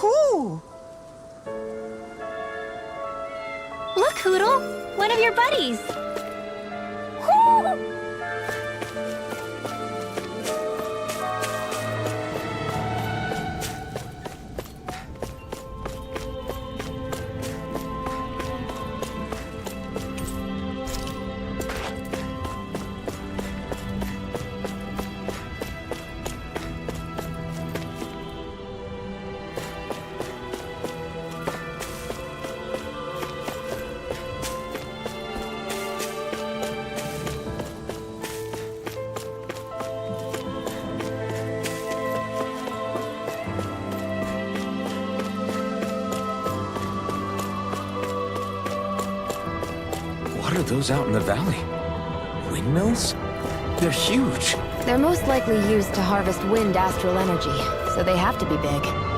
Who? Look, Hootle! One of your buddies! Whoo! What are those out in the valley? Windmills? They're huge. They're most likely used to harvest wind astral energy, so they have to be big.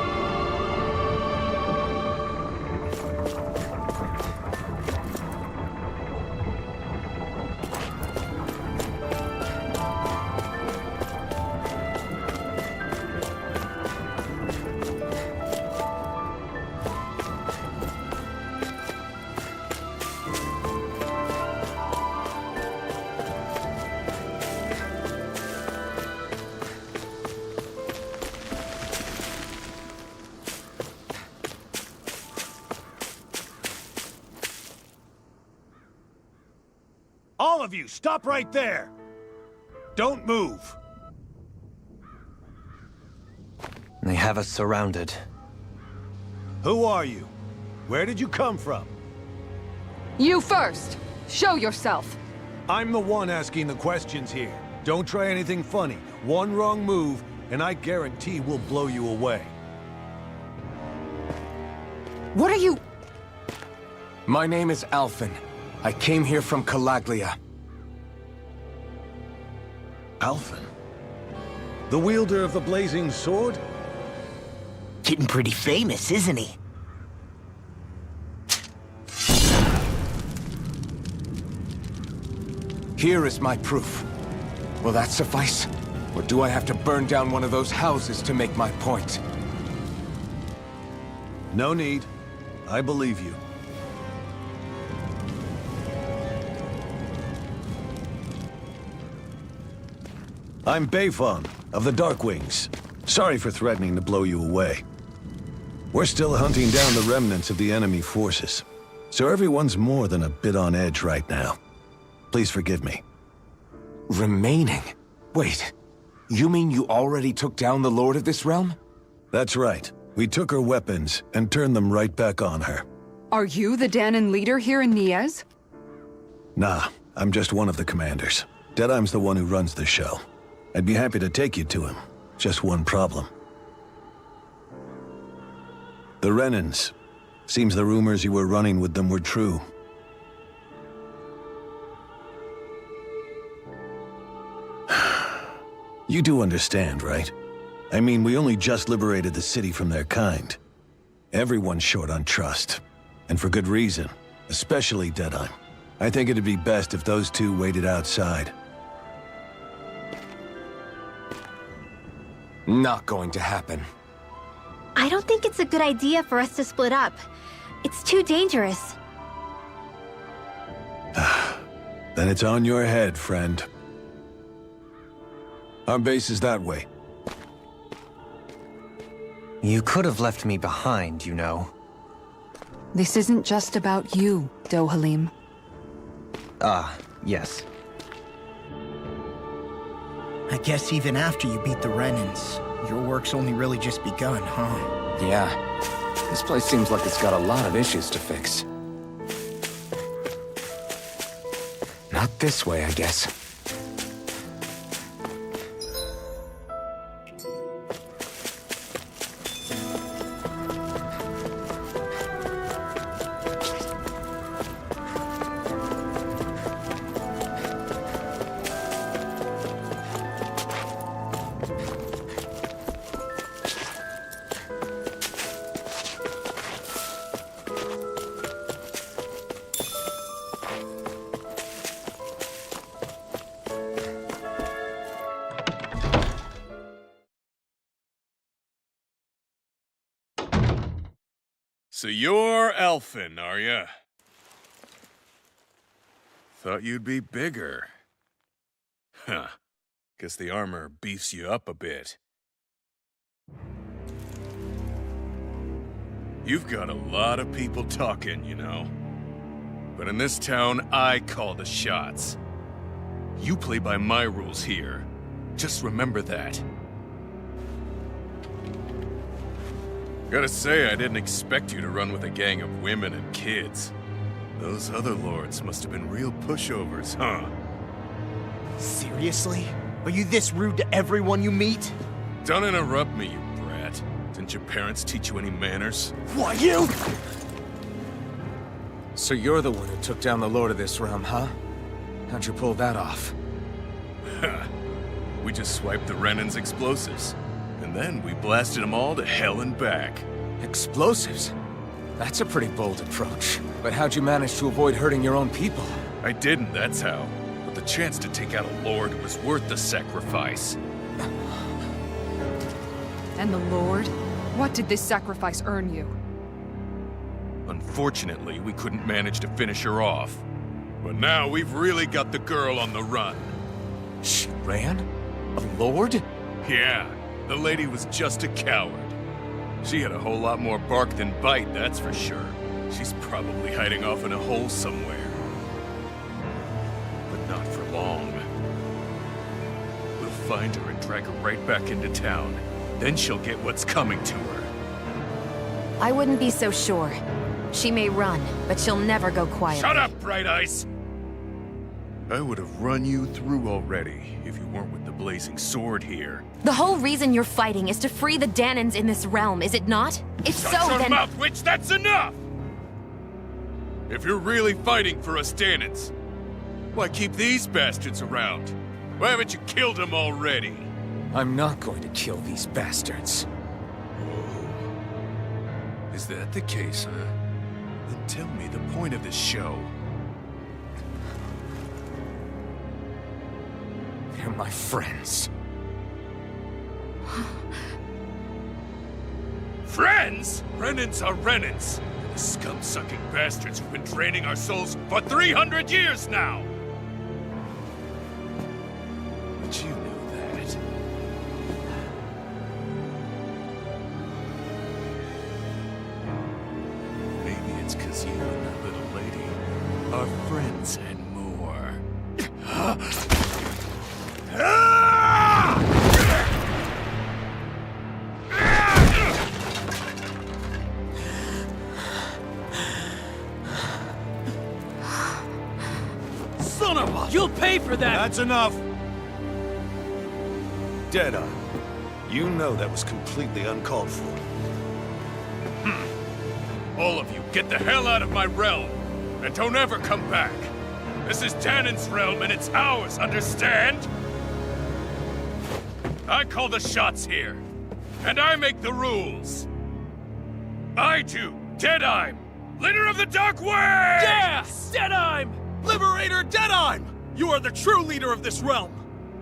All of you, stop right there! Don't move! They have us surrounded. Who are you? Where did you come from? You first! Show yourself! I'm the one asking the questions here. Don't try anything funny. One wrong move, and I guarantee we'll blow you away. What are you... My name is Alphen. I came here from Calaglia. Alphen? The wielder of the blazing sword? Getting pretty famous, isn't he? Here is my proof. Will that suffice? Or do I have to burn down one of those houses to make my point? No need. I believe you. I'm Beifong, of the Darkwings. Sorry for threatening to blow you away. We're still hunting down the remnants of the enemy forces, so everyone's more than a bit on edge right now. Please forgive me. Remaining? Wait, you mean you already took down the Lord of this realm? That's right. We took her weapons and turned them right back on her. Are you the Dahnan leader here in Niez? Nah, I'm just one of the commanders. Deadeye's the one who runs the show. I'd be happy to take you to him. Just one problem. The Renans. Seems the rumors you were running with them were true. You do understand, right? I mean, we only just liberated the city from their kind. Everyone's short on trust. And for good reason. Especially Deadeye. I think it'd be best if those two waited outside. Not going to happen. I don't think it's a good idea for us to split up. It's too dangerous. Then it's on your head, friend. Our base is that way. You could have left me behind, you know. This isn't just about you, Dohalim. Ah, yes. I guess even after you beat the Renans, your work's only really just begun, huh? Yeah. This place seems like it's got a lot of issues to fix. Not this way, I guess. So you're Elfin, are ya? Thought you'd be bigger. Huh. Guess the armor beefs you up a bit. You've got a lot of people talking, you know. But in this town, I call the shots. You play by my rules here. Just remember that. Gotta say, I didn't expect you to run with a gang of women and kids. Those other lords must have been real pushovers, huh? Seriously? Are you this rude to everyone you meet? Don't interrupt me, you brat. Didn't your parents teach you any manners? Why, you? So you're the one who took down the Lord of this realm, huh? How'd you pull that off? We just swiped the Renan's explosives. And then we blasted them all to hell and back. Explosives? That's a pretty bold approach. But how'd you manage to avoid hurting your own people? I didn't, that's how. But the chance to take out a lord was worth the sacrifice. And the Lord? What did this sacrifice earn you? Unfortunately, we couldn't manage to finish her off. But now we've really got the girl on the run. She ran? A lord? Yeah, the lady was just a coward. She had a whole lot more bark than bite, that's for sure. She's probably hiding off in a hole somewhere. But not for long. We'll find her and drag her right back into town. Then she'll get what's coming to her. I wouldn't be so sure. She may run, but she'll never go quiet. Shut up, Bright Eyes! I would have run you through already if you weren't with the blazing sword here. The whole reason you're fighting is to free the Danans in this realm, is it not? If so, Shut your then— mouth, witch! That's enough! If you're really fighting for us Danans, why keep these bastards around? Why haven't you killed them already? I'm not going to kill these bastards. Oh. Is that the case, huh? Then tell me the point of this show. They're my friends. Friends? Renans are Renans. The scum-sucking bastards who've been draining our souls for 300 years now! But you know that. Maybe it's 'cause you and that little lady are friends and more. Son of a... You'll pay for that! That's enough! Deadeye, you know that was completely uncalled for. All of you, get the hell out of my realm! And don't ever come back! This is Danan's realm and it's ours, understand? I call the shots here. And I make the rules. I do, Deadeye, leader of the Dark Wings! Yeah! Deadeye! Liberator Deadeye! You are the true leader of this realm!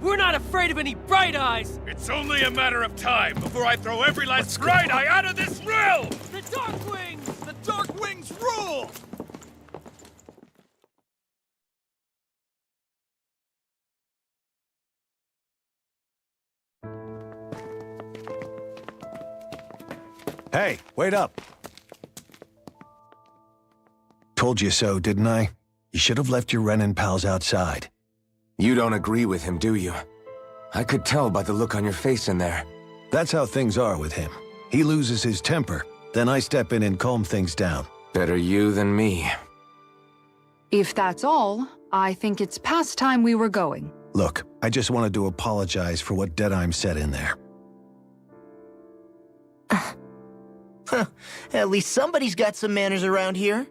We're not afraid of any Bright Eyes! It's only a matter of time before I throw every last Bright Eye out of this realm! The Dark Wings! The Dark Wings rule! Hey, wait up! Told you so, didn't I? You should have left your Renan pals outside. You don't agree with him, do you? I could tell by the look on your face in there. That's how things are with him. He loses his temper, then I step in and calm things down. Better you than me. If that's all, I think it's past time we were going. Look, I just wanted to apologize for what Deadeye said in there. At least somebody's got some manners around here.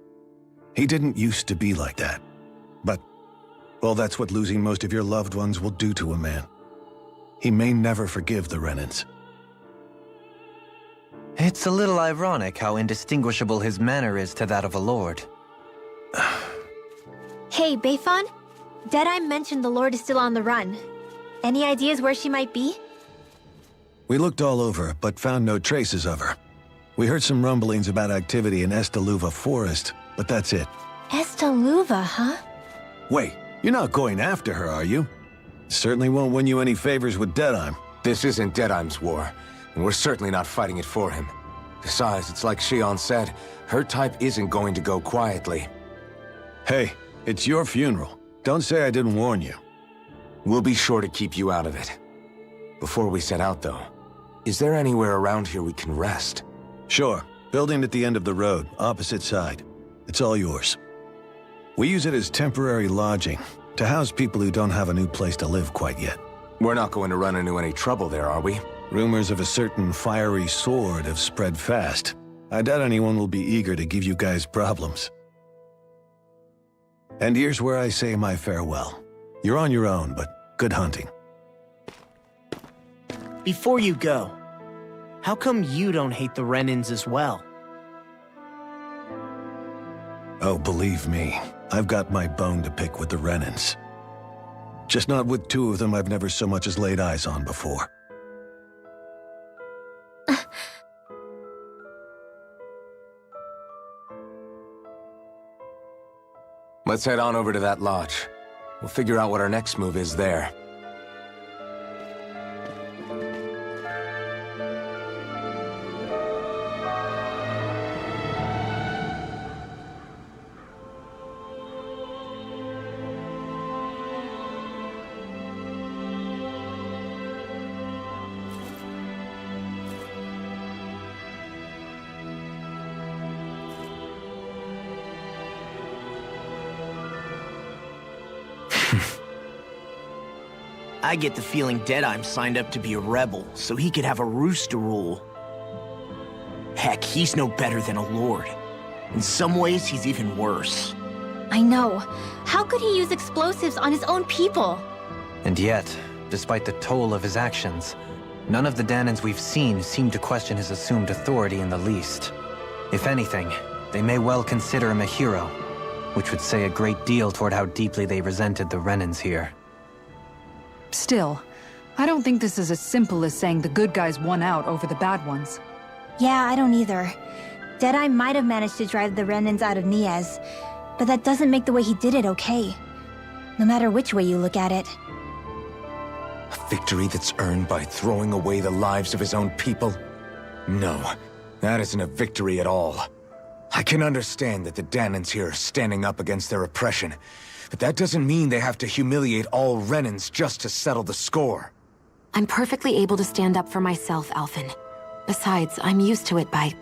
He didn't used to be like that. But, well, that's what losing most of your loved ones will do to a man. He may never forgive the Renans. It's a little ironic how indistinguishable his manner is to that of a lord. Hey, Bayfon? Deadeye mentioned the Lord is still on the run. Any ideas where she might be? We looked all over, but found no traces of her. We heard some rumblings about activity in Estaluva Forest, but that's it. Estaluva, huh? Wait, you're not going after her, are you? Certainly won't win you any favors with Deadheim. This isn't Deadheim's war, and we're certainly not fighting it for him. Besides, it's like Shion said, her type isn't going to go quietly. Hey, it's your funeral. Don't say I didn't warn you. We'll be sure to keep you out of it. Before we set out, though, is there anywhere around here we can rest? Sure. Building at the end of the road, opposite side. It's all yours. We use it as temporary lodging, to house people who don't have a new place to live quite yet. We're not going to run into any trouble there, are we? Rumors of a certain fiery sword have spread fast. I doubt anyone will be eager to give you guys problems. And here's where I say my farewell. You're on your own, but good hunting. Before you go, how come you don't hate the Renans as well? Oh, believe me, I've got my bone to pick with the Renans. Just not with two of them I've never so much as laid eyes on before. Let's head on over to that lodge. We'll figure out what our next move is there. I get the feeling Deadheim signed up to be a rebel, so he could have a roost to rule. Heck, he's no better than a lord. In some ways, he's even worse. I know. How could he use explosives on his own people? And yet, despite the toll of his actions, none of the Danans we've seen seem to question his assumed authority in the least. If anything, they may well consider him a hero, which would say a great deal toward how deeply they resented the Renans here. Still, I don't think this is as simple as saying the good guys won out over the bad ones. Yeah, I don't either. Deadeye might have managed to drive the Renans out of Niaz, but that doesn't make the way he did it okay. No matter which way you look at it. A victory that's earned by throwing away the lives of his own people? No, that isn't a victory at all. I can understand that the Danans here are standing up against their oppression, but that doesn't mean they have to humiliate all Renans just to settle the score. I'm perfectly able to stand up for myself, Alphen. Besides, I'm used to it by...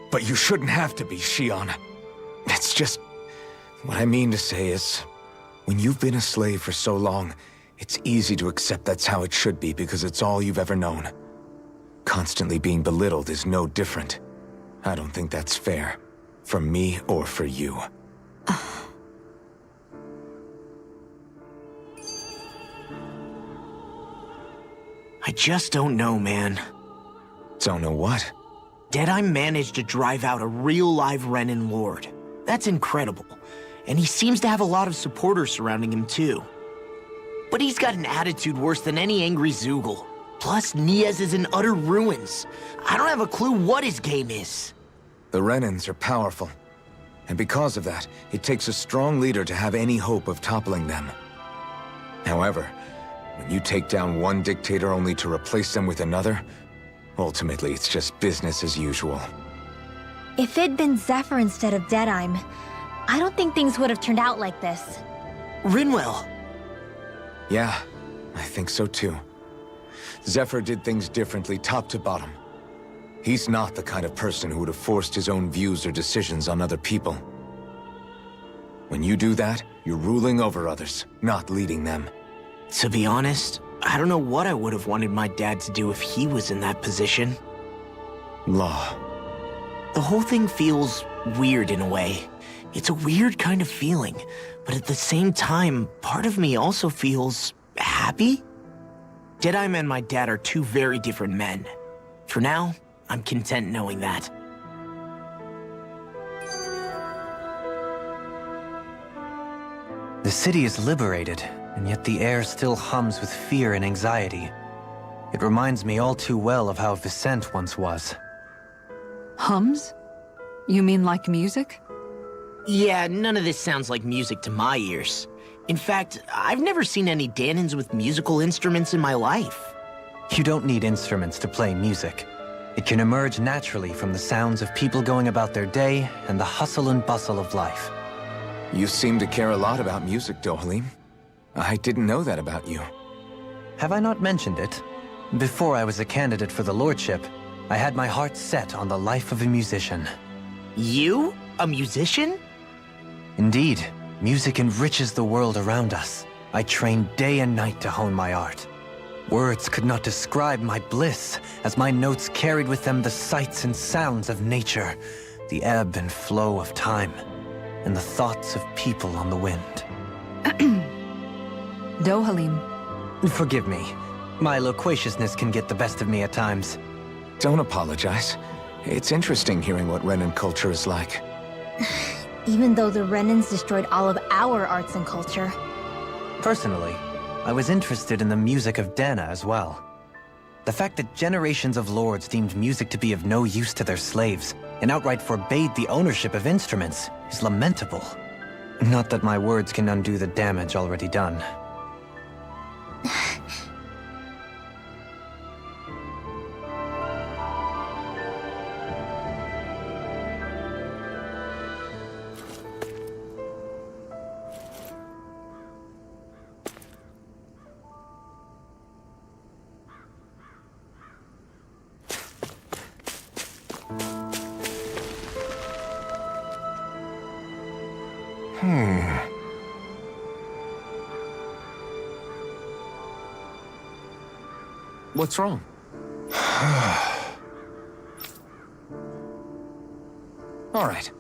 But you shouldn't have to be, Shion. It's just... What I mean to say is, when you've been a slave for so long, it's easy to accept that's how it should be because it's all you've ever known. Constantly being belittled is no different. I don't think that's fair. For me or for you. I just don't know, man. Don't know what? Deadeye managed to drive out a real live Renan lord. That's incredible. And he seems to have a lot of supporters surrounding him too. But he's got an attitude worse than any angry Zoogle. Plus, Niaz is in utter ruins. I don't have a clue what his game is. The Renans are powerful. And because of that, it takes a strong leader to have any hope of toppling them. However, when you take down one dictator only to replace them with another, ultimately it's just business as usual. If it'd been Zephyr instead of Deadeye, I don't think things would have turned out like this. Rinwell. Yeah, I think so too. Zephyr did things differently top to bottom. He's not the kind of person who would have forced his own views or decisions on other people. When you do that, you're ruling over others, not leading them. To be honest, I don't know what I would have wanted my dad to do if he was in that position. Law. The whole thing feels weird in a way. It's a weird kind of feeling, but at the same time, part of me also feels happy. Deadeye and my dad are two very different men. For now, I'm content knowing that. The city is liberated, and yet the air still hums with fear and anxiety. It reminds me all too well of how Vicente once was. Hums? You mean like music? Yeah, none of this sounds like music to my ears. In fact, I've never seen any Danans with musical instruments in my life. You don't need instruments to play music. It can emerge naturally from the sounds of people going about their day and the hustle and bustle of life. You seem to care a lot about music, Dohalim. I didn't know that about you. Have I not mentioned it? Before I was a candidate for the lordship, I had my heart set on the life of a musician. You? A musician? Indeed, music enriches the world around us. I trained day and night to hone my art. Words could not describe my bliss, as my notes carried with them the sights and sounds of nature, the ebb and flow of time, and the thoughts of people on the wind. Dohalim. Forgive me. My loquaciousness can get the best of me at times. Don't apologize. It's interesting hearing what Renan culture is like. Even though the Renans destroyed all of our arts and culture. Personally, I was interested in the music of Dana as well. The fact that generations of lords deemed music to be of no use to their slaves and outright forbade the ownership of instruments is lamentable. Not that my words can undo the damage already done. What's wrong? All right.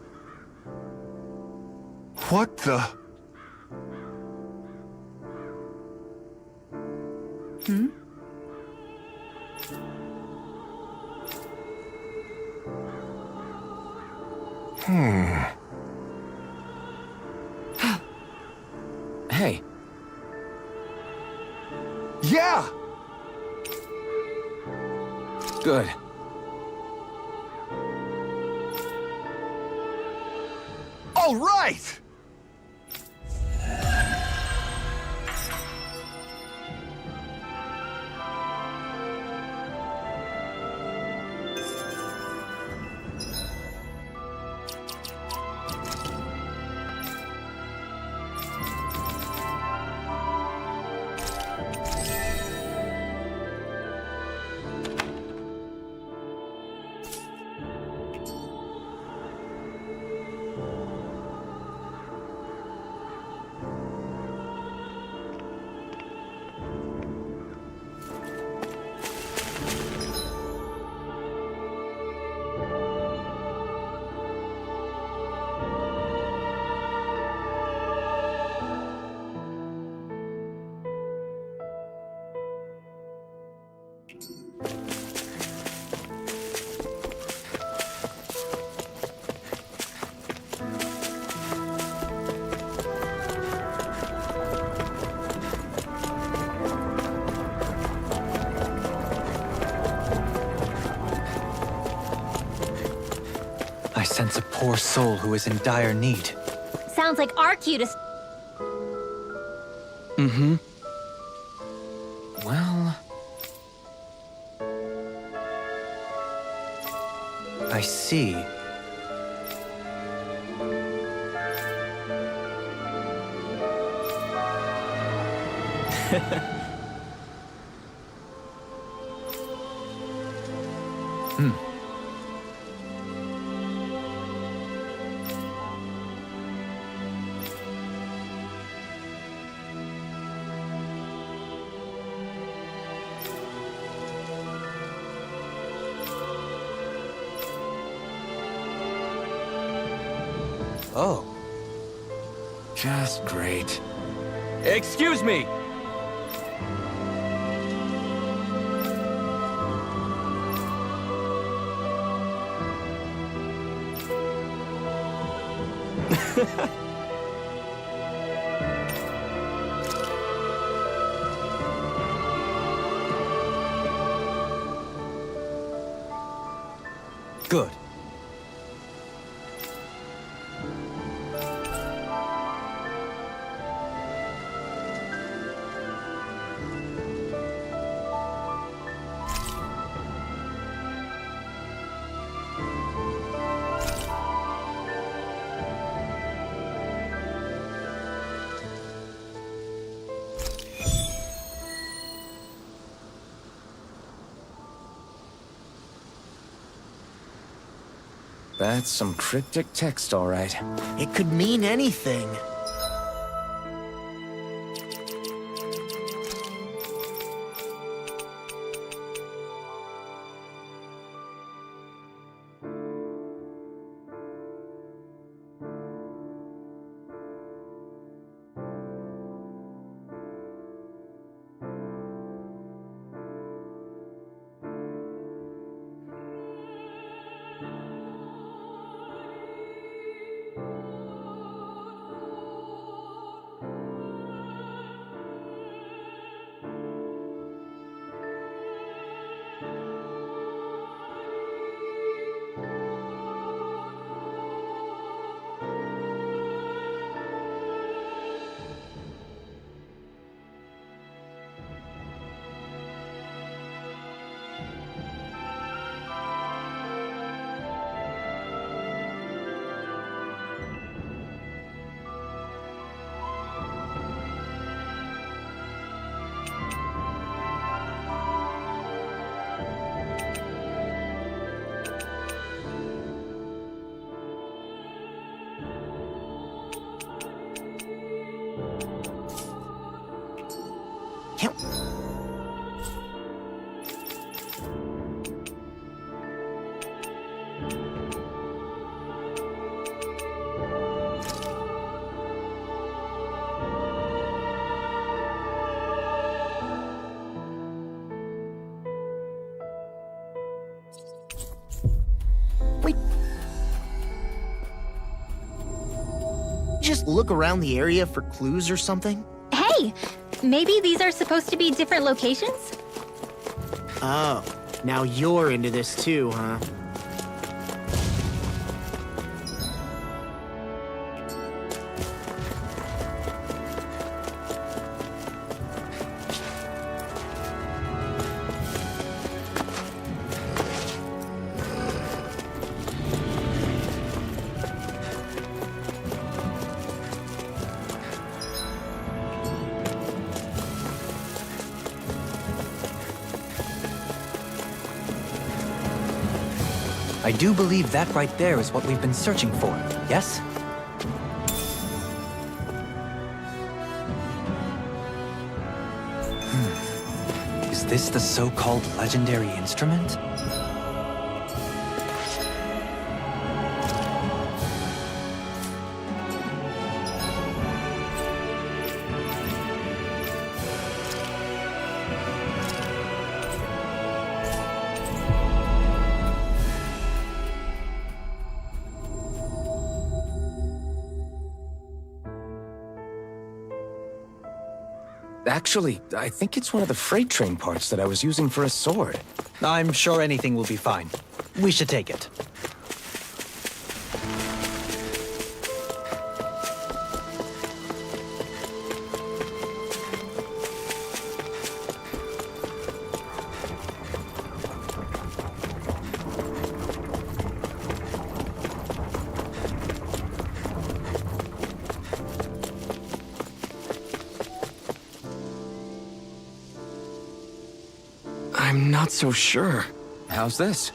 What the? Hey. Yeah! Good. All right! I sense a poor soul who is in dire need. Sounds like our cue to... Mm-hmm. Well... I see. Oh. Just great. Excuse me! Good. That's some cryptic text, all right. It could mean anything. Can't... Wait. Just look around the area for clues or something? Hey! Maybe these are supposed to be different locations? Oh, now you're into this too, huh? I do believe that right there is what we've been searching for, yes? Is this the so-called legendary instrument? Actually, I think it's one of the freight train parts that I was using for a sword. I'm sure anything will be fine. We should take it. I'm not so sure. How's this?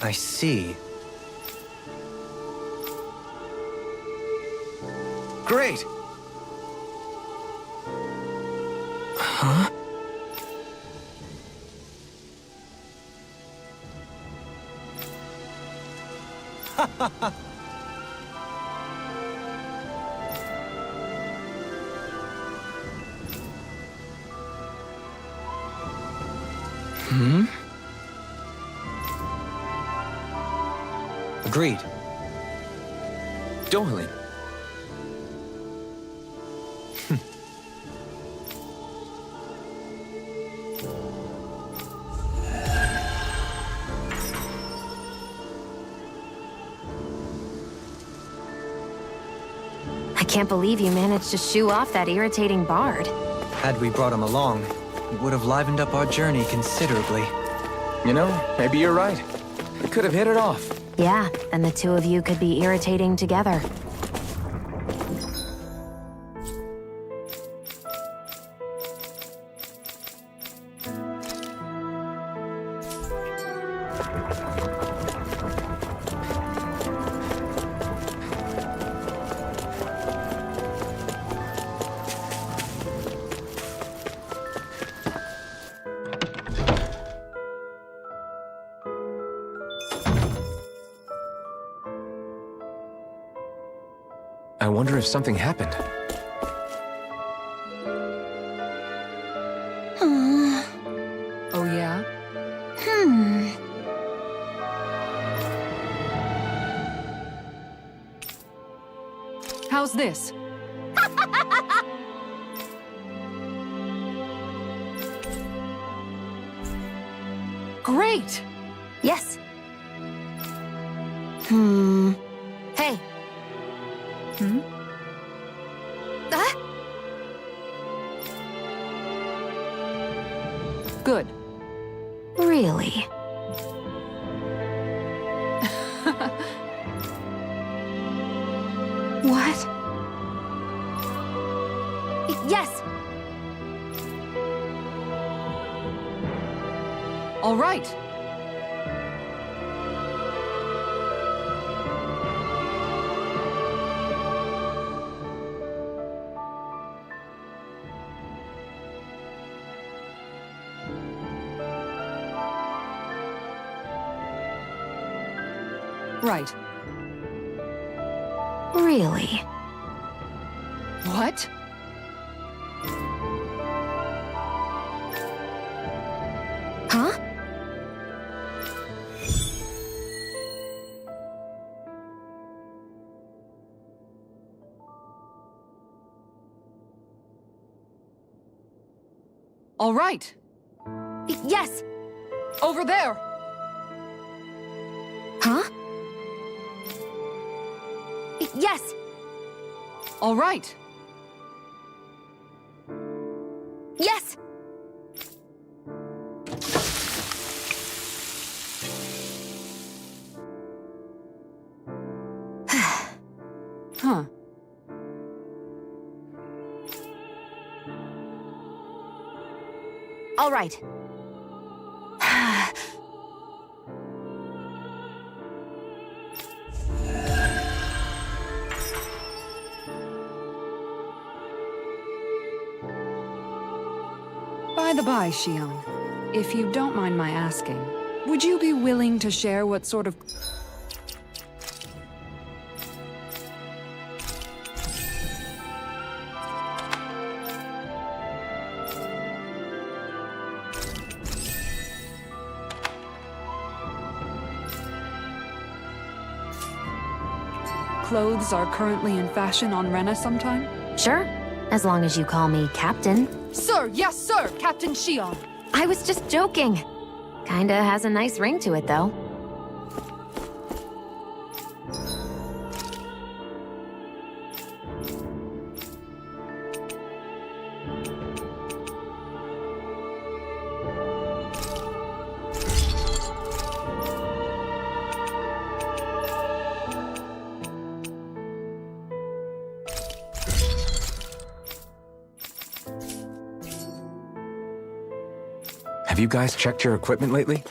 I see. Great! Huh? Hmm? Agreed. Doiling. I can't believe you managed to shoo off that irritating bard. Had we brought him along, it would have livened up our journey considerably. You know, maybe you're right. We could have hit it off. Yeah, and the two of you could be irritating together. I wonder if something happened. Oh yeah? How's this? Great! Yes. Hey. Ah? Good. Really? What? Yes! All right. Right. Really? What? Huh? All right. Yes! Over there! Huh? Yes! All right. Yes! Huh. All right. By the by, Shion, if you don't mind my asking, would you be willing to share what sort of... clothes are currently in fashion on Rena sometime? Sure, as long as you call me Captain. Sir, yes, sir, Captain Shion. I was just joking. Kinda has a nice ring to it, though. Have you guys checked your equipment lately?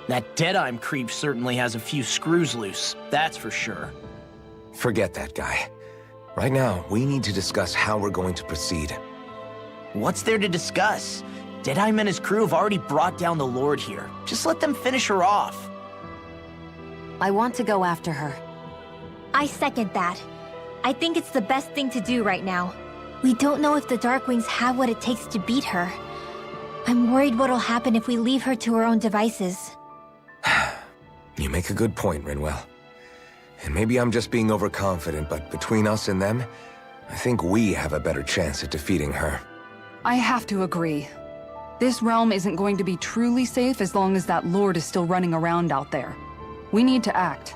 That Deadeye creep certainly has a few screws loose, that's for sure. Forget that guy. Right now, we need to discuss how we're going to proceed. What's there to discuss? Deadeye and his crew have already brought down the Lord here. Just let them finish her off. I want to go after her. I second that. I think it's the best thing to do right now. We don't know if the Darkwings have what it takes to beat her. I'm worried what'll happen if we leave her to her own devices. You make a good point, Rinwell. And maybe I'm just being overconfident, but between us and them, I think we have a better chance at defeating her. I have to agree. This realm isn't going to be truly safe as long as that Lord is still running around out there. We need to act.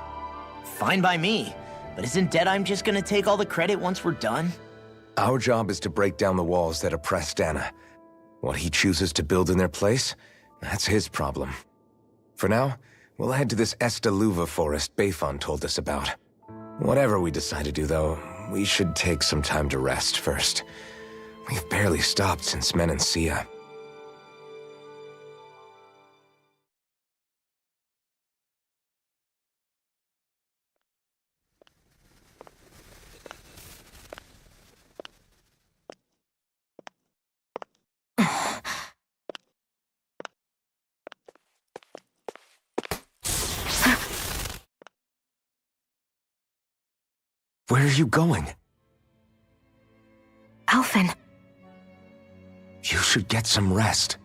Fine by me. But isn't Deadeye just gonna take all the credit once we're done? Our job is to break down the walls that oppress Dana. What he chooses to build in their place, that's his problem. For now, we'll head to this Estaluva forest Bayfon told us about. Whatever we decide to do, though, we should take some time to rest first. We've barely stopped since Menancia. Where are you going? Alphen. You should get some rest.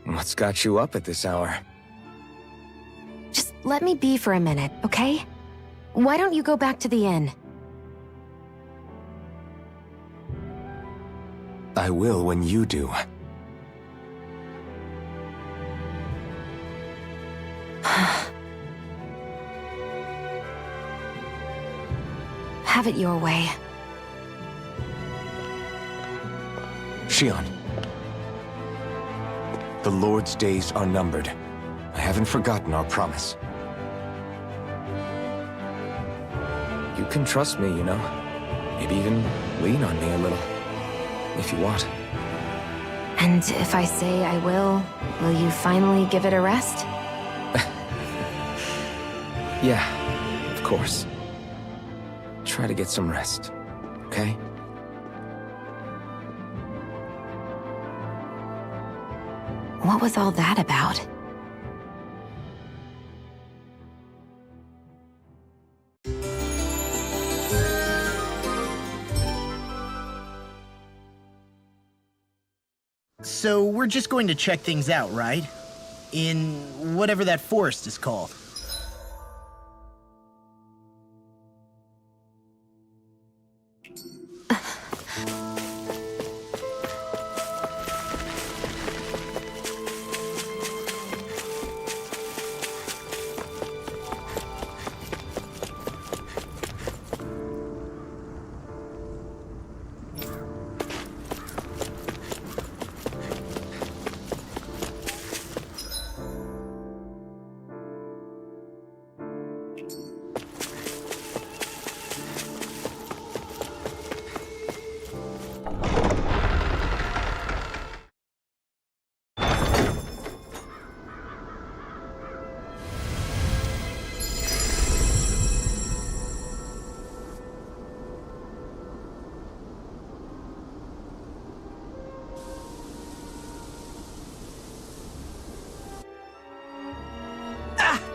What's got you up at this hour? Just let me be for a minute, okay? Why don't you go back to the inn? I will when you do. Have it your way. Shion. The Lord's days are numbered. I haven't forgotten our promise. You can trust me, you know. Maybe even lean on me a little. If you want. And if I say I will you finally give it a rest? Yeah, of course. Try to get some rest, okay? What was all that about? So we're just going to check things out, right? In whatever that forest is called.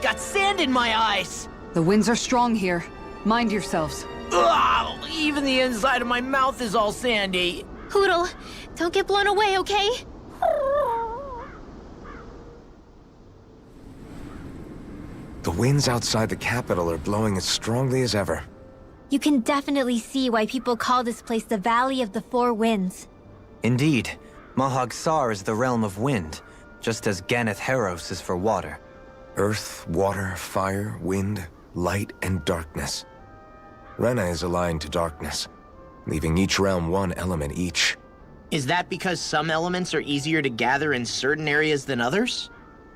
Got sand in my eyes! The winds are strong here. Mind yourselves. Ugh, even the inside of my mouth is all sandy. Hootle, don't get blown away, okay? The winds outside the capital are blowing as strongly as ever. You can definitely see why people call this place the Valley of the Four Winds. Indeed, Mahag Saar is the realm of wind, just as Ganeth Heros is for water. Earth, water, fire, wind, light, and darkness. Rena is aligned to darkness, leaving each realm one element each. Is that because some elements are easier to gather in certain areas than others?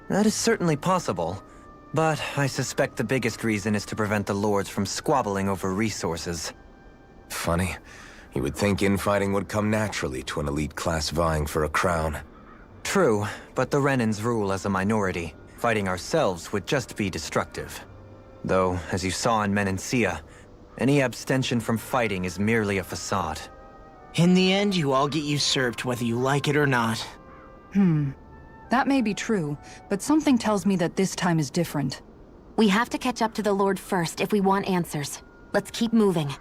That is certainly possible, but I suspect the biggest reason is to prevent the lords from squabbling over resources. Funny. You would think infighting would come naturally to an elite class vying for a crown. True, but the Renans rule as a minority. Fighting ourselves would just be destructive. Though, as you saw in Menancia, any abstention from fighting is merely a facade. In the end, you all get usurped whether you like it or not. That may be true, but something tells me that this time is different. We have to catch up to the Lord first if we want answers. Let's keep moving.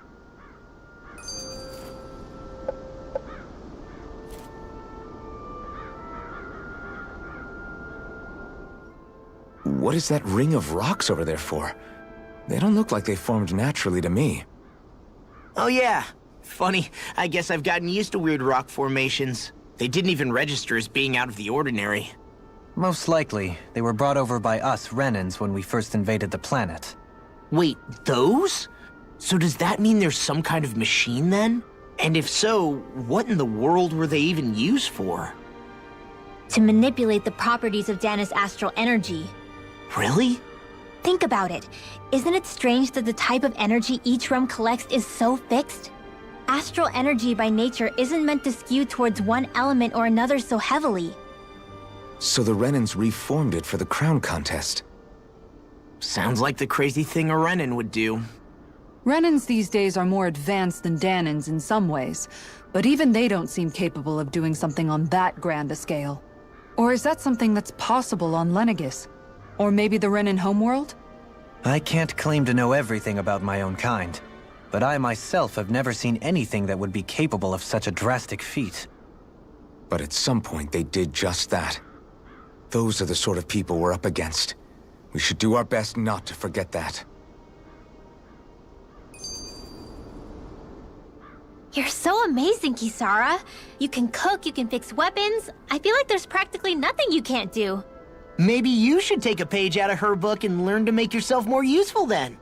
What is that ring of rocks over there for? They don't look like they formed naturally to me. Oh yeah, Funny, I guess I've gotten used to weird rock formations. They didn't even register as being out of the ordinary. Most likely, they were brought over by us Renans when we first invaded the planet. Wait, those? So does that mean there's some kind of machine then? And if so, what in the world were they even used for? To manipulate the properties of Dana's astral energy. Really? Think about it. Isn't it strange that the type of energy each realm collects is so fixed? Astral energy by nature isn't meant to skew towards one element or another so heavily. So the Renans reformed it for the crown contest. Sounds like the crazy thing a Renan would do. Renans these days are more advanced than Danans in some ways, but even they don't seem capable of doing something on that grand a scale. Or is that something that's possible on Lenegis? Or maybe the Renan homeworld? I can't claim to know everything about my own kind, but I myself have never seen anything that would be capable of such a drastic feat. But at some point they did just that. Those are the sort of people we're up against. We should do our best not to forget that. You're so amazing, Kisara. You can cook, you can fix weapons. I feel like there's practically nothing you can't do. Maybe you should take a page out of her book and learn to make yourself more useful then.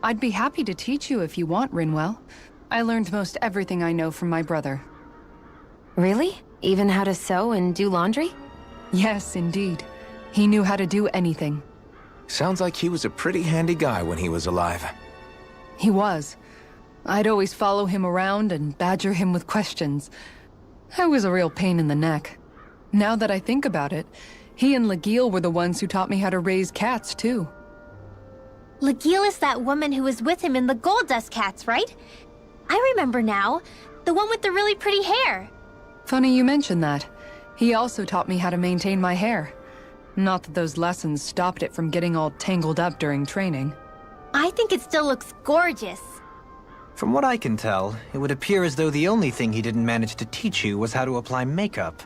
I'd be happy to teach you if you want, Rinwell. I learned most everything I know from my brother. Really? Even how to sew and do laundry? Yes, indeed. He knew how to do anything. Sounds like he was a pretty handy guy when he was alive. He was. I'd always follow him around and badger him with questions. I was a real pain in the neck. Now that I think about it, he and Legil were the ones who taught me how to raise cats, too. Legil is that woman who was with him in the Gold Dust Cats, right? I remember now. The one with the really pretty hair. Funny you mention that. He also taught me how to maintain my hair. Not that those lessons stopped it from getting all tangled up during training. I think it still looks gorgeous. From what I can tell, it would appear as though the only thing he didn't manage to teach you was how to apply makeup.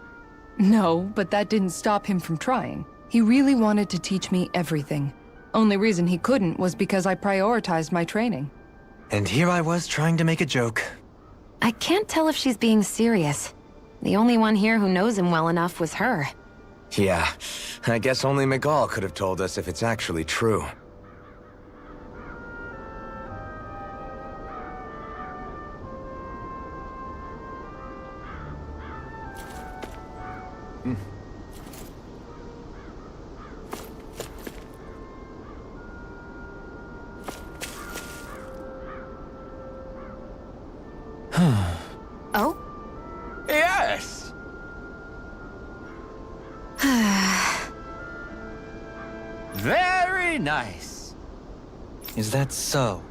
No, but that didn't stop him from trying. He really wanted to teach me everything. Only reason he couldn't was because I prioritized my training. And here I was trying to make a joke. I can't tell if she's being serious. The only one here who knows him well enough was her. Yeah, I guess only Miguel could have told us if it's actually true. Oh? Yes! Very nice. Is that so?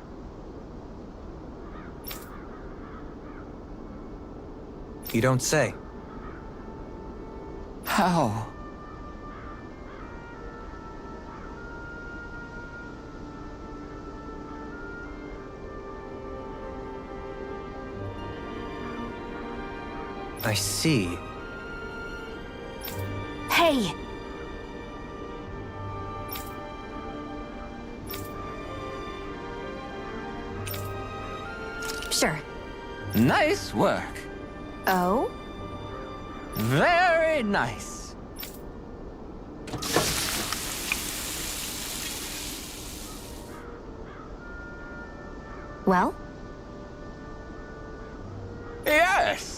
You don't say. How? I see. Hey! Sure. Nice work. Oh? Very nice. Well? Yes!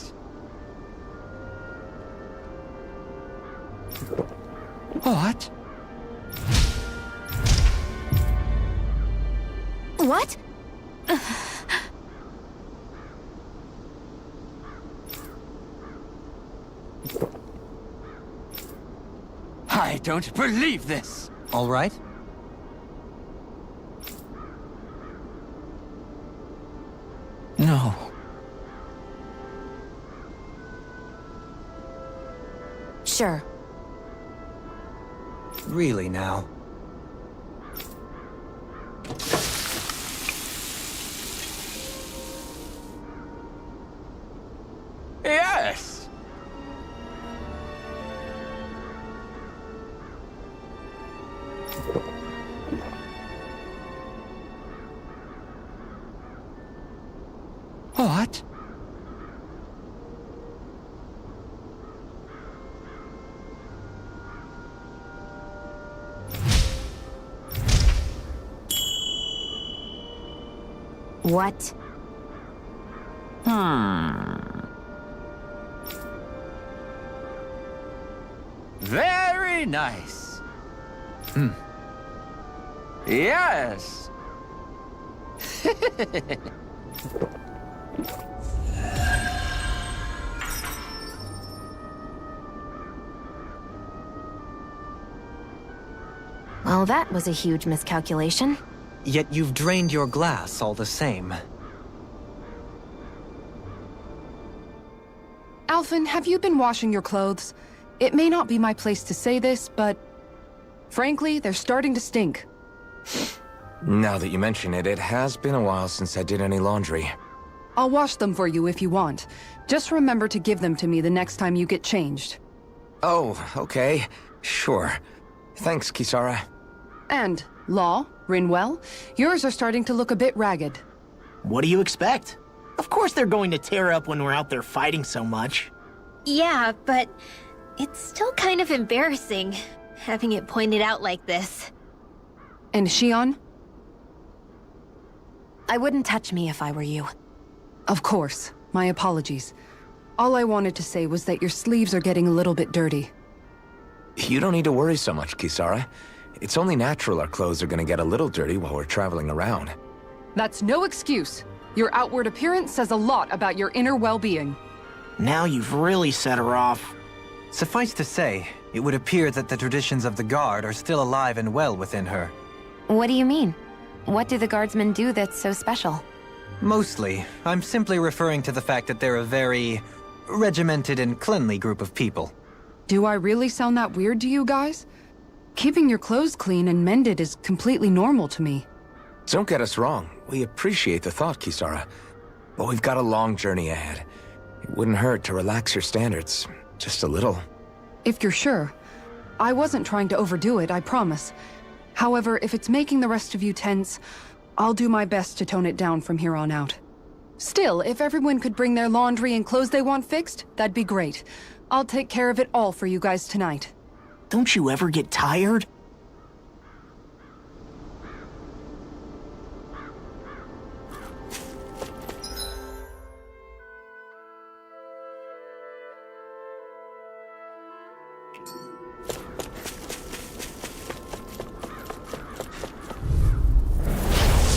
What? What? I don't believe this. All right? No. Sure. Really now. Yes! What? What? Very nice. Yes. Well, that was a huge miscalculation. Yet you've drained your glass all the same. Alphen, have you been washing your clothes? It may not be my place to say this, but frankly, they're starting to stink. Now that you mention it, it has been a while since I did any laundry. I'll wash them for you if you want. Just remember to give them to me the next time you get changed. Oh, okay. Sure. Thanks, Kisara. And, Law, Rinwell, yours are starting to look a bit ragged. What do you expect? Of course they're going to tear up when we're out there fighting so much. Yeah, but it's still kind of embarrassing, having it pointed out like this. And Shion? I wouldn't touch me if I were you. Of course. My apologies. All I wanted to say was that your sleeves are getting a little bit dirty. You don't need to worry so much, Kisara. It's only natural our clothes are gonna get a little dirty while we're traveling around. That's no excuse. Your outward appearance says a lot about your inner well-being. Now you've really set her off. Suffice to say, it would appear that the traditions of the Guard are still alive and well within her. What do you mean? What do the guardsmen do that's so special? Mostly, I'm simply referring to the fact that they're a very regimented and cleanly group of people. Do I really sound that weird to you guys? Keeping your clothes clean and mended is completely normal to me. Don't get us wrong. We appreciate the thought, Kisara. But we've got a long journey ahead. It wouldn't hurt to relax your standards. Just a little. If you're sure. I wasn't trying to overdo it, I promise. However, if it's making the rest of you tense, I'll do my best to tone it down from here on out. Still, if everyone could bring their laundry and clothes they want fixed, that'd be great. I'll take care of it all for you guys tonight. Don't you ever get tired?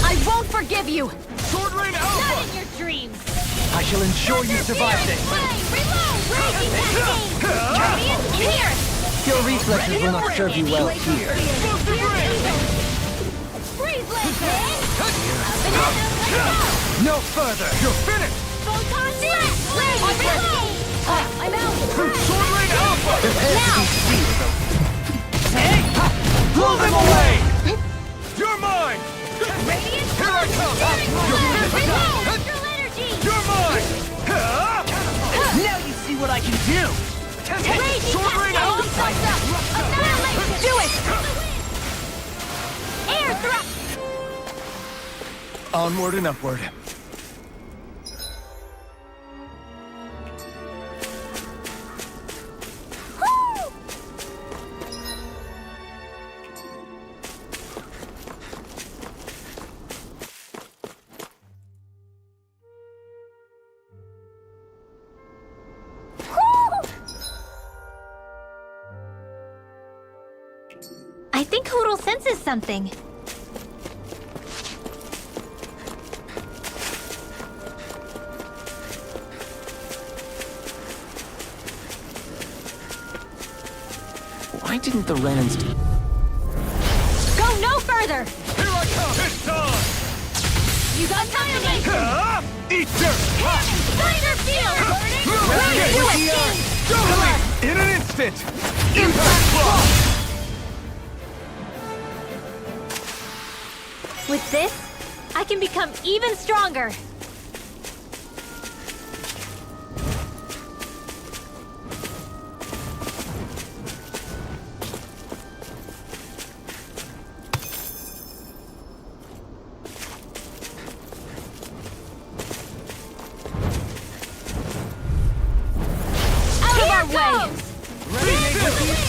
I won't forgive you! Sword Rain Alpha! Not in your dreams! I shall ensure you survive this. Reload! Raging Cascade! Radiant here! Your reflexes will not serve you well here. Freeze Blade! No further! You're finished! Photon Blast! Reload! I'm out! Sword Rain Alpha! Now! Blow them away! You're mine! Radiant Here I come! Reload! Astral Energy! You're mine! Now you see what I can do. Raging Sword Rain Cascade! Alpha! Annihilation! Do it! Air thrust! Onward and upward. I think Hootle senses something. Why didn't the Renans... Go no further! Here I come! It's time! You got company! Eat dirt! Spider field! Get Do with it, the eye! team! Go in an instant! Impact block! With this, I can become even stronger.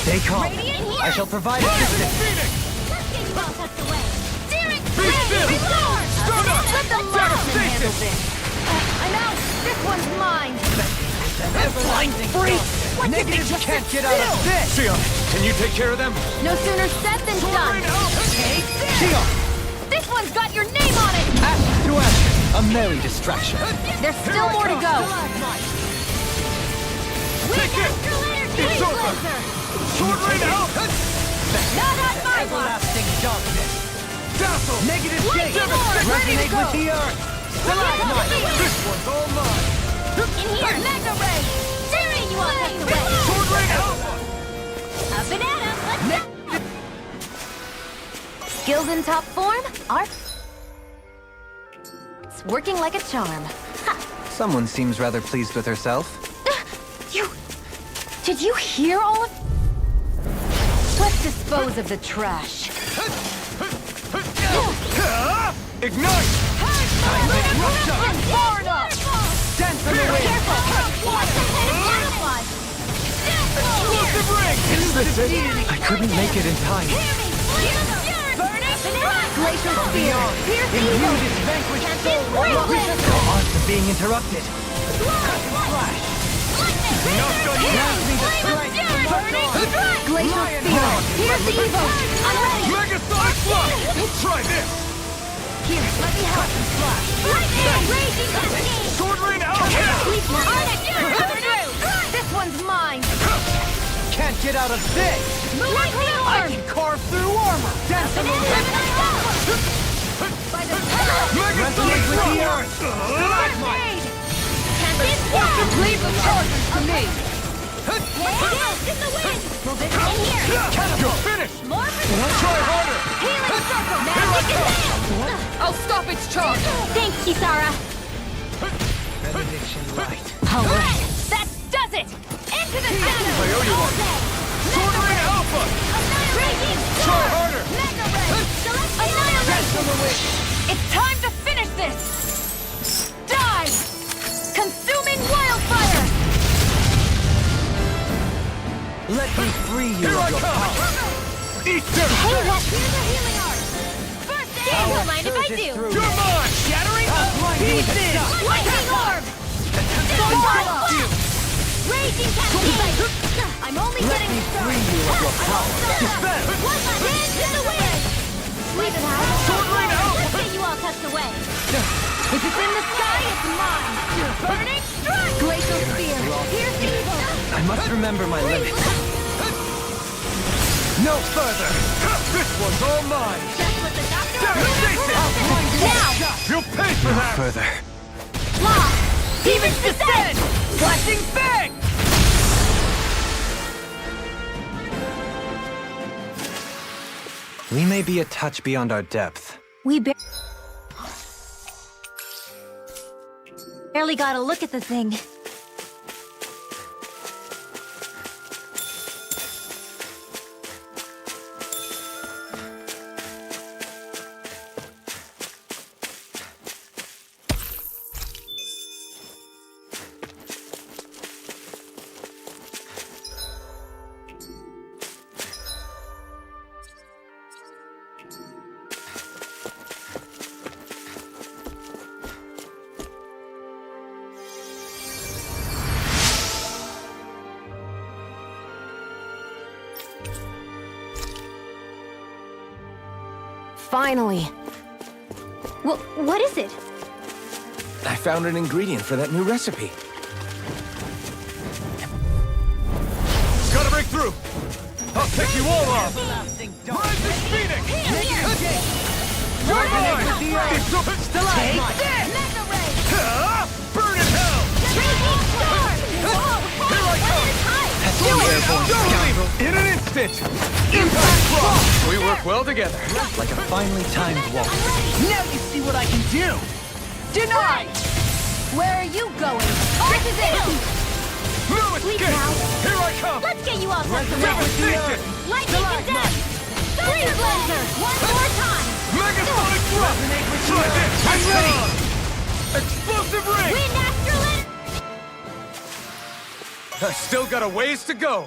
Stay calm. I shall provide assistance. Let's get you all tucked away. Searing Be still! Start up! Let the Marlin handle Devastation! this. I'm out. This one's mine. Blinding freak! Negatives can't get out of this! Shion, can you take care of them? No sooner said than done. Shion! This one's got your name on it. Ash to ash! A merry distraction. There's still more to go. Take it! It's over! Sword Rain out! Not on my watch. Everlasting darkness. Dazzle! Negative Lightning gate! Lord, ready to Resonate go. with the earth! Stalagmite! This one's all mine! In here. Mega Ray. Tearing you all tucked away. Sword Rain out! A banana. Let's go. Skills in top form are... It's working like a charm. Ha! Someone seems rather pleased with herself. You... Did you hear all of... Let's dispose of the trash. Ignite! Far enough! Dance on the wind! Explosive ring! Is this it? I couldn't make it in time. Glacial Spear! Pierce evil! Imbued is vanquished soul! The arts are being interrupted. Flash! Grant me the strength to march on! Glacial Spear! Pierce evil! I'm ready! Megasonic Flush! Try this! Here, let me help. Lightning! Raging Cascade! Sword Rain out! Sleep This one's mine! Can't get out of this! Lightning I Orb! can carve through armor! Dance on the wind! By the power! Resonate with the earth! Stalagmite! Leave the charges to me! Yes, in the wind! Move it in here! You're finished! More Try harder! Healing circle! Magic advance! I'll stop its charge! Thanks, Kisara! Benediction light. Alright! That does it! Into the shadows! I owe you one. Sword Rain Alpha! Raging Try Storm! harder! Mega Ray! Dance on the wind! It's time to finish this! Dive! Consuming wildfire! Let me free you Here I of your come! power! Eat them! Hey, here's the healing art! First aid! Don't mind if I surges do! through. You're mine! Shattering Pieces! Lightning Orb! Raging Cascade! I'm only Let getting me started! free you of your power! One my hands in the wind! Leave it out! Sword Rain out! Let's get you all tucked away! If it's in the sky, it's mine! Burning Strike! Glacial Spear! Pierce evil! I must remember my limits. No further! This one's all mine! Just what the doctor Devastation! ordered! Now! You'll pay for that! Further. Lock! Demon's Descent! Flashing Fang! We may be a touch beyond our depth. We barely got a look at the thing. Finally. What is it? I found an ingredient for that new recipe. Gotta break through! I'll take you all off! Everlasting Rise darkness. as Phoenix! Negative gate! You're Resonate mine! with the earth! It's over! Stalagmite! Mega Ray! Ah! Burn in hell! Raging Storm! Whoa! Here I come! Do it! In an instant! Impact Frost! We work well together. Like a finely timed waltz. Now you see what I can do! Denied! Where are you going? This is it! No Sleep escape! now. Here I come! Let's get you all tucked away! Devastation! Lightning Condemned! Freeze Laser! One more time! Megasonic Thrust! Try this! I'm ready! Explosive Ring! Wind Astrolin! I still got a ways to go.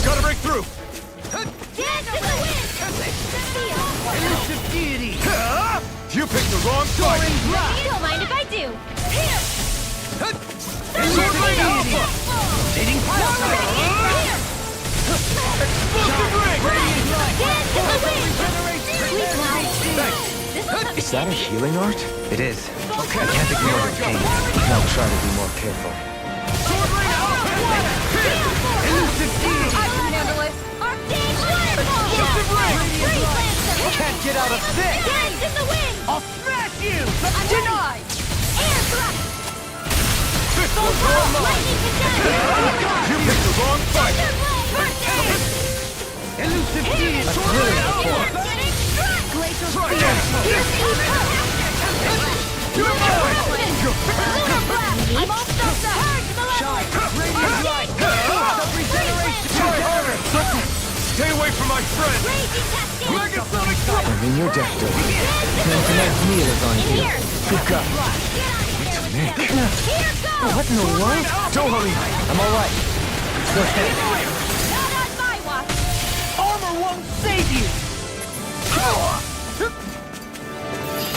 Gotta break through! Elusive deity! You picked the wrong fight! You don't mind if I do. Elusive deity! Rotating pile drive! Explosive ring! Is that a healing art? It is. Okay. I can't ignore the pain. Now try to be more careful. Elusive deity! I can handle it. Can't get out of this! Dance in the wind! I'll smash you! Denied! Air thrust! This was all mine! You picked the wrong fight! Elusive deity! Glacial Try speed! again! You're mine! Lunar blast! I'm all stuffed up! Shine! Radiant light! Self-regeneration! Try harder! Stay away from my friend! Megasonic Sword! I'm in your deck, Doe. Tonight's meal is on you. Good God. Here goes! What in the world? Dohalim! I'm all right. Go ahead. Not on my watch! Armor won't save you!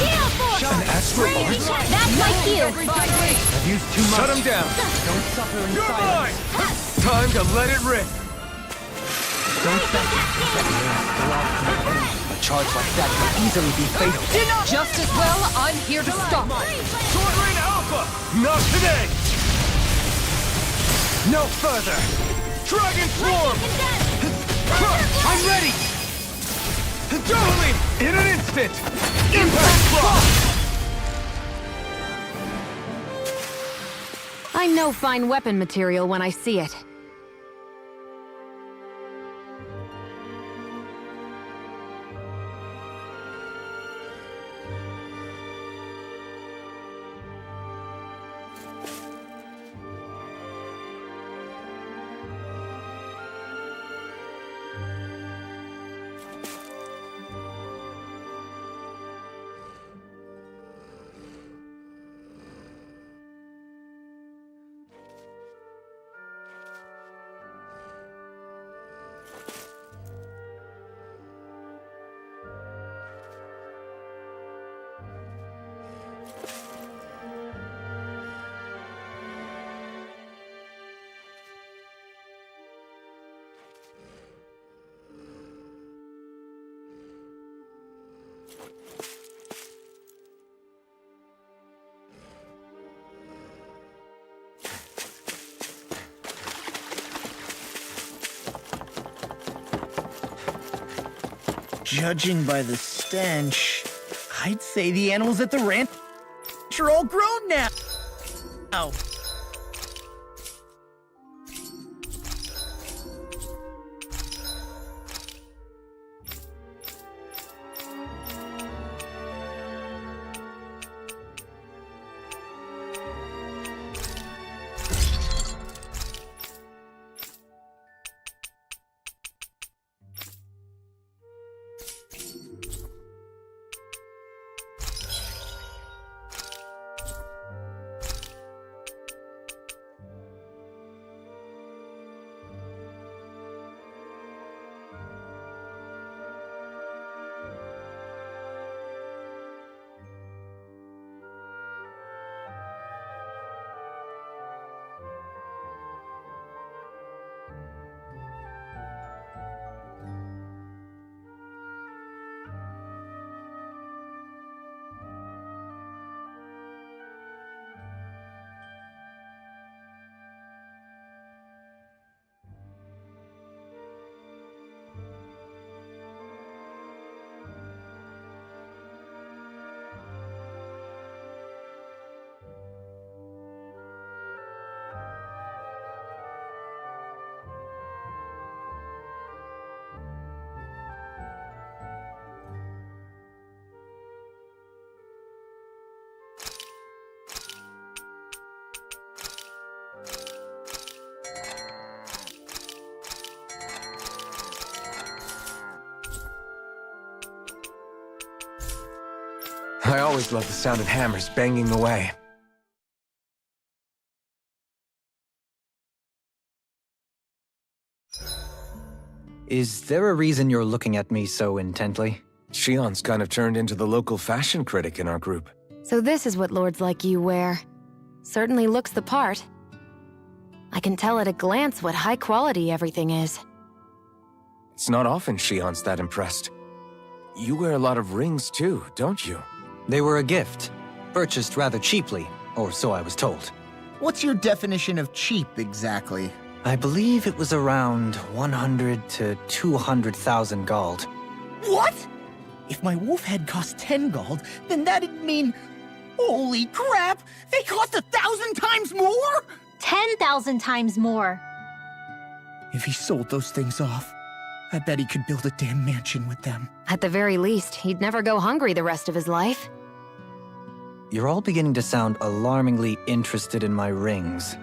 Heal force! An astral art? That's my cue! I've used too much. Shut him down! Don't suffer in You're silence. mine! Time to let it rip! A charge like that could easily be fatal. Just as well, I'm here to stop. Sword Rain Alpha! Not today! No further! Dragon Form! I'm ready! Dohalim! In an instant! Impact Block! I know fine weapon material when I see it. Judging by the stench, I'd say the animals at the ranch are all grown now. Oh. I always love the sound of hammers banging away. Is there a reason you're looking at me so intently? Shion's kind of turned into the local fashion critic in our group. So this is what lords like you wear. Certainly looks the part. I can tell at a glance what high quality everything is. It's not often Shion's that impressed. You wear a lot of rings too, don't you? They were a gift, purchased rather cheaply, or so I was told. What's your definition of cheap, exactly? I believe it was around 100 to 200,000 gold. What? If my wolf head cost 10 gold, then that'd mean... Holy crap! They cost 1,000 times more?! 10,000 times more. If he sold those things off, I bet he could build a damn mansion with them. At the very least, he'd never go hungry the rest of his life. You're all beginning to sound alarmingly interested in my rings.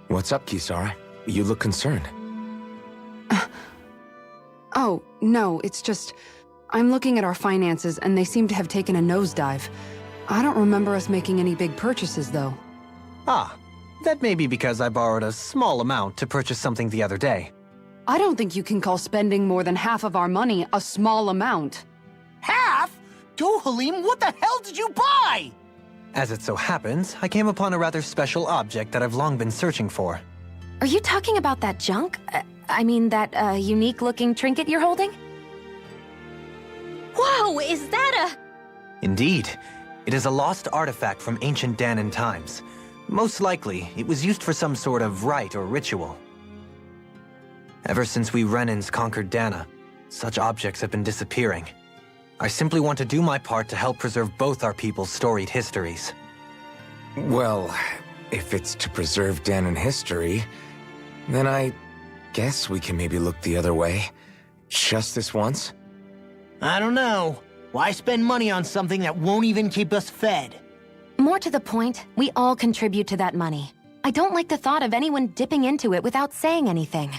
What's up, Kisara? You look concerned. Oh, no, it's just... I'm looking at our finances and they seem to have taken a nosedive. I don't remember us making any big purchases, though. Ah, that may be because I borrowed a small amount to purchase something the other day. I don't think you can call spending more than half of our money a small amount. Half? Dohalim, what the hell did you buy? As it so happens, I came upon a rather special object that I've long been searching for. Are you talking about that junk? I mean, that unique-looking trinket you're holding? Whoa, is that Indeed. It is a lost artifact from ancient Dahnan times. Most likely, it was used for some sort of rite or ritual. Ever since we Renans conquered Dahna, such objects have been disappearing. I simply want to do my part to help preserve both our people's storied histories. Well, if it's to preserve Dahnan history, then I guess we can maybe look the other way. Just this once? I don't know. Why spend money on something that won't even keep us fed? More to the point, we all contribute to that money. I don't like the thought of anyone dipping into it without saying anything.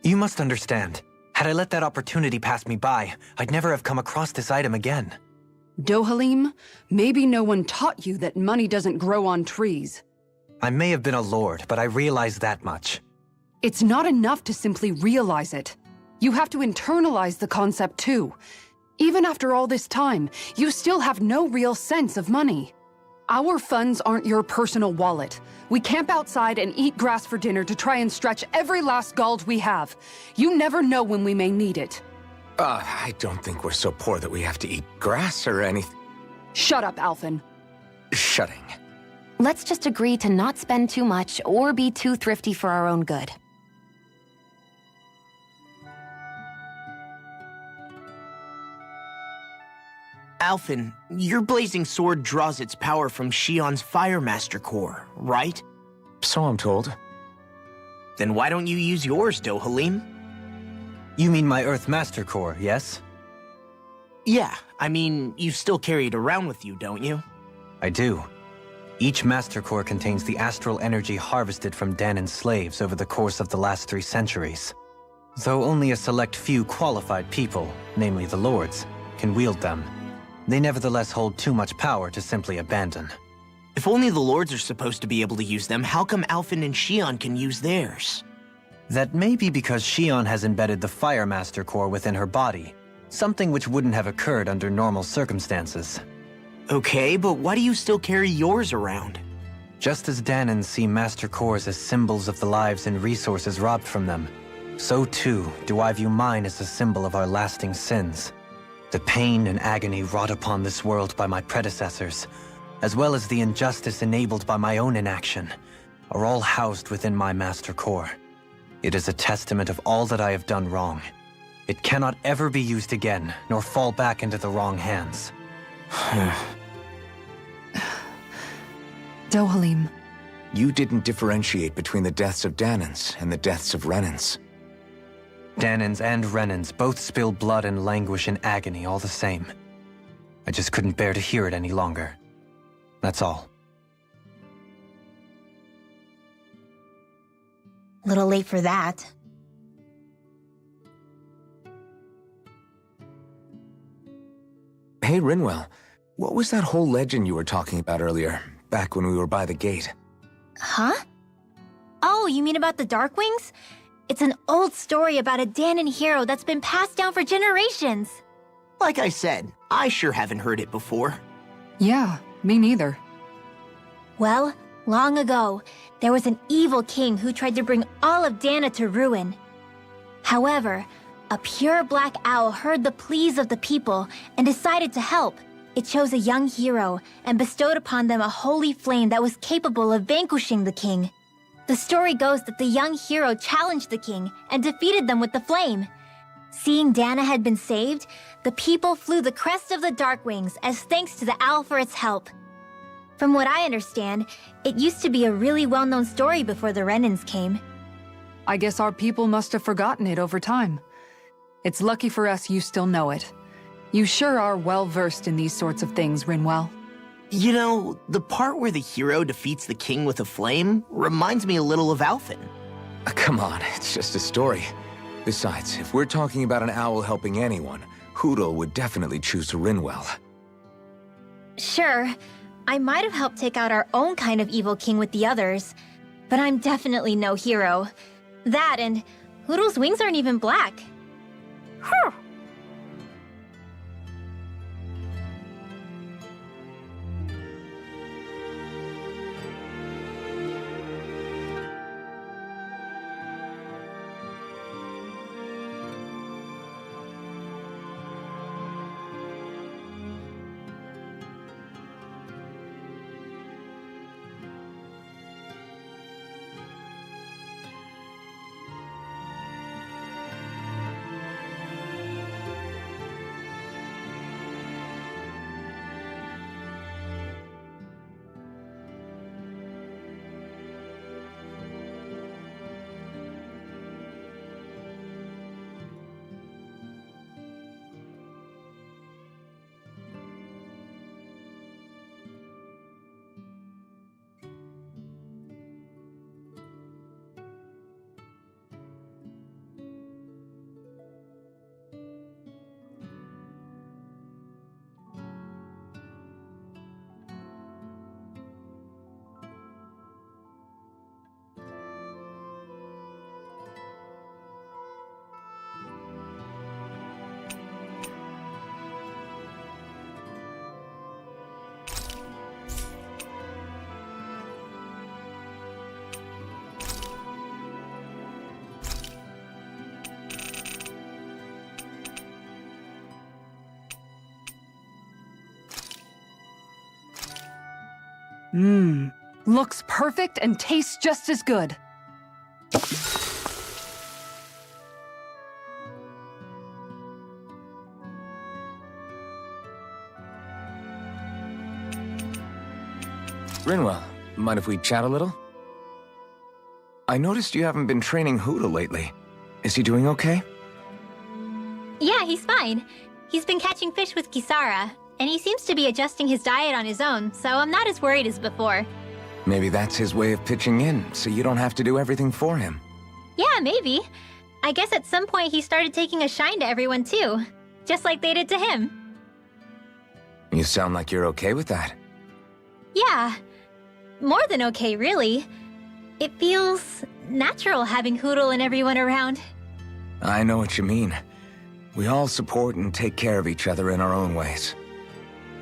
You must understand. Had I let that opportunity pass me by, I'd never have come across this item again. Dohalim, maybe no one taught you that money doesn't grow on trees. I may have been a lord, but I realize that much. It's not enough to simply realize it. You have to internalize the concept too. Even after all this time, you still have no real sense of money. Our funds aren't your personal wallet. We camp outside and eat grass for dinner to try and stretch every last gold we have. You never know when we may need it. I don't think we're so poor that we have to eat grass or anything. Shut up, Alphen. Shutting. Let's just agree to not spend too much or be too thrifty for our own good. Alphen, your blazing sword draws its power from Shion's Firemaster core, right? So I'm told. Then why don't you use yours, Dohalim? You mean my Earth Master Core, yes? Yeah, I mean, you still carry it around with you, don't you? I do. Each Master Core contains the astral energy harvested from Dahnan's slaves over the course of the last 3 centuries. Though only a select few qualified people, namely the Lords, can wield them, they nevertheless hold too much power to simply abandon. If only the Lords are supposed to be able to use them, how come Alphen and Shion can use theirs? That may be because Shion has embedded the Fire Master Core within her body, something which wouldn't have occurred under normal circumstances. Okay, but why do you still carry yours around? Just as Dahnans see Master Cores as symbols of the lives and resources robbed from them, so too do I view mine as a symbol of our lasting sins. The pain and agony wrought upon this world by my predecessors, as well as the injustice enabled by my own inaction, are all housed within my Master Core. It is a testament of all that I have done wrong. It cannot ever be used again, nor fall back into the wrong hands. Dohalim. You didn't differentiate between the deaths of Dahnans and the deaths of Renans. Dahnans and Renans both spill blood and languish in agony all the same. I just couldn't bear to hear it any longer. That's all. Little late for that. Hey, Rinwell, what was that whole legend you were talking about earlier, back when we were by the gate? Huh? Oh, you mean about the Darkwings? It's an old story about a Dahnan hero that's been passed down for generations. Like I said, I sure haven't heard it before. Yeah, me neither. Well, long ago, there was an evil king who tried to bring all of Dahna to ruin. However, a pure black owl heard the pleas of the people and decided to help. It chose a young hero and bestowed upon them a holy flame that was capable of vanquishing the king. The story goes that the young hero challenged the king and defeated them with the flame. Seeing Dahna had been saved, the people flew the crest of the Darkwings as thanks to the owl for its help. From what I understand, it used to be a really well-known story before the Renans came. I guess our people must have forgotten it over time. It's lucky for us you still know it. You sure are well-versed in these sorts of things, Rinwell. You know, the part where the hero defeats the king with a flame reminds me a little of Alphen. Come on, it's just a story. Besides, if we're talking about an owl helping anyone, Hootle would definitely choose Rinwell. Sure, I might have helped take out our own kind of evil king with the others, but I'm definitely no hero. That and Hootle's wings aren't even black. Huh. Looks perfect and tastes just as good. Rinwell, mind if we chat a little? I noticed you haven't been training Hootle lately. Is he doing okay? Yeah, he's fine. He's been catching fish with Kisara, and he seems to be adjusting his diet on his own, so I'm not as worried as before. Maybe that's his way of pitching in, so you don't have to do everything for him. Yeah, maybe. I guess at some point he started taking a shine to everyone too, just like they did to him. You sound like you're okay with that. Yeah, more than okay, really. It feels natural having Hootle and everyone around. I know what you mean. We all support and take care of each other in our own ways.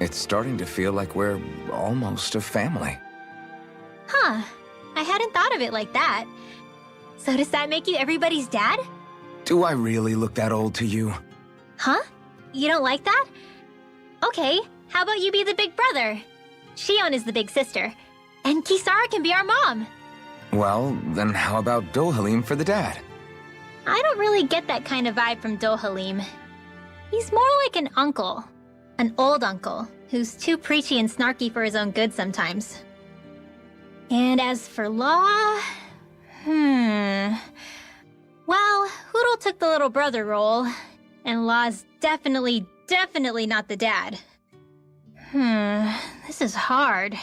It's starting to feel like we're almost a family. Huh. I hadn't thought of it like that. So does that make you everybody's dad? Do I really look that old to you? Huh? You don't like that? Okay, how about you be the big brother? Shion is the big sister, and Kisara can be our mom. Well, then how about Dohalim for the dad? I don't really get that kind of vibe from Dohalim. He's more like an uncle. An old uncle, who's too preachy and snarky for his own good sometimes. And as for Law... Well, Hootle took the little brother role, and Law's definitely not the dad. This is hard.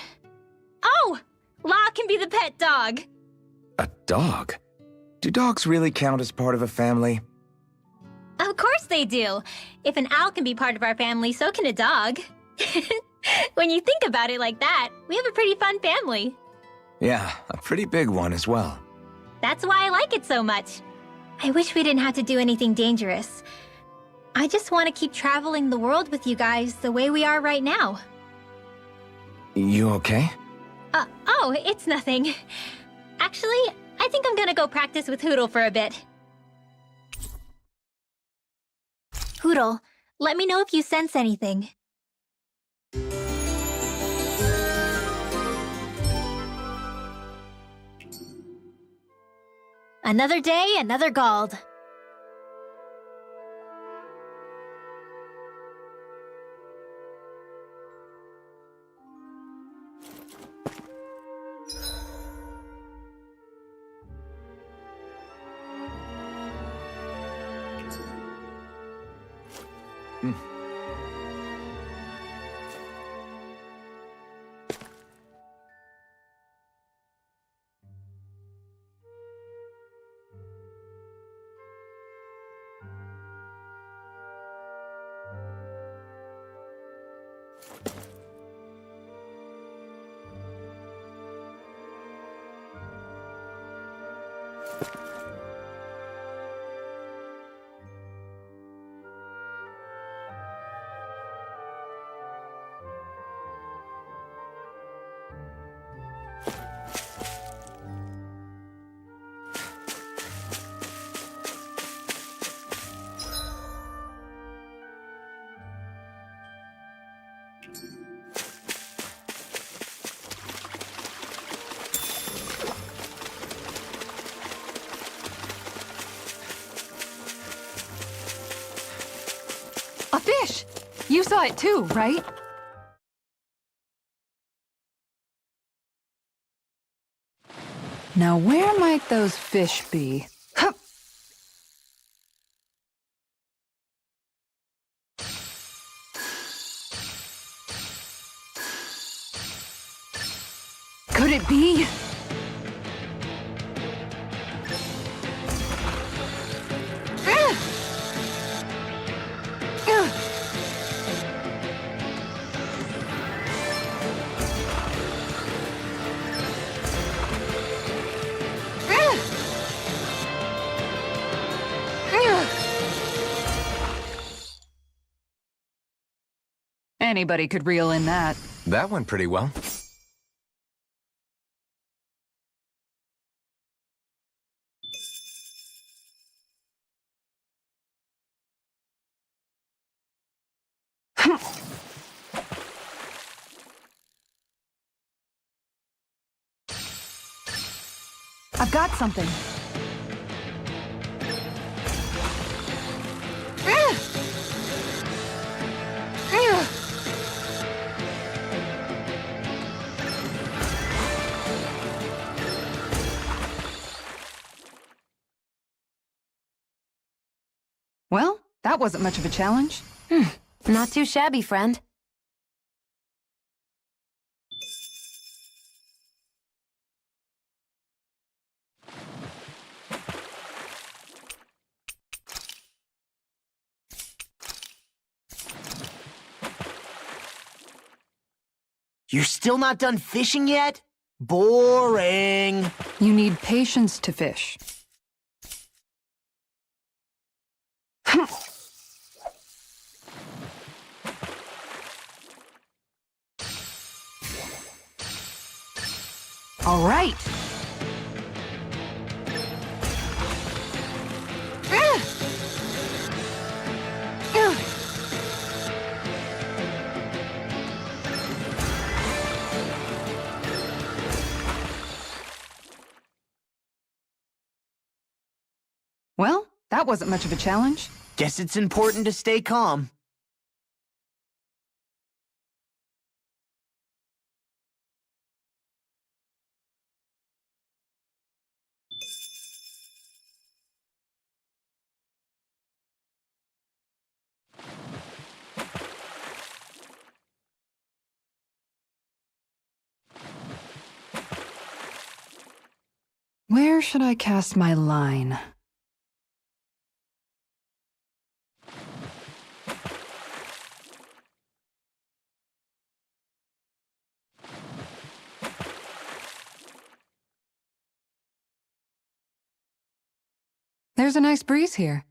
Oh! Law can be the pet dog! A dog? Do dogs really count as part of a family? Of course they do. If an owl can be part of our family, so can a dog. When you think about it like that, we have a pretty fun family. Yeah, a pretty big one as well. That's why I like it so much. I wish we didn't have to do anything dangerous. I just want to keep traveling the world with you guys the way we are right now. You okay? Oh, it's nothing. Actually, I think I'm gonna go practice with Hootle for a bit. Hootle, let me know if you sense anything. Another day, another Gald. A fish! You saw it too, right? Now where might those fish be? Hup. Could it be? Anybody could reel in that. That went pretty well. I've got something. Well, that wasn't much of a challenge. Not too shabby, friend. You're still not done fishing yet? Boring. You need patience to fish. All right. Well, that wasn't much of a challenge. Guess it's important to stay calm. Where should I cast my line? There's a nice breeze here.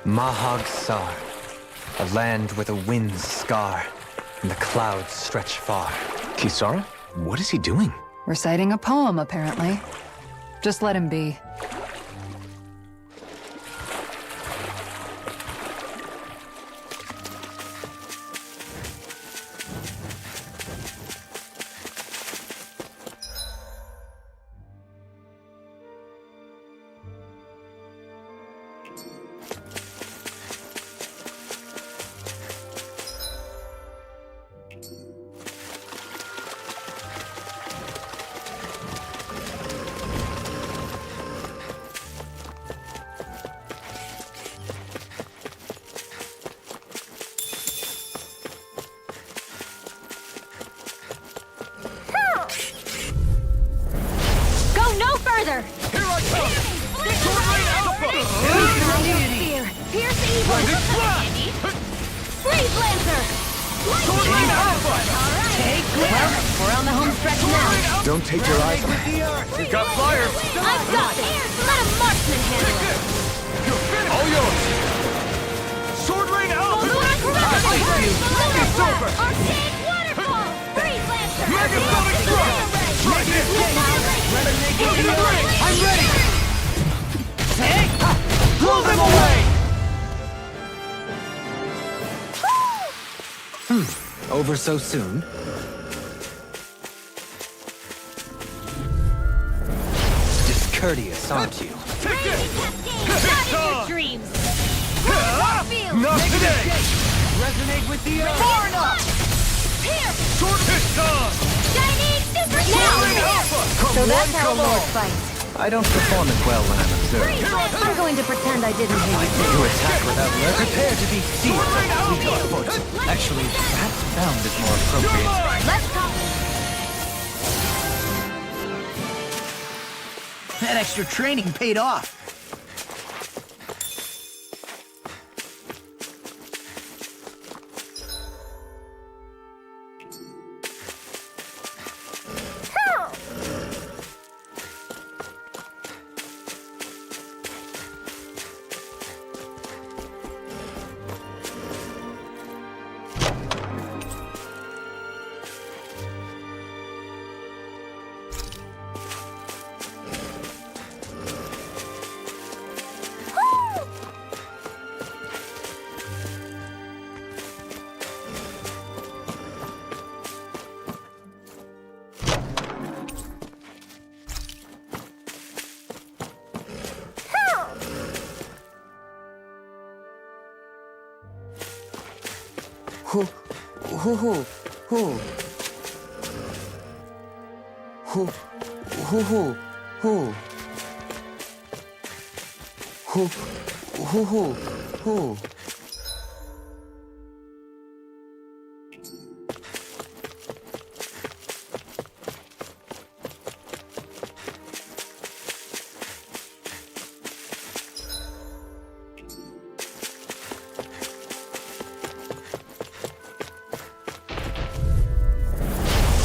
Mahag Sar, a land where the winds scar and the clouds stretch far. Kisara? What is he doing? Reciting a poem, apparently. Just let him be. Here I come! Sword Rain Alpha! Fear! Pierce evil! Freeze Lancer! Sword Rain Alpha! Take well, we're on the home stretch now. Don't take your eyes off. You got fire! I've got it! Let a marksman handle it! All yours! Sword Rain Alpha! It's over! Arcade Waterfall! Freeze Lancer! Megasonic Strike! Try this! I'm ready! Take! Blow them away! Over so soon? Discourteous, aren't you? Dreams! Not today! Resonate with the earth! Far enough! Here! Sword Piston! Chinese Super Now! So that's how Lord fights. I don't perform as well when I'm observed. I'm going to pretend I didn't hear you. You attack without learning. Prepare to be sealed with weak foot. Actually, perhaps bound is more appropriate. Let's talk. That extra training paid off. Hoo hoo. Hoo. Hoo. Hoo hoo. Hoo. Hoo. Hoo hoo. Hoo.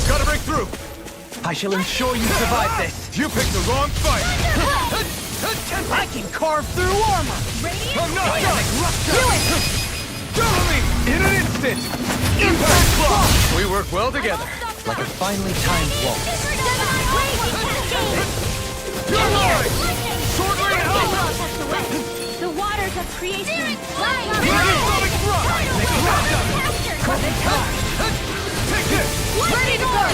Gotta break through! I shall ensure you survive this. You picked the wrong fight! I can carve through armor. I'm not done! Double me! In an instant! Impact Claw! We work well together. Like a finely timed waltz. Sword Rain Alpha! The waters of creation. Sonic Thrust! Take this! Ready to go!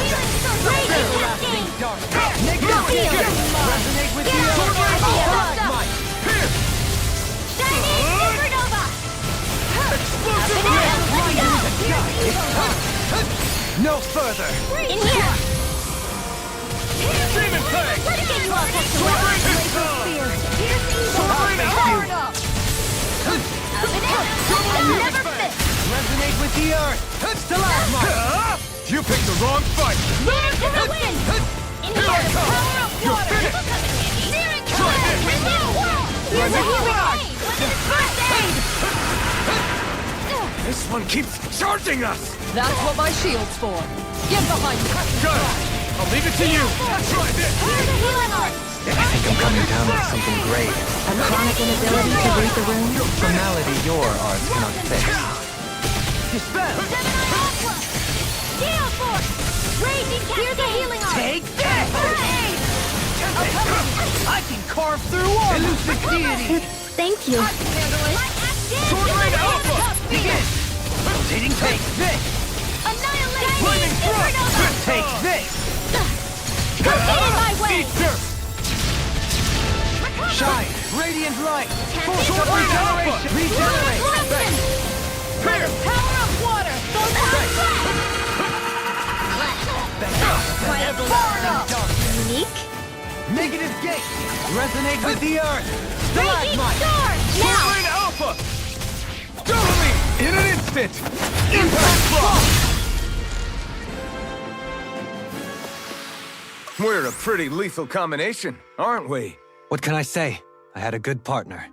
Everlasting darkness. Resonate with the Sword Rain Alpha! Here! Explosive No further. In here! Demon Fang! Sword Rain Hit! Sword Rain Alpha! Never fit! Resonate with the earth. Stalagmite. You picked the wrong fight! Lunar to the wind! In Here I here! come! Power of You're water! finished! Try this! Here's a healing aid! First aid! This one keeps charging us! That's what my shield's for. Get behind me. Good! I'll leave it to you! Try this! Here's a healing art! I think I'm coming down with something grave. A chronic inability to read the room? A malady your arts cannot fix. Dispel! Gale Force! Raging Cascade! Here's a healing art! Take this! First aid! I can carve through armor. Elusive deity. Thank you. Sword Rain Alpha! Begin. Rotating take this. Annihilation! Flaming Thrust! Take this. Come in my way! Eat dirt! Shine. Radiant light. Force Sword of Rain Alpha! regenerate. Regenerate! Here! Power of water! Go Unique? Negative gate. Resonate with the earth. Raging Stalagmite. Sword! Sword Now! Rain Alpha! Double me! In an instant! Impact Claw! We're a pretty lethal combination, aren't we? What can I say? I had a good partner.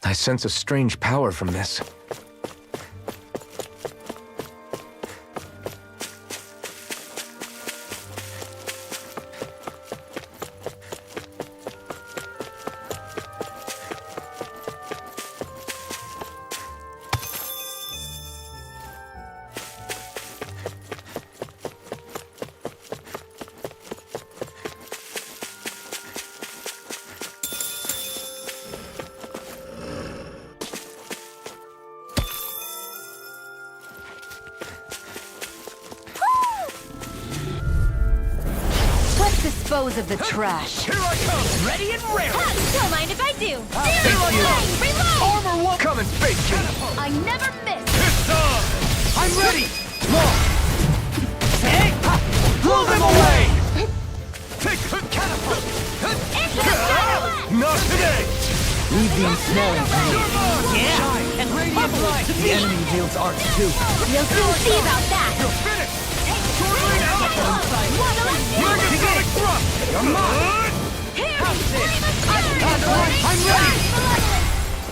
I sense a strange power from this. Dispose of the trash. Here I come! Ready and ready. Don't mind if I do! Reload! Armor won't come and face you! I never miss! It's on! I'm ready. Launch. Hey. Blow them away. Take the catapult! Into the battle! Not today! Leave the ensnaring to me. You're mine! Shine and The enemy wields arts too. You'll soon see about that! I'm ready!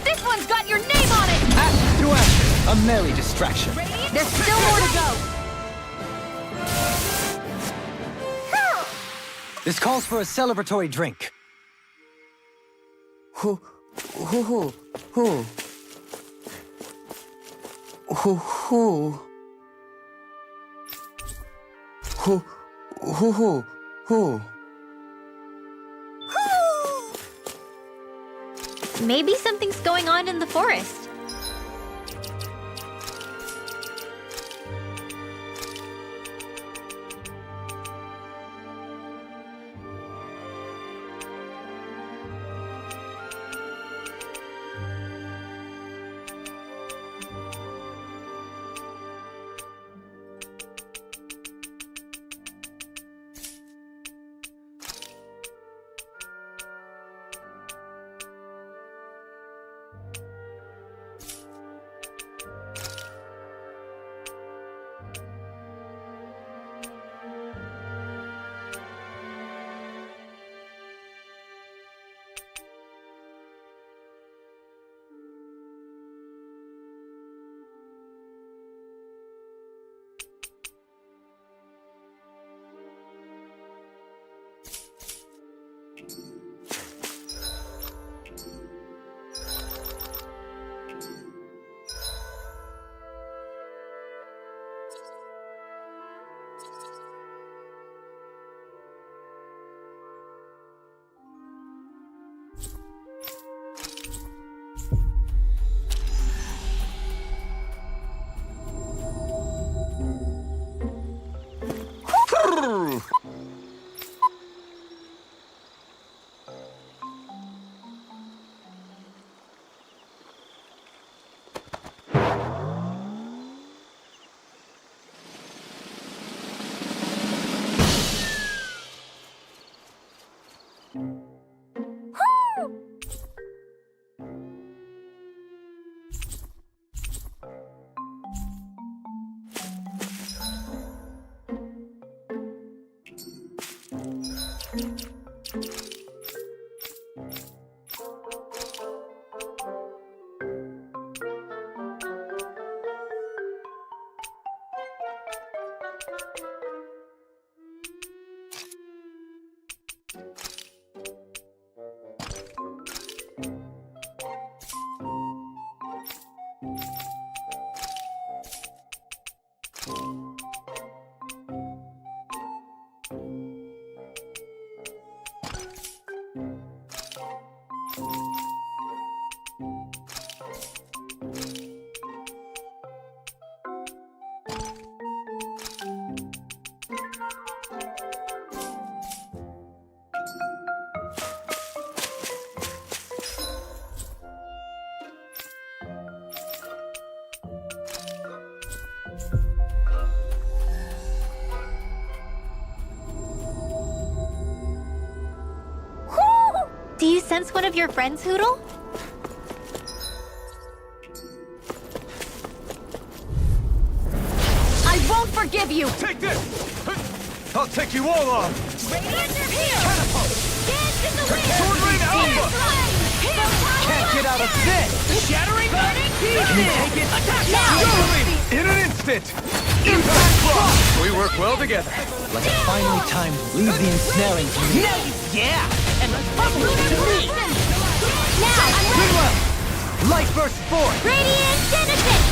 This one's got your name on it! Ashes to ashes, a merry distraction. There's still more to go! This calls for a celebratory drink. Who? Who? Who? Who? Who? Who? Who? Who? Maybe something's going on in the forest. Do you sense one of your friends, Hootle? I won't forgive you! Take this! I'll take you all on! Radiant are here! Dance in the wind! Sword Rain Alpha! Can't get out of this! Shattering burning pieces! Can you take it? Attack now! In an instant! Impact Frost! We work well together. Like a finely timed leave the ensnaring to me. Yeah! And let's bubble to me! Now! Goodwill! Light burst forth! Radiant Genesis!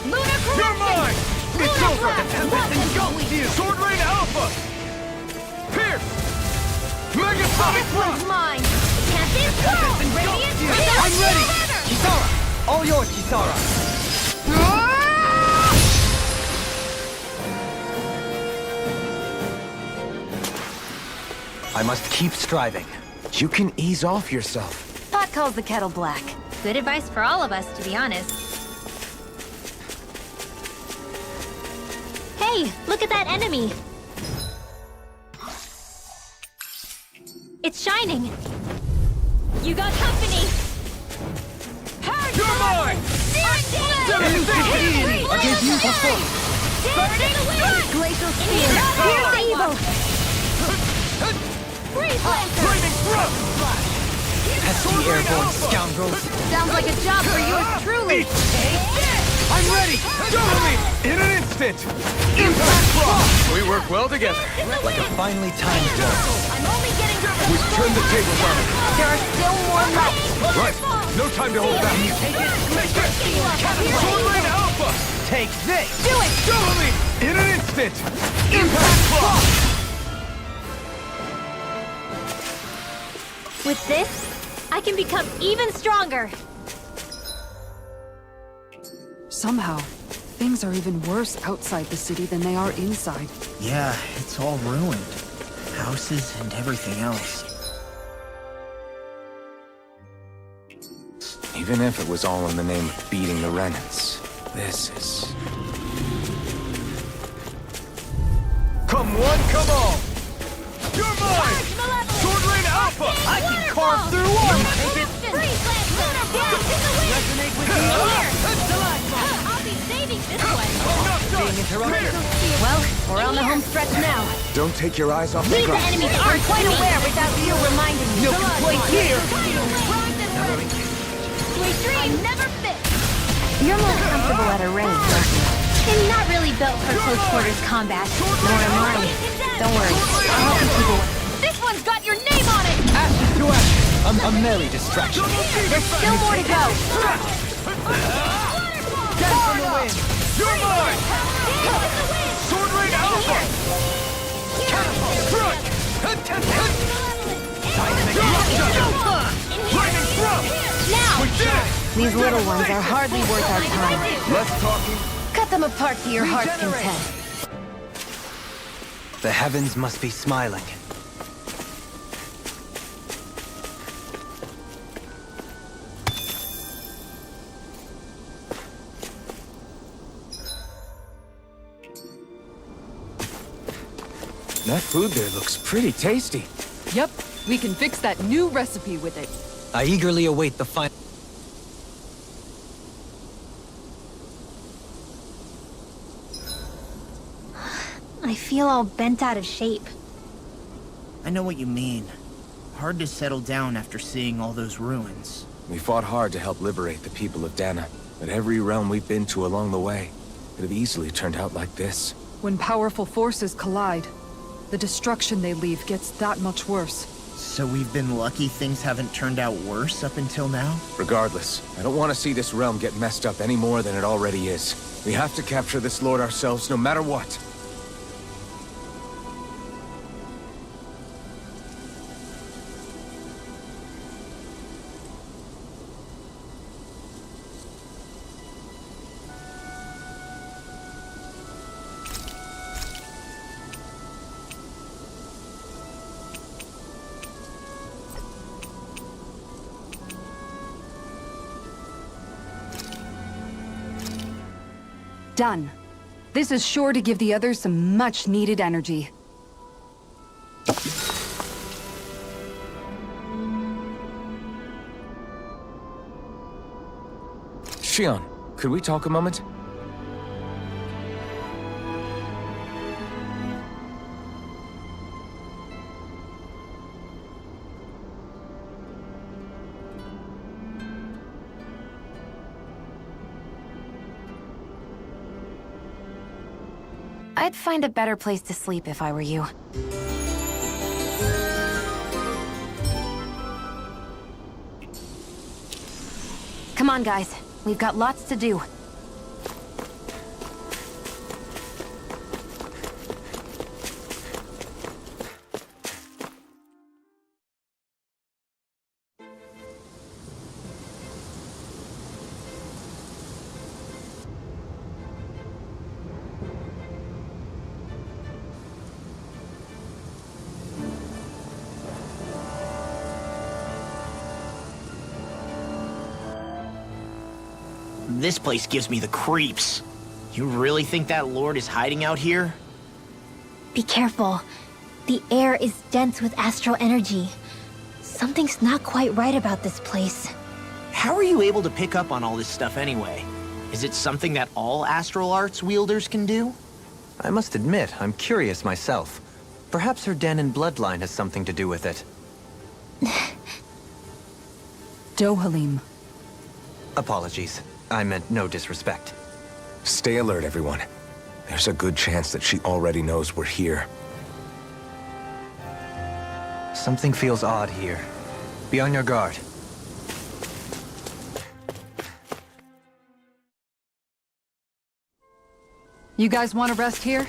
Lunar You're mine! It's Lunar over! Blast! Tempest engulfs you! Sword Rain Alpha! Pierce! Megasonic This Thrust! one's mine! Tempest Go! Radiant I'm ready! Kisara! All yours, Kisara! I must keep striving. You can ease off yourself. Pot calls the kettle black. Good advice for all of us, to be honest. Hey, look at that enemy! It's shining! You got company! Paradigm You're mine! I gave you the full. Glacial Spear! Here's the evil! Flaming thrust! Pesky airborne scoundrels. Sounds like a job for yours truly! I'm ready! Show me! In an instant! Impact Frost! We work well together. Like a finely timed blow. I'm only getting We've turned the tables on it. There are still more left! Right! No time to hold back. Take it. Sword Rain Alpha! Take this. Do it! Show me! In an instant! Impact Frost! With this, I can become even stronger! Somehow, things are even worse outside the city than they are inside. Yeah, it's all ruined. Houses and everything else. Even if it was all in the name of beating the Renans, this is... Come one, come all! You're mine! Sword Rain Alpha! I can carve through armor! Take it! Resonate with me here! I'll be saving this one! Being interrupted. Well, we're on the home stretch now. Don't take your eyes off the These ground. enemies aren't quite aware without you reminding me! No complaint here! Sweet dreams never fit! You're more comfortable at a range, aren't you? I'm not really built for close quarters combat. Nor am I. Don't worry, I'll help you keep away. This one's got your name on it! Ashes to ashes. A merry distraction. There's still more to go! Death from the wind! You're mine! Sword Rain Alpha! Catapult! Lightning Thrust! Now! We did it! These little ones are hardly worth our time. Less talking. Cut them apart to your heart's content. The heavens must be smiling. That food there looks pretty tasty. Yep, we can fix that new recipe with it. I eagerly await the final. I feel all bent out of shape. I know what you mean. Hard to settle down after seeing all those ruins. We fought hard to help liberate the people of Dana, but every realm we've been to along the way could have easily turned out like this. When powerful forces collide, the destruction they leave gets that much worse. So we've been lucky things haven't turned out worse up until now? Regardless, I don't want to see this realm get messed up any more than it already is. We have to capture this lord ourselves, no matter what. Done. This is sure to give the others some much-needed energy. Shion, could we talk a moment? I'd find a better place to sleep if I were you. Come on, guys. We've got lots to do. This place gives me the creeps. You really think that lord is hiding out here? Be careful. The air is dense with astral energy. Something's not quite right about this place. How are you able to pick up on all this stuff anyway? Is it something that all astral arts wielders can do? I must admit, I'm curious myself. Perhaps her Danon bloodline has something to do with it. Dohalim. Apologies. I meant no disrespect. Stay alert, everyone. There's a good chance that she already knows we're here. Something feels odd here. Be on your guard. You guys want to rest here?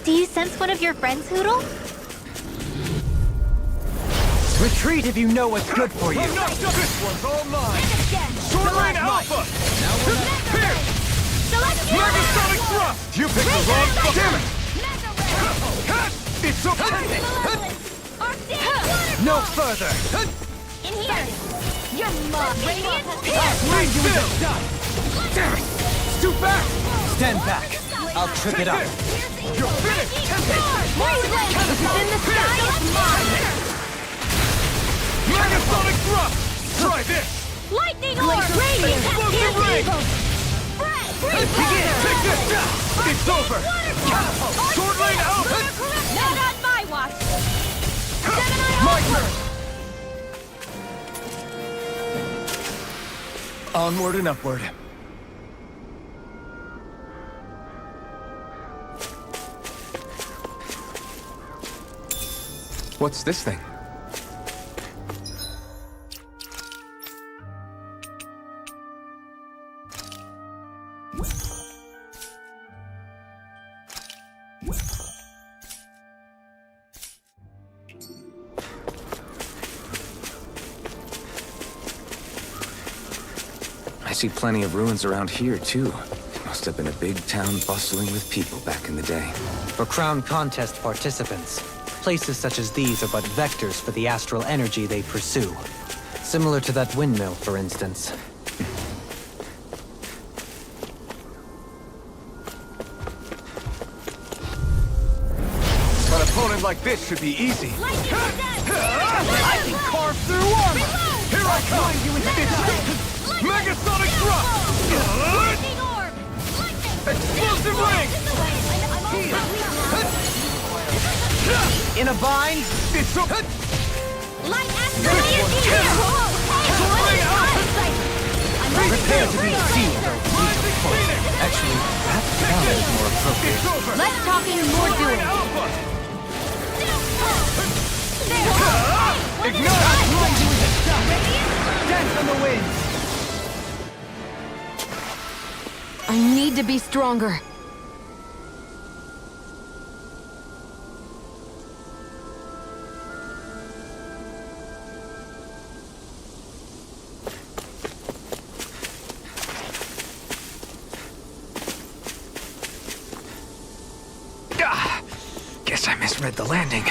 Do you sense one of your friends, Hootle? Retreat if you know what's good for you. This one's all mine! Swordline Alpha! Now we're not here! Megasonic Thrust! You picked the wrong damn it! It's okay! No further! In here! You're mud! Radiant Damn it! It's too fast! Stand back. I'll trip it up. You're finished! This is in the sky! It's mine! Megasonic Thrust! Try this! Lightning orb! Radiant! Explosive ring! Begin! Take this down! It's over! Swordline Alpha! Not on my watch! My turn! Onward and upward. What's this thing? I see plenty of ruins around here, too. It must have been a big town bustling with people back in the day. For Crown Contest participants, places such as these are but vectors for the astral energy they pursue. Similar to that windmill, for instance. An opponent like this should be easy. I can carve through armor! Here I come! Megasonic Thrust! Explosive ring! In a bind? It's up! Light asteroid! Prepare to be seen, though. Actually, that sounds more appropriate. It's over! Less talking and more doing. Alpha! Ignite! Dance on the wind! I need to be stronger. Guess I misread the landing.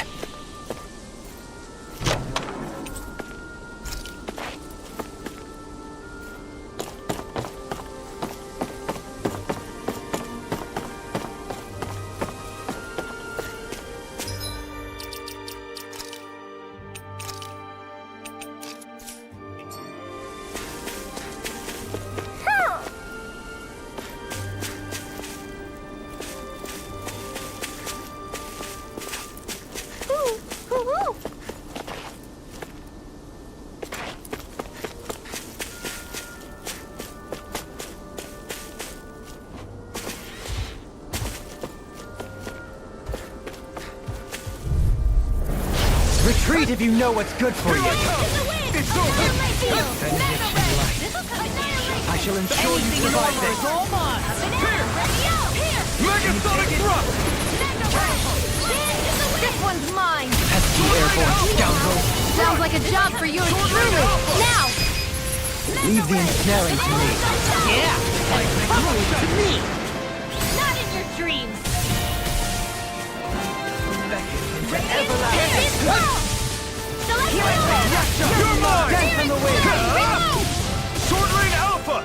Retreat if you know what's good for you. It's over! I shall ensure you survive this. Mega Megasonic Thrust! This one's mine! Pesky airborne scoundrel! Sounds like a job for you truly! Now! Leave the ensnaring to me. Yeah, like the glue to me. Not in your dreams! You're mine! Dance in the wind. Sword Rain Alpha!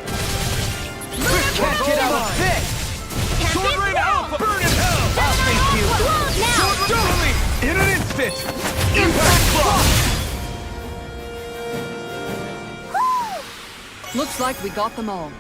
Can't get out of this. Sword Rain Alpha! Burn in hell! I'll face you. Now! Totally! In an instant! Impact Frost! Looks like we got them all.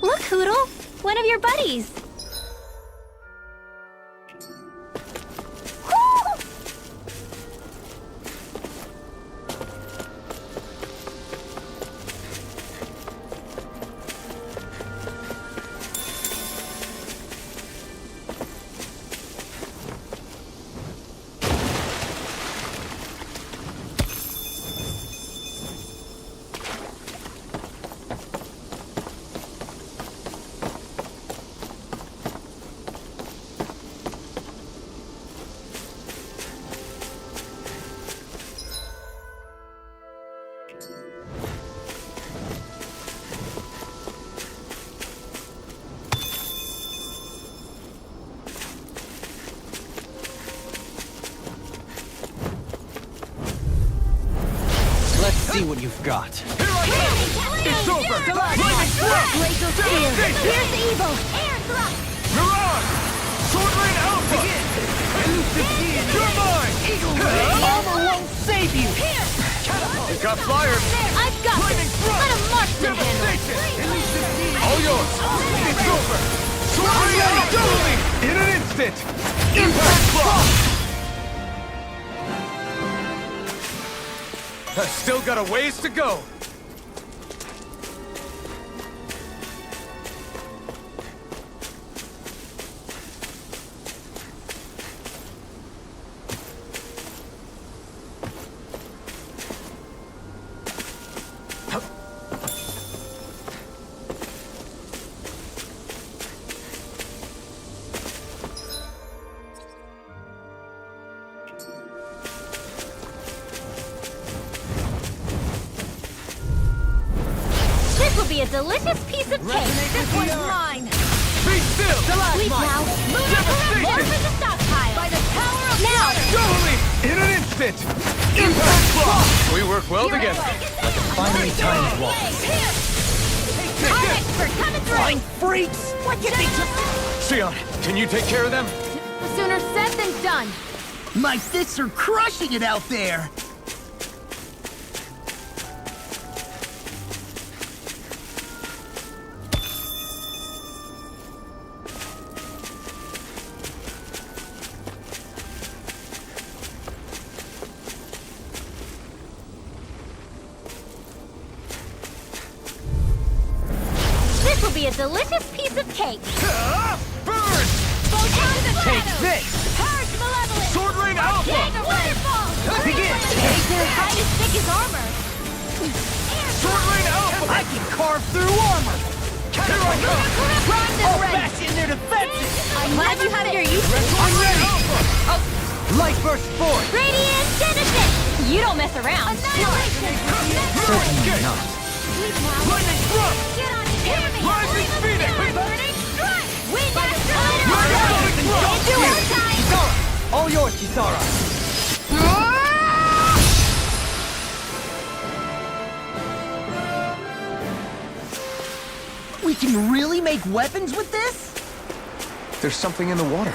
Look, Hootle! One of your buddies! Let's see what you've got. It's over! Lightning Thrust! Laser Spear! Devastation! Here's evil! Air Thrust! Mirage! Sword Rain Alpha! You're mine! Armor won't save you. It got fired! I've got Lightning this! Thrust! Let him march the handle! Devastation! All yours! It's over! Sword Rain Alpha! In an instant! Impact Frost! I've still got a ways to go. This will be a delicious piece of cake. This one's mine. Be still! Sleep now. Move Devastation! more for the stockpile. By the power of now. Totally! In an instant! Impact block! We work well together. Finally timed walk. Our expert coming through. Flying freaks! What did they just... Xion, can you take care of them? Sooner said than done. My fists are crushing it out there! This will be a delicious piece of cake. Burn! Take this! Purge malevolence! Sword Rain Alpha! Wonderful! Begin! Their hide as thick as armor. Sword Rain Alpha! I can carve through armor! Here I come! Prime them ready. Bash in their defenses! I'm glad you have your use. Sword Rain Alpha! Light burst forth! Radiant Genesis! You don't mess around. Certainly not. Lightning Thrust! Get on it, hear me! Rising Phoenix! Burning Strike! Wind after Sonic Thrust! Do it! Time! All yours, Kisara! We can really make weapons with this? There's something in the water.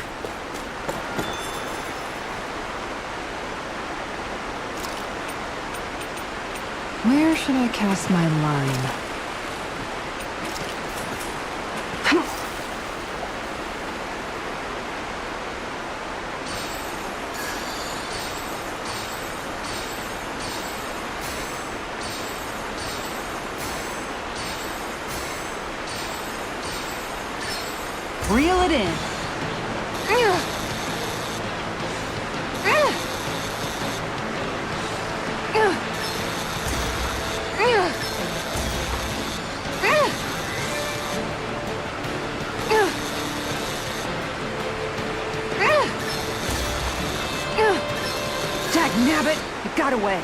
Where should I cast my line? Reel it in. Dagnabbit! It got away.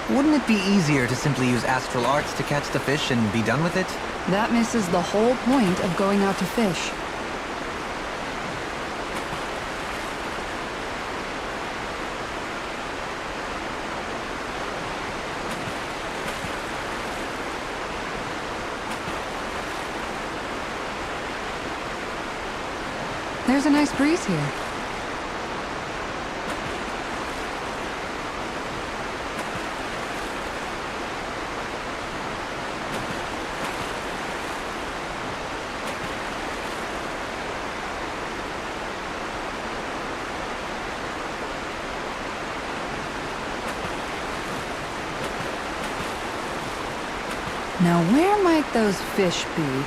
Wouldn't it be easier to simply use astral arts to catch the fish and be done with it? That misses the whole point of going out to fish. There's a nice breeze here. Now where might those fish be?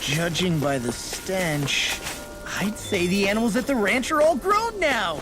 Judging by the stench, I'd say the animals at the ranch are all grown now.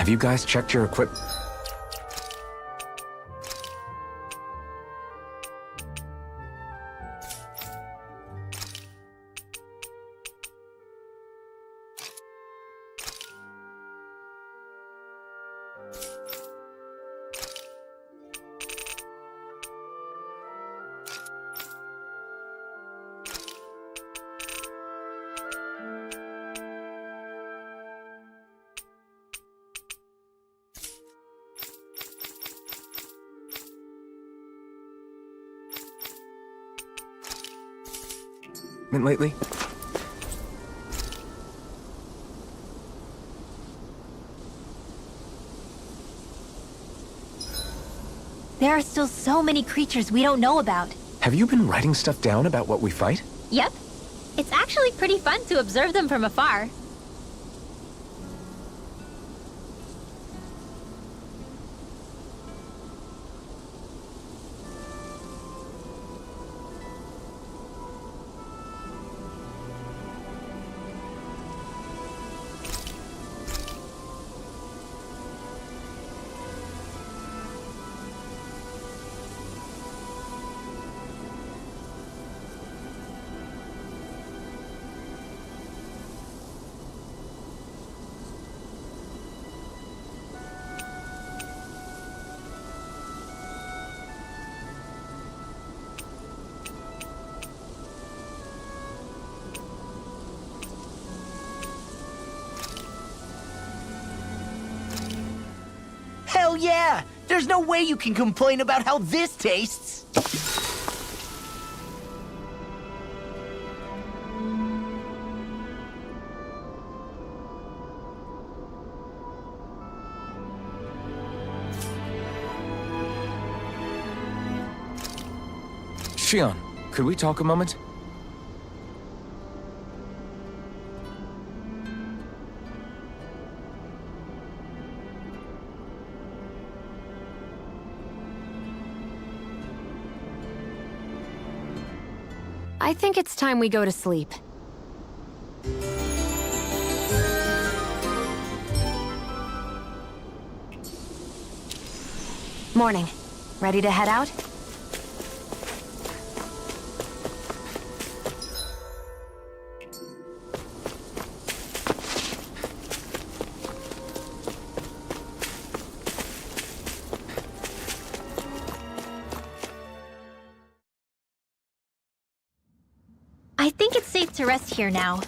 Have you guys checked your equip? Lately? There are still so many creatures we don't know about. Have you been writing stuff down about what we fight? Yep. It's actually pretty fun to observe them from afar. yeah! There's no way you can complain about how this tastes! Shion, could we talk a moment? I think it's time we go to sleep. Morning. Ready to head out? I think it's safe to rest here now.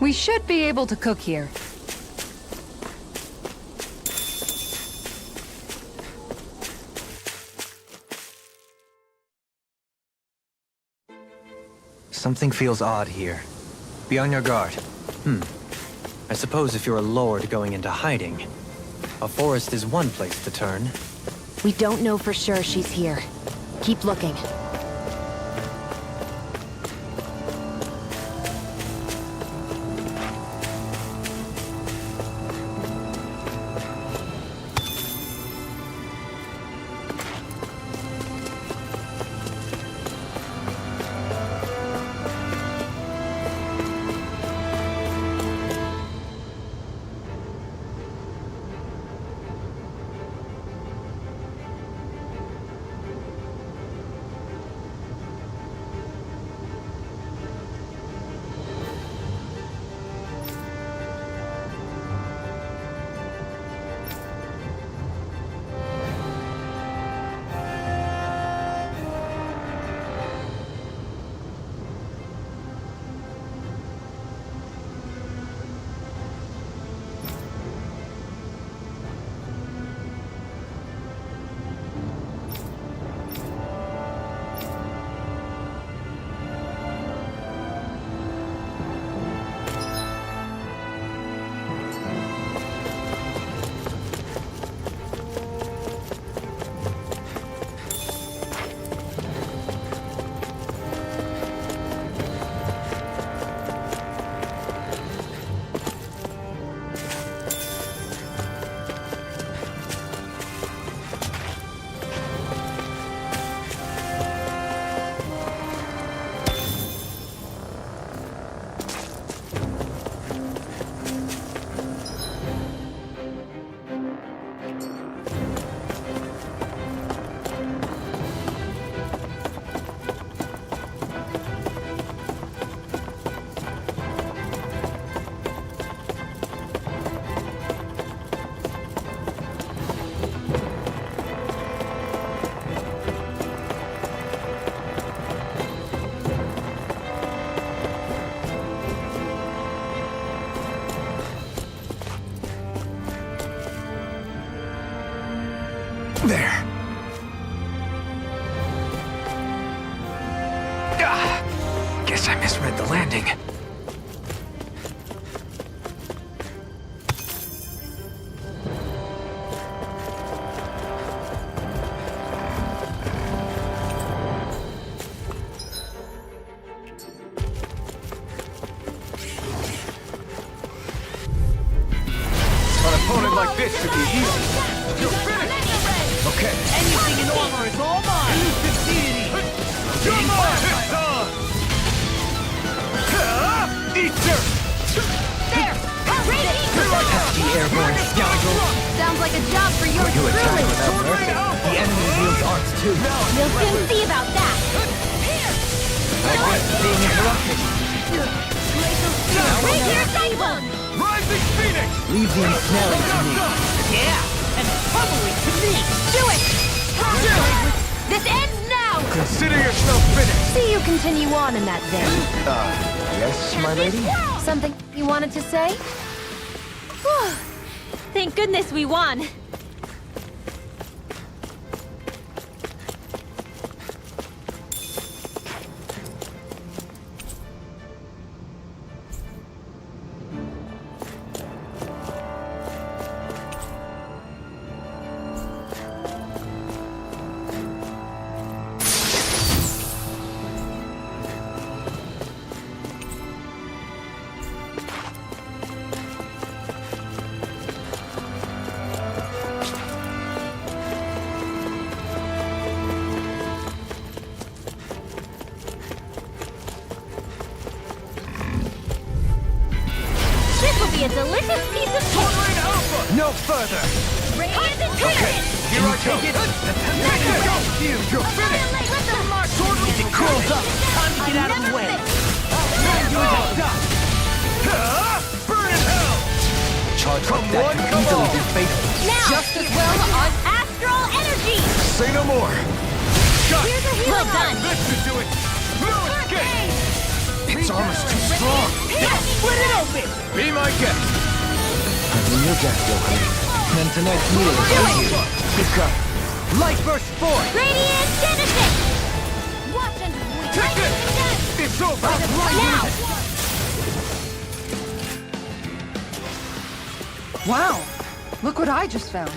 We should be able to cook here. Something feels odd here. Be on your guard. I suppose if you're a lord going into hiding, a forest is one place to turn. We don't know for sure she's here. Keep looking. There. Guess I misread the landing. An opponent like this should be easy. You're finished! Okay. Anything in armor is all mine! You're mine! It's on! to attack without mercy. The enemy wields arts too. We'll soon see about that. Being interrupted. Right here, Cyclone! Rising Phoenix! Leave the ensnaring to me. Yeah, and probably to me. Do it! This ends now! Consider yourself finished! See you continue on in that vein. Yes, my lady? Something you wanted to say? Whew. Thank goodness we won. This will be a delicious piece of cake. No further! Radiant intelligence! Here I take it! You're finished! Let them march! As it curls up, time to get out of the way. Burn in hell! Charge like that could easily be fatal. Now, just as well on astral energy! Say no more! Shot! Here's a healing done. This should do it! No escape! Its armor's too strong. Split it open! Be my guest! I'm in your death, Yohane. Then tonight's meal is over. Keep going. Light burst forth! Radiant Genesis! Watch and wait. Take it! It's over! Now! Wow! Look what I just found.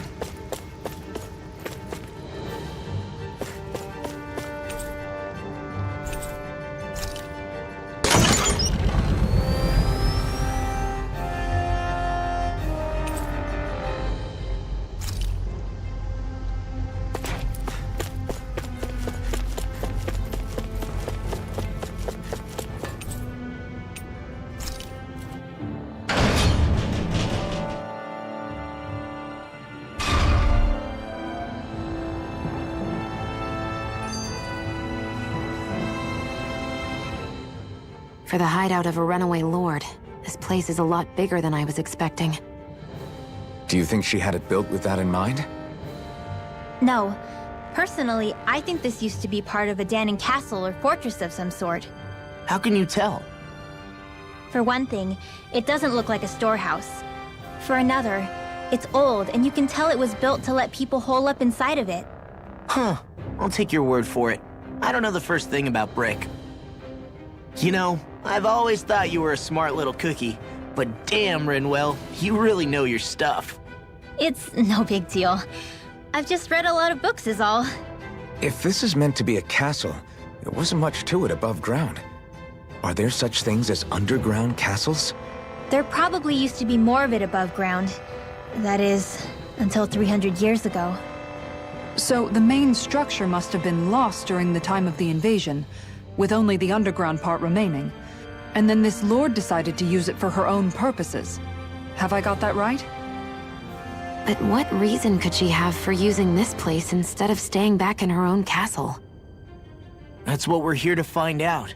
For the hideout of a runaway lord, this place is a lot bigger than I was expecting. Do you think she had it built with that in mind? No. Personally, I think this used to be part of a Danon castle or fortress of some sort. How can you tell? For one thing, it doesn't look like a storehouse. For another, it's old and you can tell it was built to let people hole up inside of it. Huh. I'll take your word for it. I don't know the first thing about brick. You know, I've always thought you were a smart little cookie, but damn, Rinwell, you really know your stuff. It's no big deal. I've just read a lot of books is all. If this is meant to be a castle, there wasn't much to it above ground. Are there such things as underground castles? There probably used to be more of it above ground. That is, until 300 years ago. So the main structure must have been lost during the time of the invasion, with only the underground part remaining. And then this lord decided to use it for her own purposes. Have I got that right? But what reason could she have for using this place instead of staying back in her own castle? That's what we're here to find out.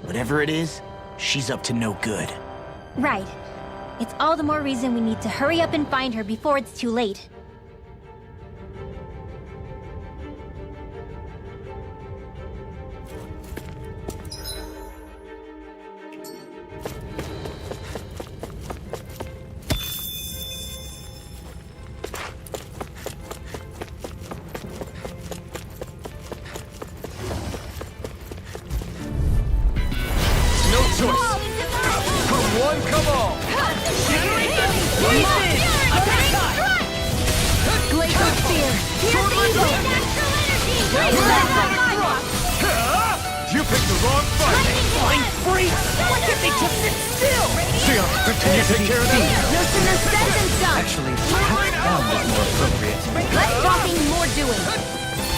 Whatever it is, she's up to no good. Right. It's all the more reason we need to hurry up and find her before it's too late. You picked the wrong fight! Flying free! What if they just sit still? Sion, can you take care of that? No sooner said than done! Actually, perhaps down was more appropriate. Less talking, more doing.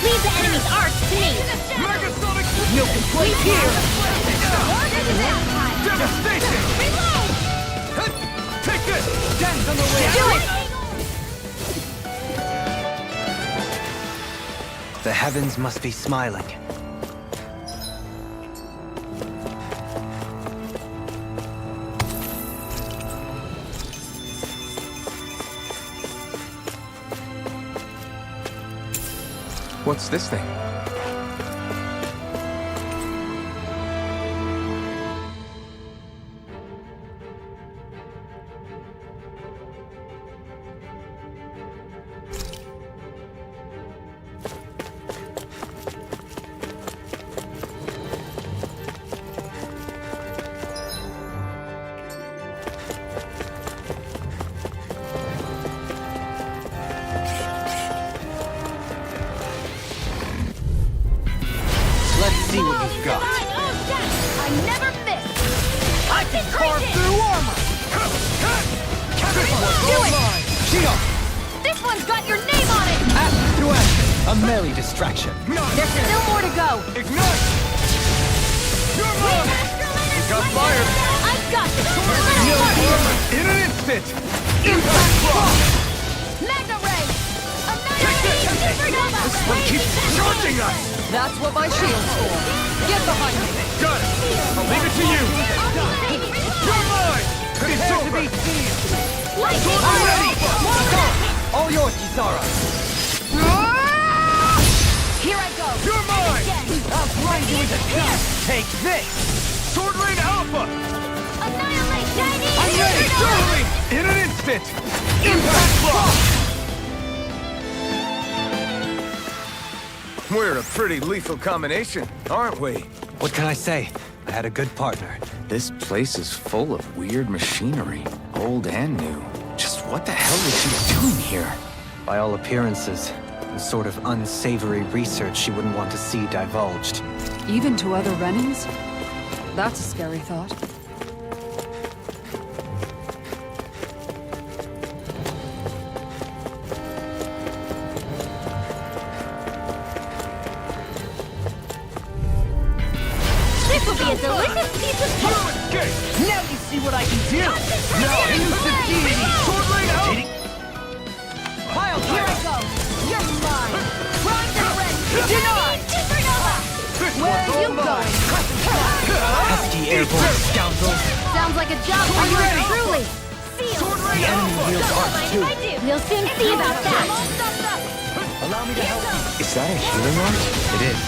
Leave the enemy's arts to me. Megasonic No complaint here! devastation! Take this! Dance on the way! Do it! The heavens must be smiling. What's this thing? Let's see what you've got. I never miss! I can carve through armor! Do it! Shion! This one's got your name on it! Action to action! A merry distraction. There's still more to go! Ignite! You're mine! You got fired! I got this! In an instant! Impact block! Magna Ray! Annihilating Supernova! This one keeps charging us! That's what my shield's for. Get behind me. Got it! I'll leave it to you! You're mine! It's over! Lightning! Ready! All yours, Kisara. Here I go! You're mine! I'll grind you into dust! Take this! Sword Rain Alpha! Annihilate Shiny! I'm ready! Surely! In an instant! Impact block! We're a pretty lethal combination, aren't we? What can I say? I had a good partner. This place is full of weird machinery, old and new. Just what the hell is she doing here? By all appearances, the sort of unsavory research she wouldn't want to see divulged. Even to other Renans? That's a scary thought. This will be a delicious piece of cake! Escape! Now you see what I can do! Now, instant deity! Sword Rain Alpha! Pile Here I go! You're mine! Grind and rend! Denied! Supernova! This Where one's are all you mine! going? pesky airborne scoundrels! Sounds like a job for you ready? truly! Seal! Sword Rain The enemy Alpha! wields arms too. We'll soon see about that! Allow me to help you. Is that a healing art? It is.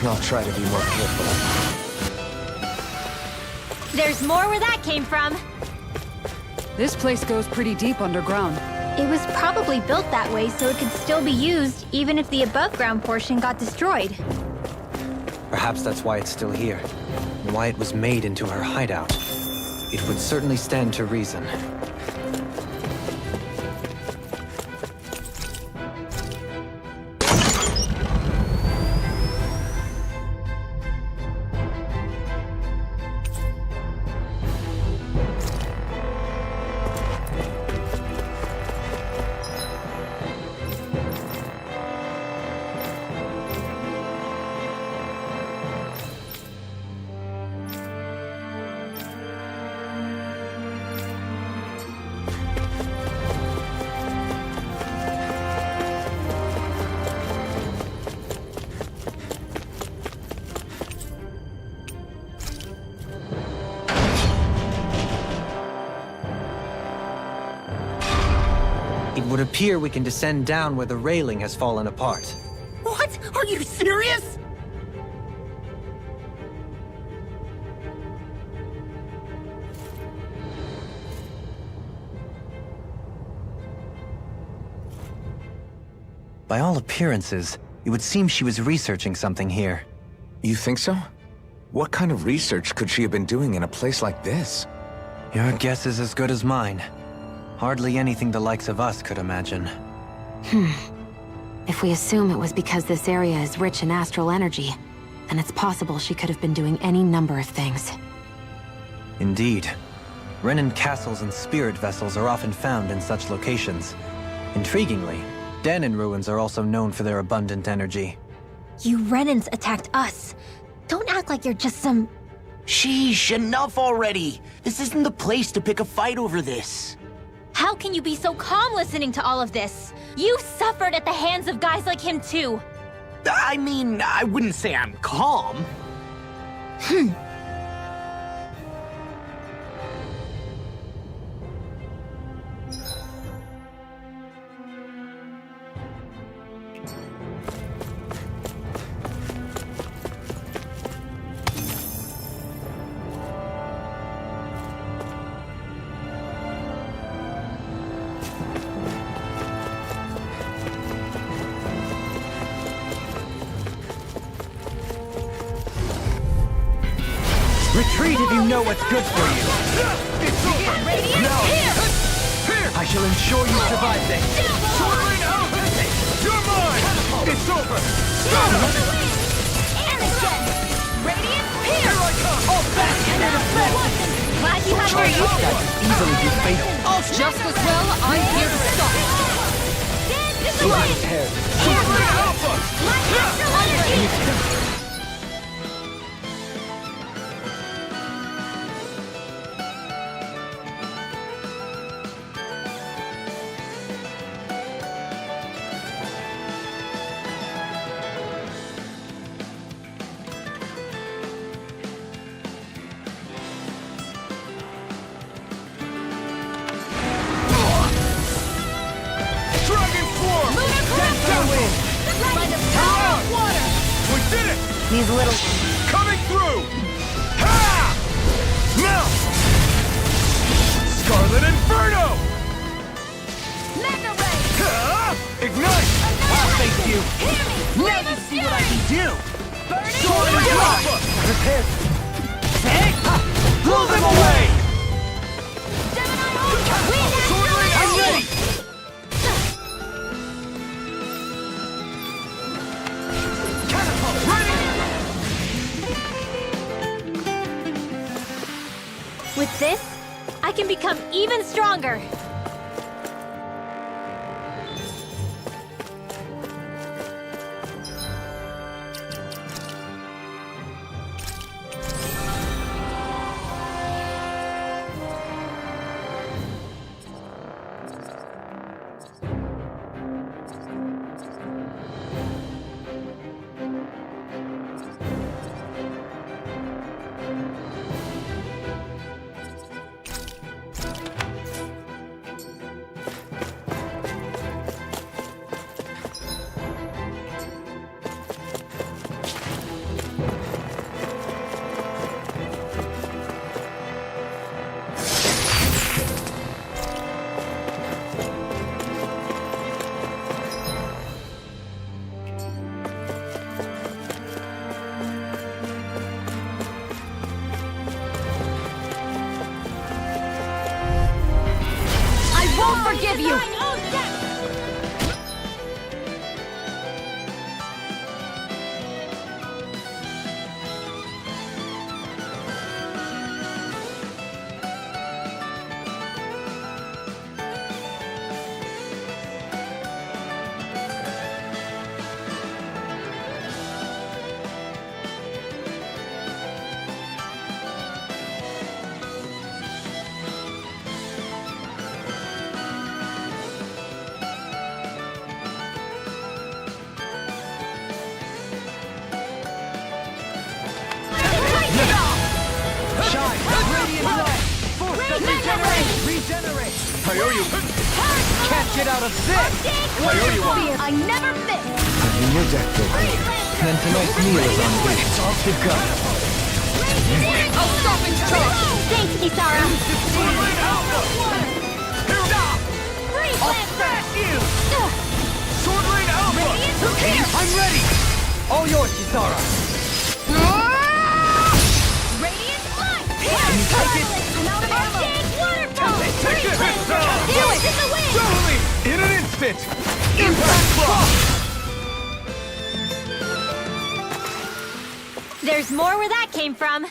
I'll try to be more careful. There's more where that came from! This place goes pretty deep underground. It was probably built that way so it could still be used, even if the above-ground portion got destroyed. Perhaps that's why it's still here, and why it was made into her hideout. It would certainly stand to reason. It would appear we can descend down where the railing has fallen apart. What? Are you serious? By all appearances, it would seem she was researching something here. You think so? What kind of research could she have been doing in a place like this? Your guess is as good as mine. Hardly anything the likes of us could imagine. If we assume it was because this area is rich in astral energy, then it's possible she could have been doing any number of things. Indeed. Renan castles and spirit vessels are often found in such locations. Intriguingly, Dahnan ruins are also known for their abundant energy. You Renans attacked us. Don't act like you're just some... Sheesh, enough already. This isn't the place to pick a fight over this. How can you be so calm listening to all of this? You've suffered at the hands of guys like him too. I mean, I wouldn't say I'm calm. Retreat if you know what's good for you. It's over! No! Here! I shall ensure you survive this. Sword Rain out! You're mine! It's over! Here I come! All back into defense! Glad you have That your could easily be fatal. Just as well, I'm here to stop. Prepared. Sword Rain Alpha! Dragon Form! We did it! These little... Coming through! Ha! Now! Scarlet Inferno! Ha! Ignite! I'll face you. Now you see what I can do. Sword Rain Alpha! Prepare. Take! Blow them away! Sword Rain I'm Alpha! ready! Catapult! Ready! With this, I can become even stronger. I won't forgive you! I owe you. Can't get out of this. I owe you one. I never miss! I'm in your deck, Goku. Then tonight's meal is on me. It's off to go. I'll stop and charge! Thanks, Kisara! Sword Rain Alpha! Stop! I'll smash you! Sword Rain Alpha! I'm ready. All yours, Kisara. Radiant light! Can you take it? I'm out of ammo! Waterfall! Take this, Hipstar! Do it in the wind! Totally! In an instant! Impact Block! There's more where that came from.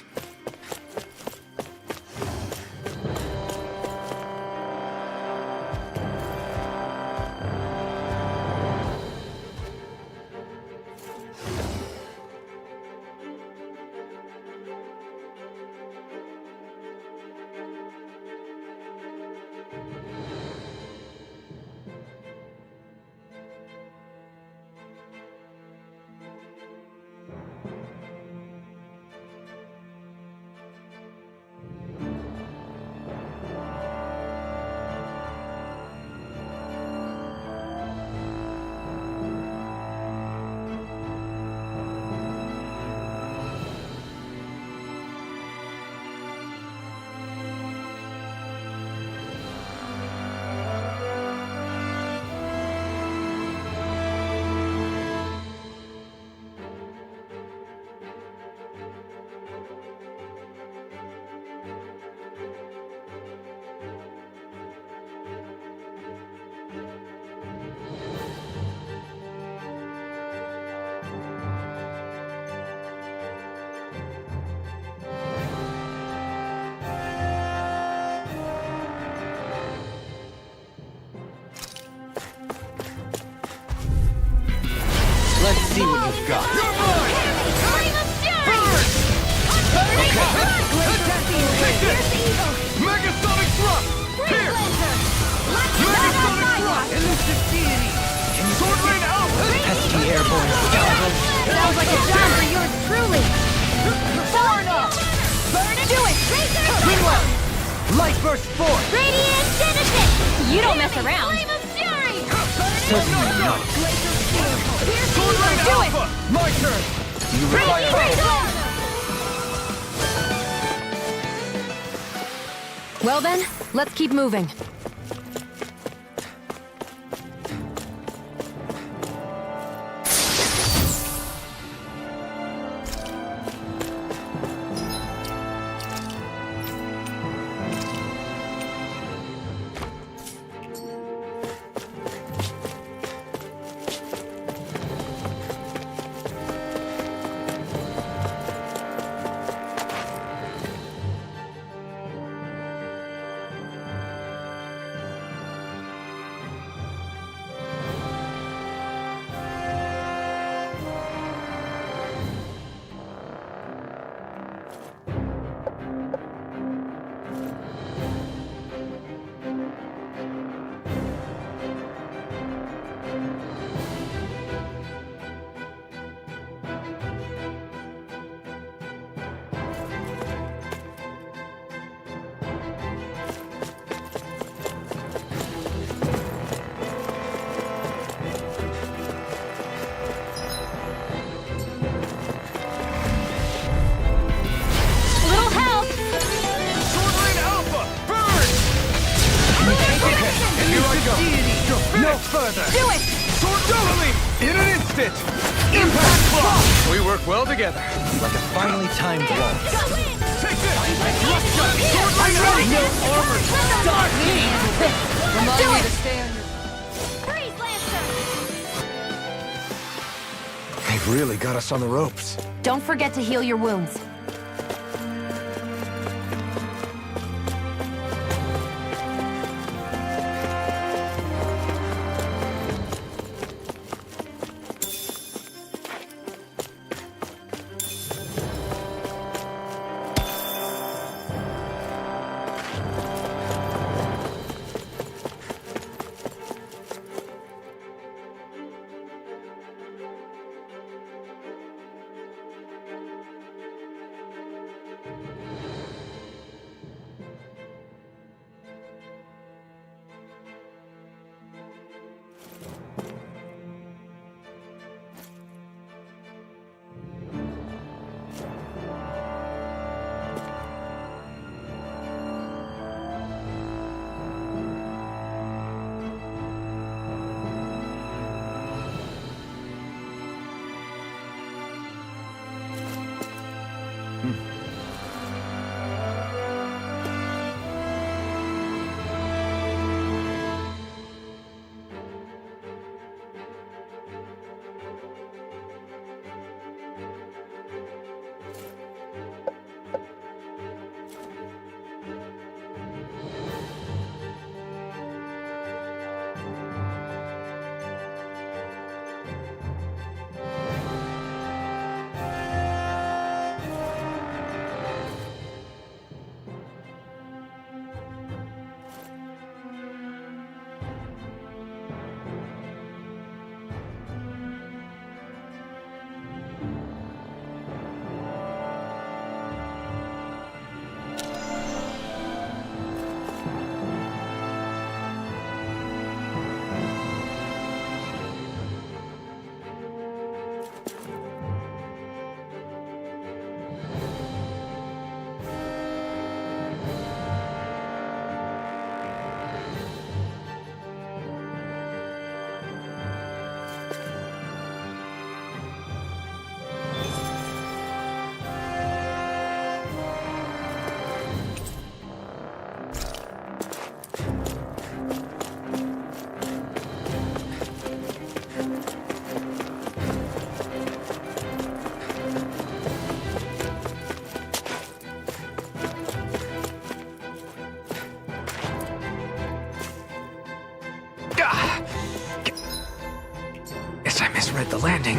got? You're mine! Take this! Megasonic thrust! Here! Megasonic thrust! Elusive deity! Sword Rain Alpha! Pesky airborne scoundrels. Sounds like a job for yours truly. Do it! Windward! Light burst forth! Radiant Genesis! You don't mess around. Certainly not. Sword Rain Do it! Alpha! My turn! You require Well then, let's keep moving. Little help! Sword Rain Alpha! Burn! Elusive deity! No further! Do it! Sword Doubly! In an instant! Impact block! We work well together. like a finely timed waltz. Take this! Thrust shot! Sword Rain Alpha! No armor! Stop me! Remind me to stay on your... Freeze Lancer! They've really got us on the ropes. Don't forget to heal your wounds. Guess I misread the landing.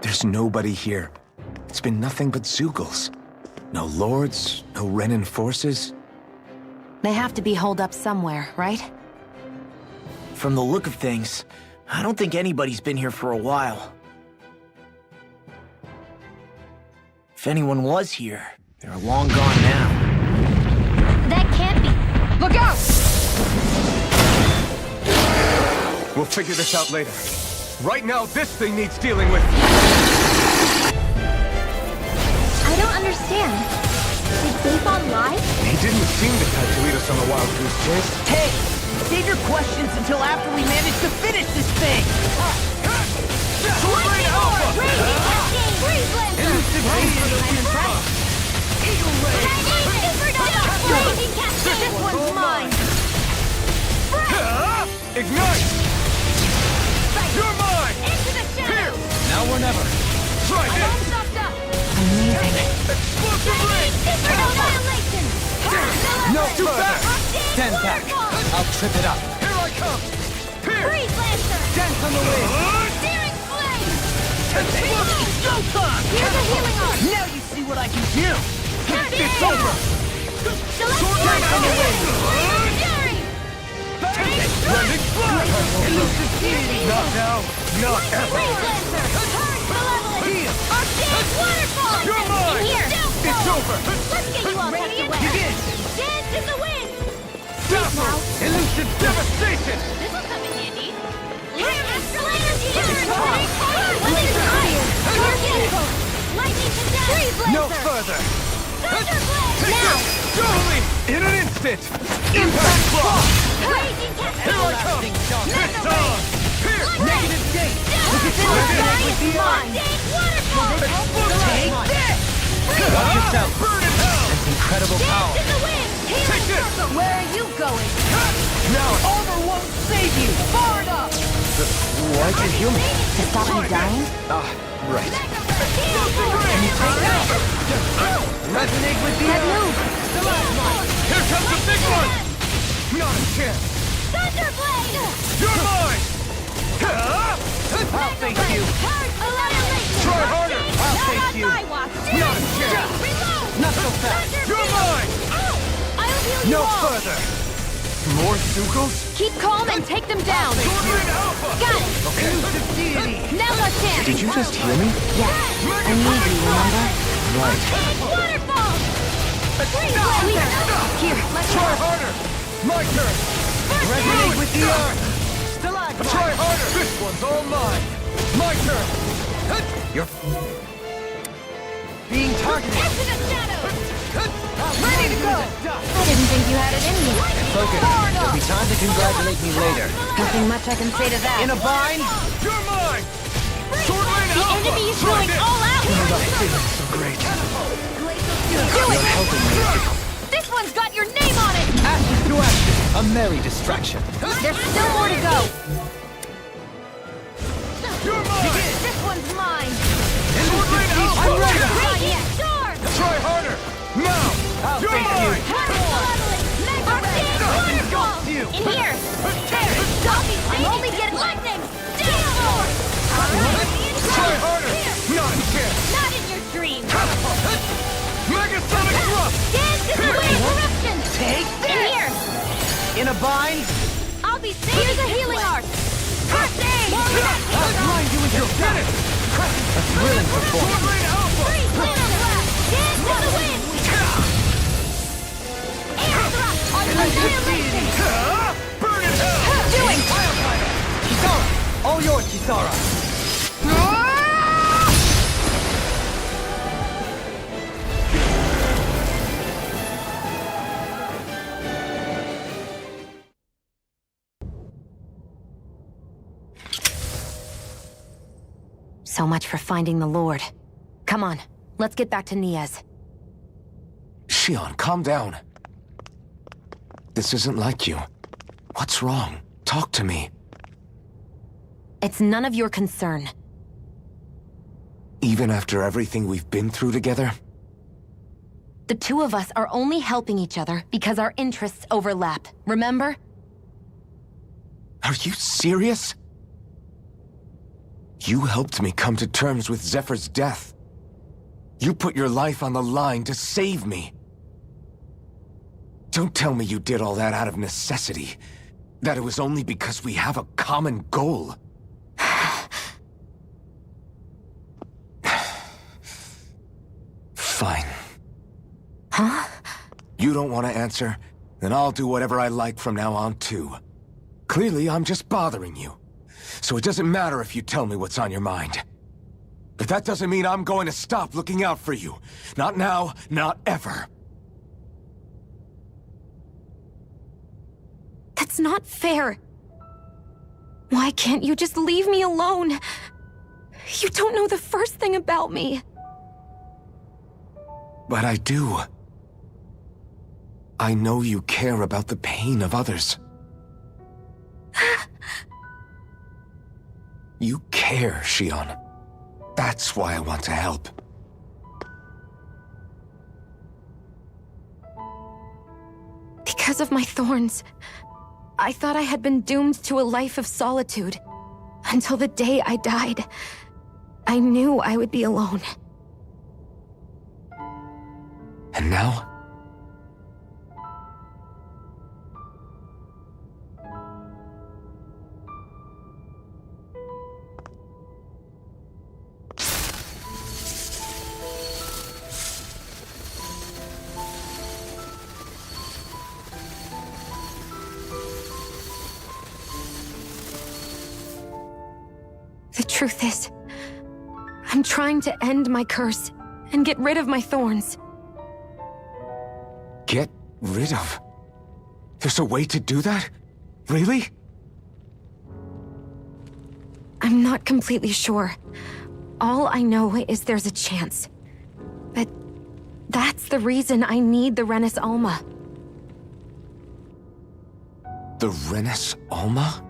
There's nobody here. It's been nothing but Zeugles. No lords, no Renan forces. They have to be holed up somewhere, right? From the look of things, I don't think anybody's been here for a while. If anyone was here, they're long gone now. That can't be. Look out! We'll figure this out later. Right now, this thing needs dealing with. I don't understand. Did Bayfon lie? He didn't seem the type to lead us on a wild goose chase. Hey! Save your questions until after we manage to finish this thing! Sword Rain Alpha! Freeze Lancer! Eagle Ray! Blazing Cascade! This one's mine! Ignite! You're mine! Into the shadows! Now or never. Try this! Stopped up! Explosive Ring! Annihilation! No, too fast! Stand back. I'll trip it up. Here I come! Here! Freeze Lancer! Dance on the wing! Searing Flame! Explosive Showtime! Here's a healing arc! Now you see what I can do! It's over! Sword Rain on the wing! Fury! Blending Flash! Not now, not ever! Freeze Lancer! Malevolent! Arcane Waterfall! You're mine! In here! It's over! Let's get you all tucked away! Begin! Dance in the wind! Dazzle! Elusive Devastation! This will come in handy. Lightning Condense! Freeze Lancer! No further! Thunderblade! Now! Surely! In an instant! Impact Block! Raging Cascade! Here I come! It's on! Here! Negative Date! With mine! Take this! Watch yourself. Burn in hell! It's incredible power. In the wind! Take this! Where are you going? Now! Armor won't save you! Far enough! Why'd you heal me? To stop me dying? Right. Resonate with the That move! Here comes the big one! Not a chance! Thunderblade! You're mine! I'll face you. Try harder! I'll face you. Not a chance! Not so fast. You're mine! I'll heal you No all! further! More Zeugles? Keep calm and take them down! Sword Rain Alpha! Got it! Elusive Deity! Now's our chance! Did you just hear me? Yes. I need you, remember? Right. Waterfall! Freeze Lancer! Here, let's Try harder! My turn! Resonate with the earth. Try harder! This one's all mine! My turn! You're being targeted. into the shadows! Ready to go! I didn't think you had it in you. Focus. There'll be time to congratulate me later. Nothing much I can say to that. In a bind? You're mine! Sword Rain The Alpha! enemy is Try going this! all out! So great. Do it! This one's got your name on it! Ashes to ashes. A merry distraction. There's still more to go! You're mine! This one's mine! Sword Rain Alpha! I'm ready. Radiant Sword! Try harder! Now! I'll You're face you. mine! Waterfall! you. In here! I'm only getting lightning! Try harder! Not a chance! Not in your dreams! Megasonic Thrust! Dance in the wind! Eruption! Take In here! In a bind? I'll be safe! Here's a healing arc! First aid! I'll grind you into a Get it! a thrilling performance. Sword Rain Alpha! Freeze Lancer Blast! Dance in the wind! Air thrust! Annihilation! Burn in hell! Do it! Kisara! All yours, Kisara! So much for finding the Lord. Come on, let's get back to Niaz. Shion, calm down. This isn't like you. What's wrong? Talk to me. It's none of your concern. Even after everything we've been through together? The two of us are only helping each other because our interests overlap, remember? Are you serious? You helped me come to terms with Zephyr's death. You put your life on the line to save me. Don't tell me you did all that out of necessity. That it was only because we have a common goal. Fine. Huh? You don't want to answer? Then I'll do whatever I like from now on, too. Clearly, I'm just bothering you. So it doesn't matter if you tell me what's on your mind. But that doesn't mean I'm going to stop looking out for you. Not now, not ever. That's not fair. Why can't you just leave me alone? You don't know the first thing about me. But I do. I know you care about the pain of others. You care, Shion. That's why I want to help. Because of my thorns, I thought I had been doomed to a life of solitude. Until the day I died, I knew I would be alone. And now? The truth is, I'm trying to end my curse and get rid of my thorns. Get rid of? There's a way to do that? Really? I'm not completely sure. All I know is there's a chance. But that's the reason I need the Renis Alma. The Renis Alma?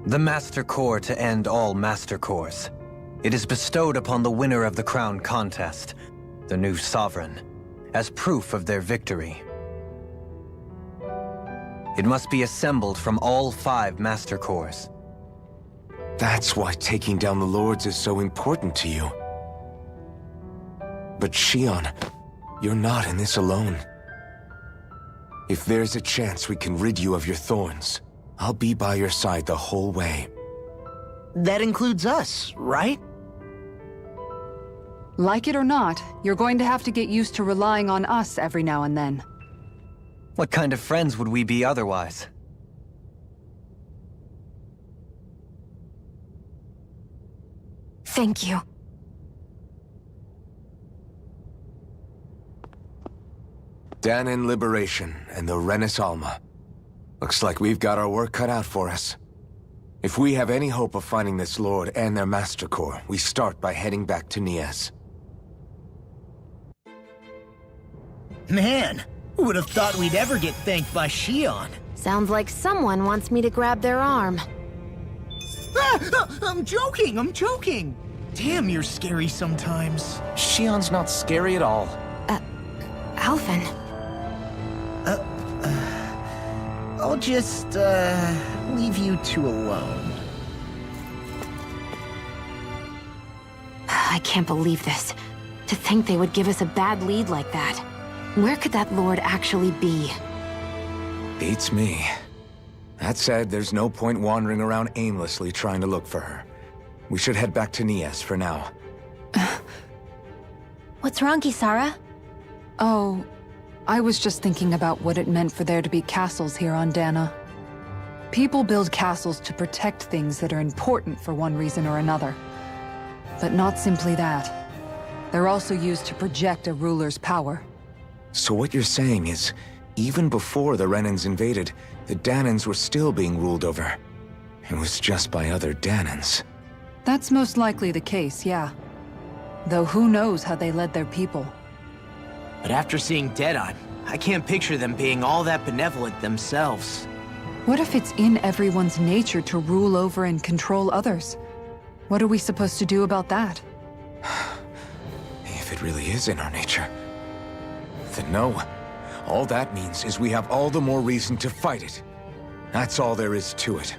The Master Core to end all Master Cores. It is bestowed upon the winner of the Crown Contest, the new Sovereign, as proof of their victory. It must be assembled from all 5 Master Cores. That's why taking down the Lords is so important to you. But Shion, you're not in this alone. If there's a chance we can rid you of your thorns, I'll be by your side the whole way. That includes us, right? Like it or not, you're going to have to get used to relying on us every now and then. What kind of friends would we be otherwise? Thank you. Dahnan Liberation and the Renis Alma. Looks like we've got our work cut out for us. If we have any hope of finding this Lord and their Master Core, we start by heading back to Nias. Man, who would have thought we'd ever get thanked by Shion? Sounds like someone wants me to grab their arm. I'm joking! Damn, you're scary sometimes. Shion's not scary at all. Alphen. I'll just, leave you two alone. I can't believe this. To think they would give us a bad lead like that. Where could that Lord actually be? Beats me. That said, there's no point wandering around aimlessly trying to look for her. We should head back to Nias for now. What's wrong, Kisara? Oh, I was just thinking about what it meant for there to be castles here on Dahna. People build castles to protect things that are important for one reason or another. But not simply that. They're also used to project a ruler's power. So what you're saying is, even before the Renans invaded, the Dahnans were still being ruled over. It was just by other Dahnans. That's most likely the case, yeah. Though who knows how they led their people. But after seeing Deadeye, I can't picture them being all that benevolent themselves. What if it's in everyone's nature to rule over and control others? What are we supposed to do about that? If it really is in our nature, then no. All that means is we have all the more reason to fight it. That's all there is to it.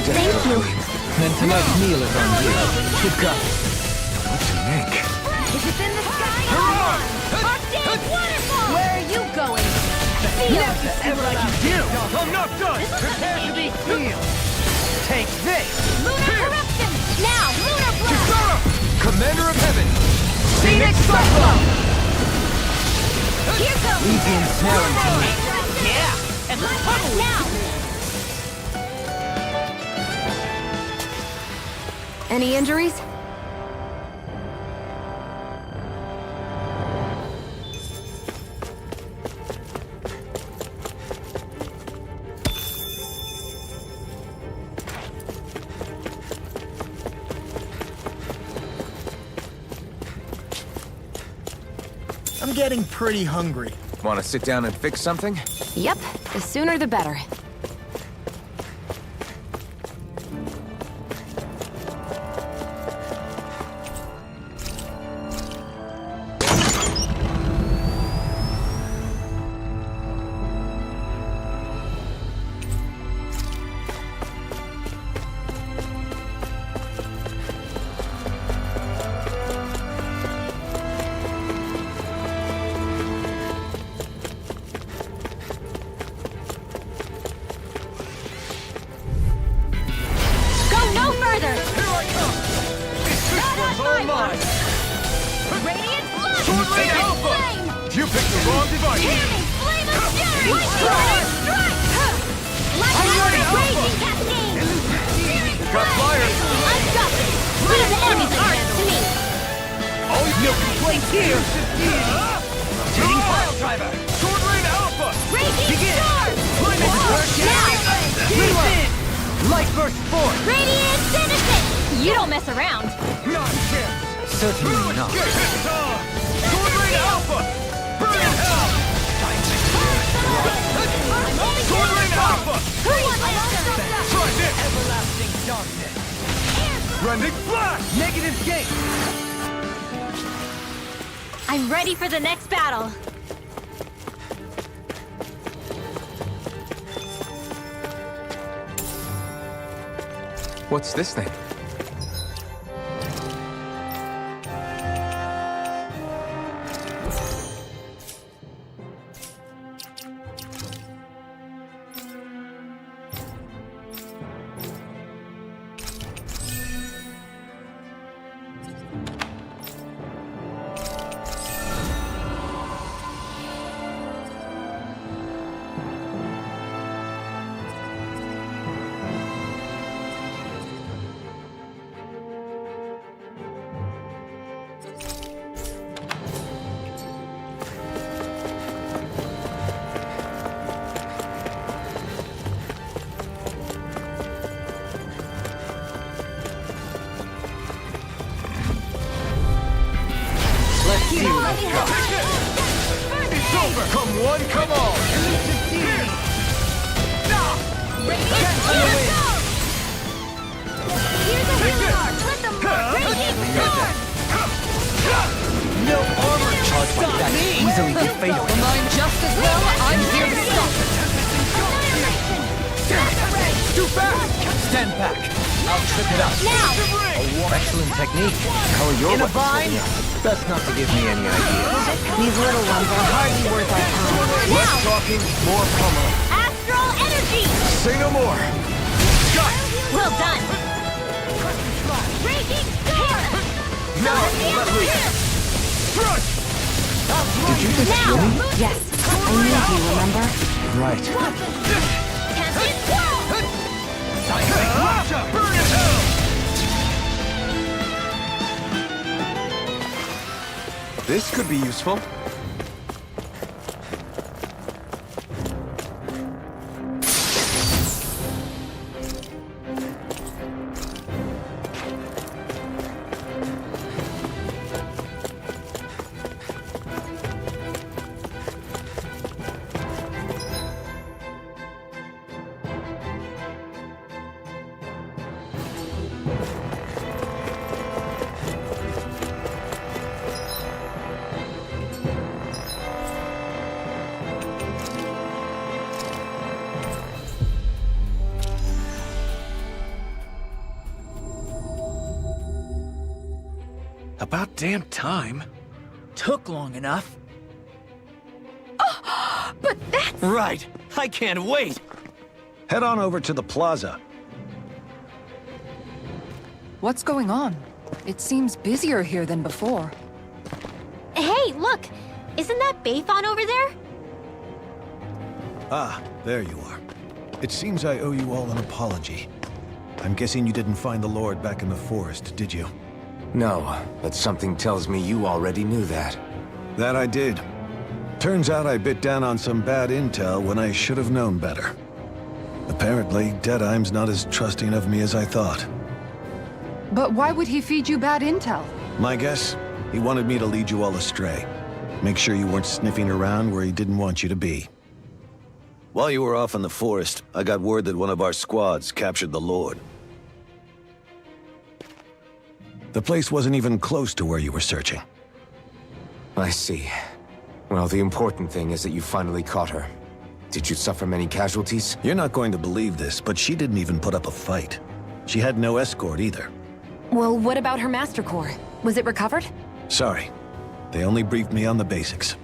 going to... Thank you. Then tonight's meal is on you. Keep going. What to make? Is it in the sky? Arctic waterfall! Where are you going? Never like you do! I'm not done! Prepare to be healed! Take this! Lunar eruption! Now, lunar blast! Kisara! Commander of Heaven! Phoenix Cyclone! Here goes! Easy and smelling to me. Yeah! And now! Any injuries? I'm getting pretty hungry. Want to sit down and fix something? Yep, the sooner the better. You picked the wrong device! Hear me! Flame of fury! Strike! Lightning raging cascade! Got fire! Unstoppable! Leave the enemy's arts to me! Oh, no complaints here! Shooting pile driver! Sword Rain Alpha! Raging storm! Climate burst! Now! Light burst forth! Radiant citizen! You don't mess around! Not a chance! Certainly not. Get this on! Sword Rain Alpha! Burn in hell! Sword Rain Alpha! Who wants answer? Try this! Everlasting darkness! Rending flash! Negative gate! I'm ready for the next battle. What's this thing? Let's see what I've got. It's over! Come one, come all! Here's a healer arc! Let them work! Raging storm! No armor charge like that can easily be fatal. The mind just as well. I'm here to stop it. Too fast! Stand back. I'll trip it up. Now! Excellent technique. How are your weapons holding up? Best not to give me any ideas. These little ones are hardly worth our time. Less talking, more pummeling. Astral energy! Say no more! Got it! Well done. Raging storm! Now, let loose! Crush! Did you just heal me? Yes, I need you, remember? Right. Tempest swirl! Burn in hell! This could be useful. About damn time. Took long enough. But that's... Right. I can't wait. Head on over to the plaza. What's going on? It seems busier here than before. Hey, look! Isn't that Bayfon over there? Ah, there you are. It seems I owe you all an apology. I'm guessing you didn't find the Lord back in the forest, did you? No, but something tells me you already knew that. That I did. Turns out I bit down on some bad intel when I should have known better. Apparently, Deadeye's not as trusting of me as I thought. But why would he feed you bad intel? My guess? He wanted me to lead you all astray. Make sure you weren't sniffing around where he didn't want you to be. While you were off in the forest, I got word that one of our squads captured the Lord. The place wasn't even close to where you were searching. I see. Well, the important thing is that you finally caught her. Did you suffer many casualties? You're not going to believe this, but she didn't even put up a fight. She had no escort either. Well, what about her Master Core? Was it recovered? Sorry. They only briefed me on the basics.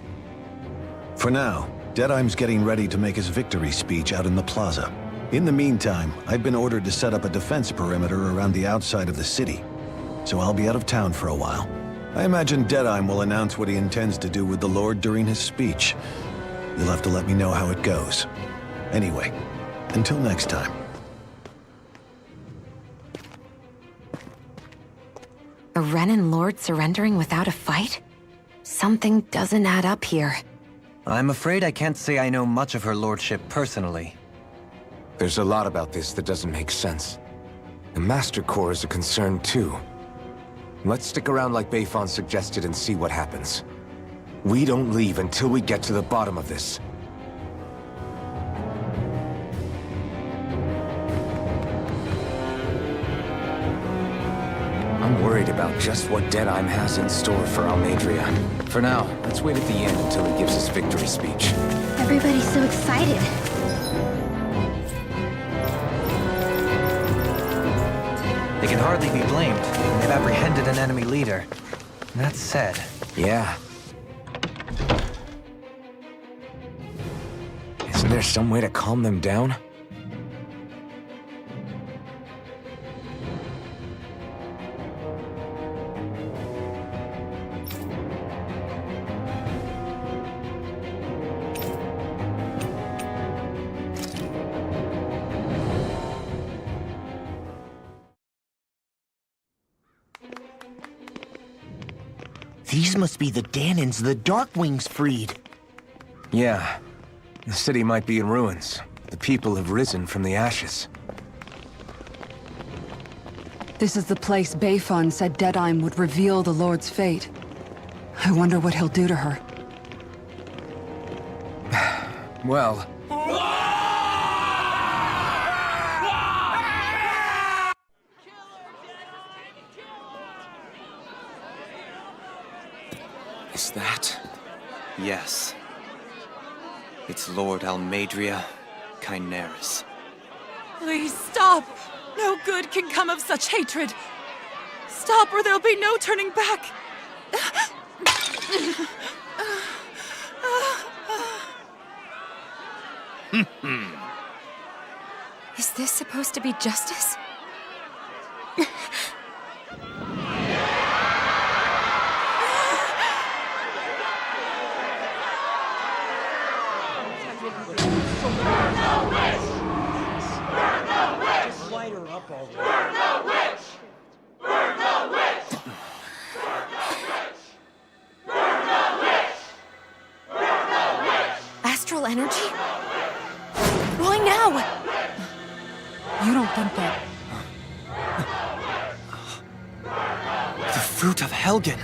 For now, Deadeye's getting ready to make his victory speech out in the plaza. In the meantime, I've been ordered to set up a defense perimeter around the outside of the city, so I'll be out of town for a while. I imagine Deadeye will announce what he intends to do with the Lord during his speech. You'll have to let me know how it goes. Anyway, until next time. A Renan Lord surrendering without a fight? Something doesn't add up here. I'm afraid I can't say I know much of her lordship personally. There's a lot about this that doesn't make sense. The Master Core is a concern too. Let's stick around like Bayfon suggested and see what happens. We don't leave until we get to the bottom of this. I'm worried about just what Deadeye has in store for Almeidrea. For now, let's wait at the end until he gives his victory speech. Everybody's so excited. They can hardly be blamed. They've apprehended an enemy leader. That said... Yeah. Isn't there some way to calm them down? These must be the Danans the Darkwings freed. Yeah. The city might be in ruins. The people have risen from the ashes. This is the place Bayfon said Deadeye would reveal the Lord's fate. I wonder what he'll do to her. Well... Is that... yes. It's Lord Almeidrea Kynaris. Please stop! No good can come of such hatred. Stop or there'll be no turning back. Is this supposed to be justice? Astral energy? Why now? You don't think that... The fruit of Helgen!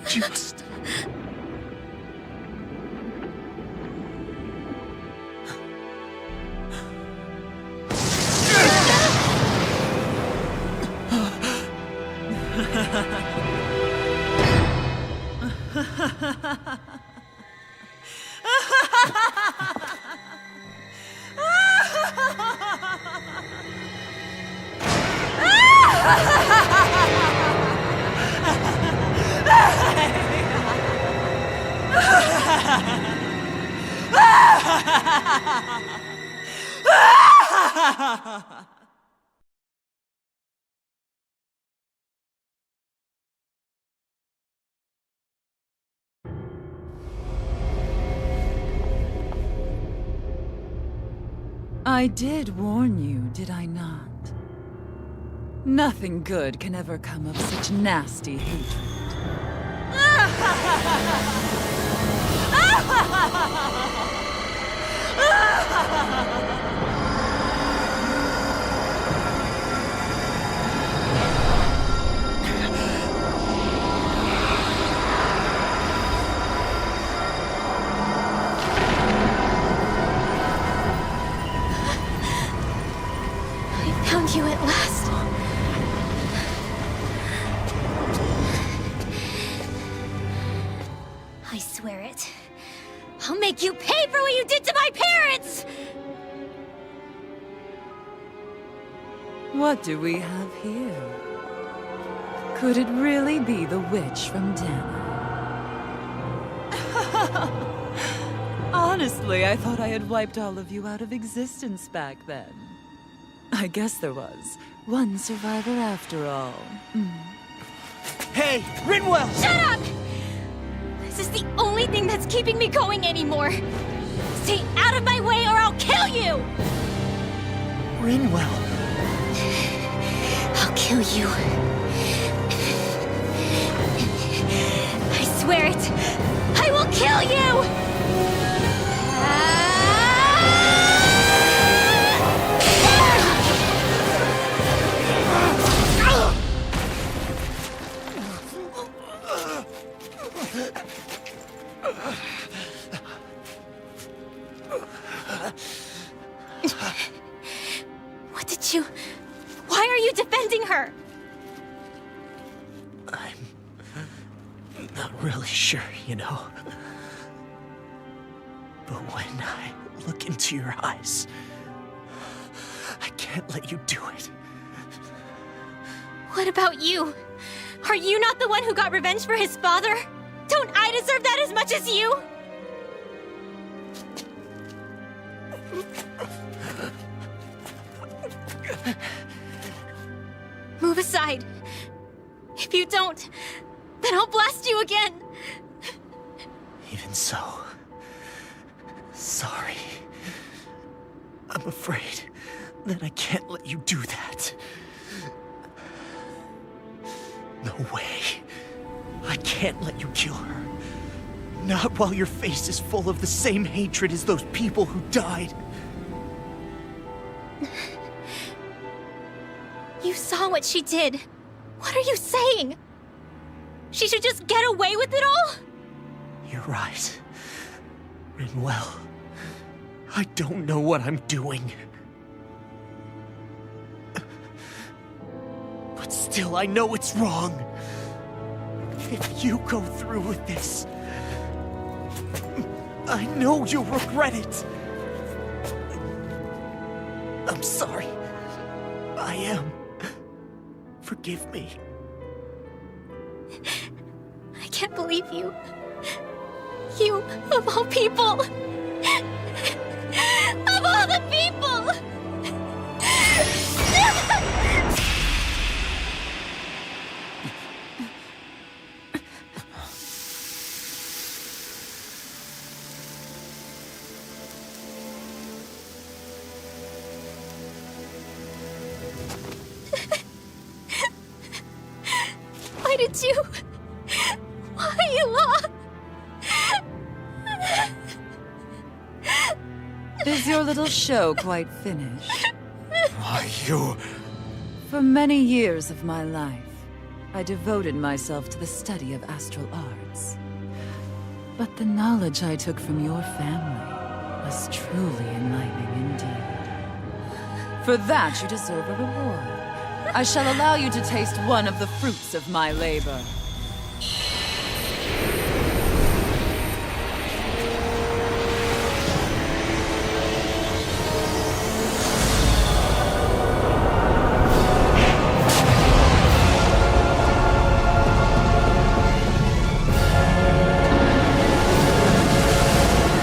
Just... I did warn you, did I not? Nothing good can ever come of such nasty hatred. I found you at last. I swear it. I'll make you pay for what you did to my parents! What do we have here? Could it really be the witch from Dana? Honestly, I thought I had wiped all of you out of existence back then. I guess there was one survivor after all. Hey, Rinwell! Shut up! This is the only thing that's keeping me going anymore. Stay out of my way or I'll kill you! Rinwell. I'll kill you. I swear it. I will kill you! What did you... Why are you defending her? I'm not really sure, you know. But when I look into your eyes, I can't let you do it. What about you? Are you not the one who got revenge for his father? Don't I deserve that as much as you? Move aside. If you don't, then I'll blast you again. Even so, sorry. I'm afraid that I can't let you do that. No way. I can't let you kill her. Not while your face is full of the same hatred as those people who died. You saw what she did. What are you saying? She should just get away with it all? You're right. Rinwell. I don't know what I'm doing. But still, I know it's wrong. If you go through with this, I know you'll regret it. I'm sorry. I am. Forgive me. I can't believe you. You, of all people. Of all the people! Why did you... Why, Ela? Is your little show quite finished? Are you For many years of my life, I devoted myself to the study of astral arts. But the knowledge I took from your family was truly enlightening indeed. For that, you deserve a reward. I shall allow you to taste one of the fruits of my labor.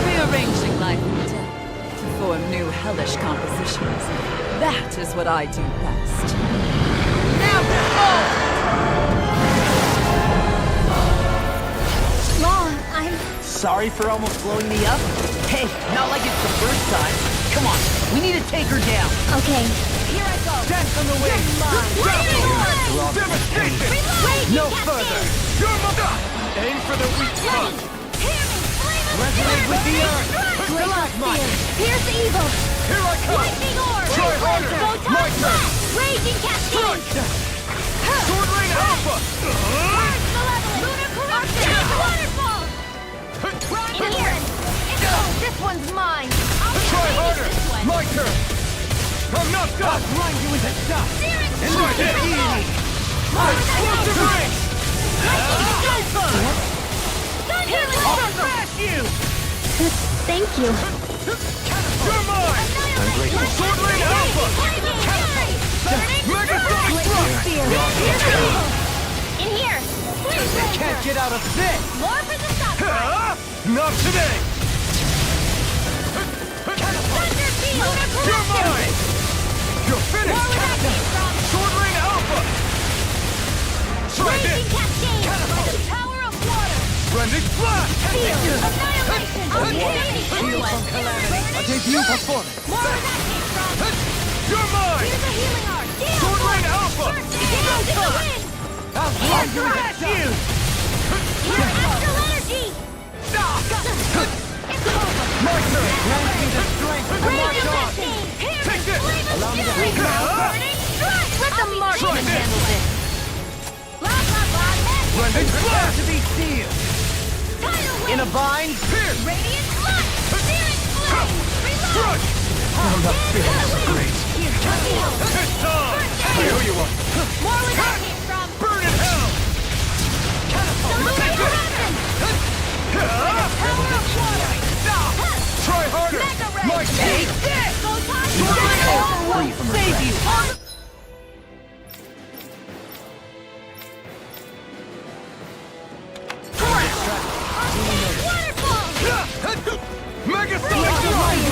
Rearranging life and death to form new hellish compositions. That is what I do best. Now Law, I'm... Sorry for almost blowing me up? Hey, not like it's the first time. Come on, we need to take her down. Okay. Here I go. Death on the way. Devastation! No further. Aim for the weak spot. Resonate with the earth. Stalagmite. Pierce the evil! Here I come. Lightning orb! Try harder. My turn. Raging cascade! Sword Rain Alpha. Purge malevolence! Lunar corruption! Waterfall! In here! This one's mine! Try harder. My turn. I'm not done. Grind you into dust. And right hit. Explosive ring. I'll smash you. Thank you. You're mine. I'm grateful. Sword Rain Alpha. Megasonic Thrust. In here! Can't get out of this. More for the stop! Not today. You're mine. You're finished. Sword Rain Alpha. Try Raging this. cascade! By the power of water! Rending Flash. Annihilation! Shield from calamity. A debut performance. More where that came from! You're mine. Here's a healing art! Sword Rain Alpha. Gales in the wind! I'll grind you into dust. Here's astral energy! It's over! My turn. Grant me the strength to march Raging on. cascade! Here's Take this. Allow me to fury! help you. Burning strike! Let the marksman Try this. handle this! Blah, blah, blah, Rending Prepare Flash. to be sealed. tidal wave! In a bind. Pierce. Radiant light! Searing flame! Reload! Crush. I'm not feeling so great. Here, let me help! It's time. I owe you one. More where that came from! Burn in hell. The lunar corruption! Power of water! Try harder. Mega ray! My turn. Photon Free from save you! Waterfall! Megasonic Thrust.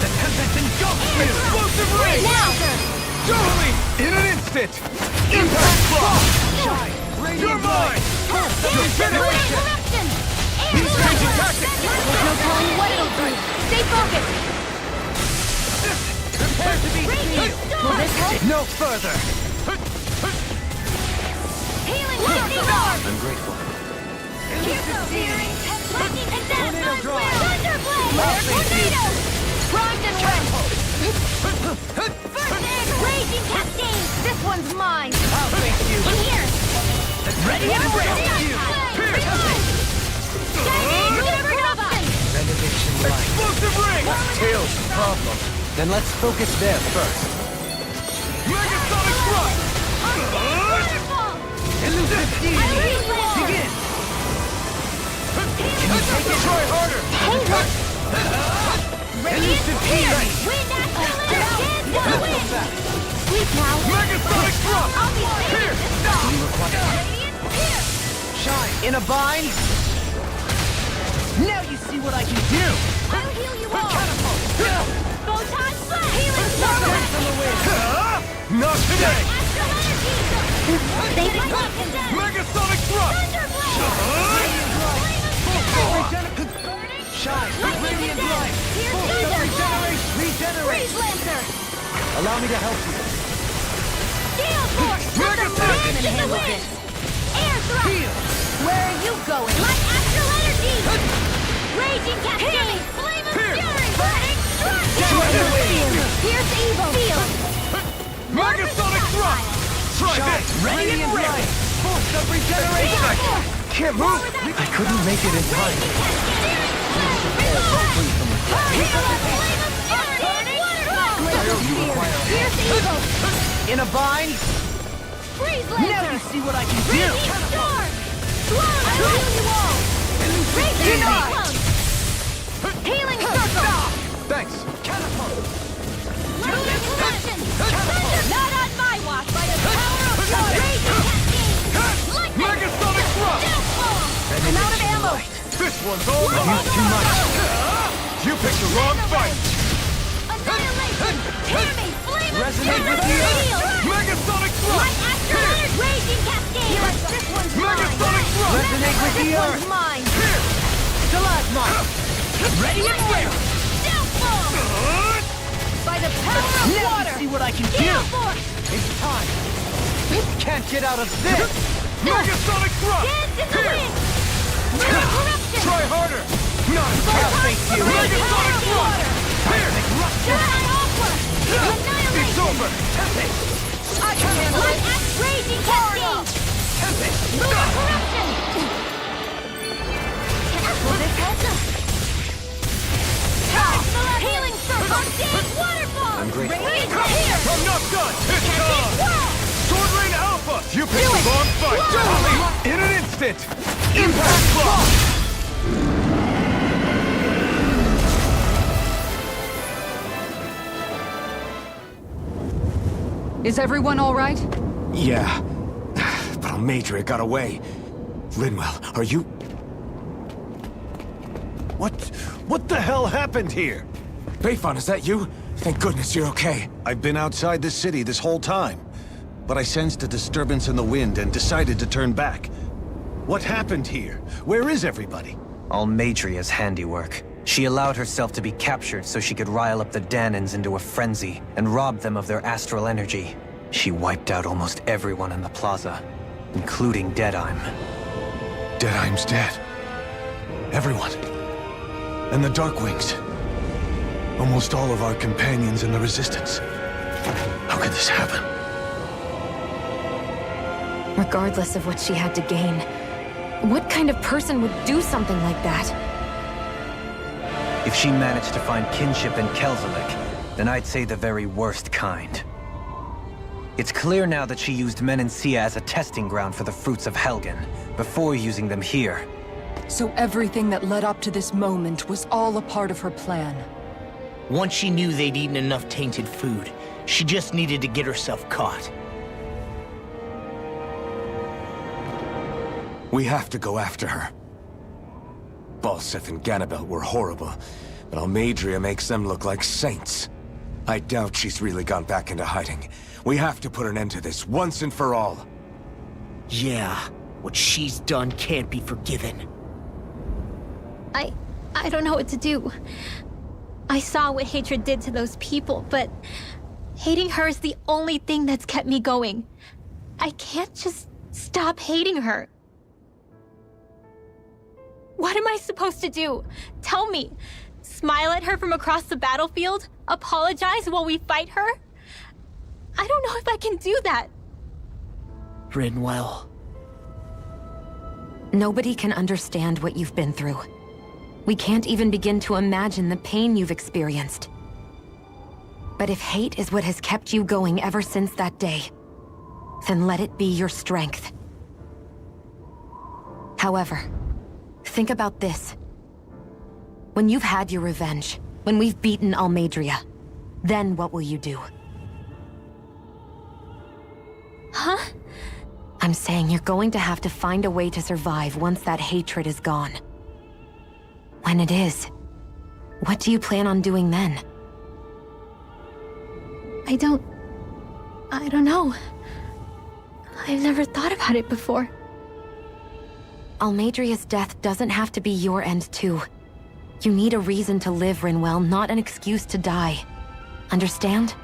The tempest engulfs you. Explosive ring. Now! Totally. In an instant. Impact Frost. Shine. You're Radiant mine. Your generation. Corruption! These changing tactics. There's no telling what it'll do! Stay focused! Prepare to be sealed. Will this help? No further. Healing lightning orb! I'm grateful. Here's the searing! Lightning and death! Tornado drive. Thunderblade! Tornado! Primed and rent! First egg! Raging cascade! This one's mine! I'll face you. In here! Ready and ready. Renovation light. Explosive ring. Tails problem. Then let's focus there first. Megasonic Thrust. Elusive begin. Try harder. Elusive healing. Sleep now. Megasonic Thrust. I'll be Here. Shine. In a bind. Now you see what I can do. I'll heal you all. Photon blast. Healing circle. From the wind. Not today. Astral energy. They like it. Megasonic Thrust. Shine. Lightning Radiant and light. death. Here's Full Thunder regenerate. Regenerate. Freeze Lancer. Allow me to help you. Gale Force. Let the Megasonic wind can handle wind. this. Air thrust. Heal. Where are you going? Like astral energy. Raging cascade. Flame of fury. Burning strike. Down the wind. Pierce evil. Field. Megasonic thrust! Try this! Ready and ready! Force of regeneration! Can't move! I couldn't make it in time. In a bind? Freeze Now laser! you see what I can do! Raging storm! Blow! I will you all! Raging cyclone! Healing circle! Thanks. Lunar collision! Not on my watch by the power of God! Raging cascade! Lightning! Megasonic thrust! I'm out of ammo! This one's all mine! Too much. You picked the wrong fight! Annihilation! Tear me! Flame of Resonate with terror! the Steel! Megasonic My thrust! astral raging cascade! This one's mine! Megasonic thrust! Resonate with This the one's earth! mine! Stalagmite! Ready and ready! Downfall! By the power of Now water! you see what I can do! Gale force! It's time! Can't get out of this! Megasonic thrust! Dance in the wind! Lunar corruption! Try harder! Not I'll face you! Megasonic thrust! Here! Giant aqua! It's Annihilation! over! I can handle it! Raging cascade! Lunar corruption! Will this help us? Healing circle! Arcane waterfall! I'm grateful. Radiant here! I'm not done! It's Cascade time! swirl! Sword Rain Alpha! You picked the wrong fight! In an instant! Impact block! Is everyone all right? Yeah. But Almeidrea got away. Linwell, are you... What the hell happened here? Beifon, is that you? Thank goodness you're okay. I've been outside the city this whole time, but I sensed a disturbance in the wind and decided to turn back. What happened here? Where is everybody? Almeidrea's handiwork. She allowed herself to be captured so she could rile up the Dahnans into a frenzy and rob them of their astral energy. She wiped out almost everyone in the plaza, including Deadheim. Deadheim's dead. Everyone. And the Darkwings. Almost all of our companions in the Resistance. How could this happen? Regardless of what she had to gain, what kind of person would do something like that? If she managed to find kinship in Kelzelik, then I'd say the very worst kind. It's clear now that she used Menancia as a testing ground for the fruits of Helgen, before using them here. So everything that led up to this moment was all a part of her plan. Once she knew they'd eaten enough tainted food, she just needed to get herself caught. We have to go after her. Balseth and Ganabelt were horrible, but Almeidrea makes them look like saints. I doubt she's really gone back into hiding. We have to put an end to this once and for all. Yeah, what she's done can't be forgiven. I don't know what to do. I saw what hatred did to those people, but hating her is the only thing that's kept me going. I can't just stop hating her. What am I supposed to do? Tell me. Smile at her from across the battlefield? Apologize while we fight her? I don't know if I can do that. Rinwell. Nobody can understand what you've been through. We can't even begin to imagine the pain you've experienced. But if hate is what has kept you going ever since that day, then let it be your strength. However, think about this. When you've had your revenge, when we've beaten Almeidrea, then what will you do? Huh? I'm saying you're going to have to find a way to survive once that hatred is gone. When it is, what do you plan on doing then? I don't know. I've never thought about it before. Almeidrea's death doesn't have to be your end too. You need a reason to live, Rinwell, not an excuse to die. Understand?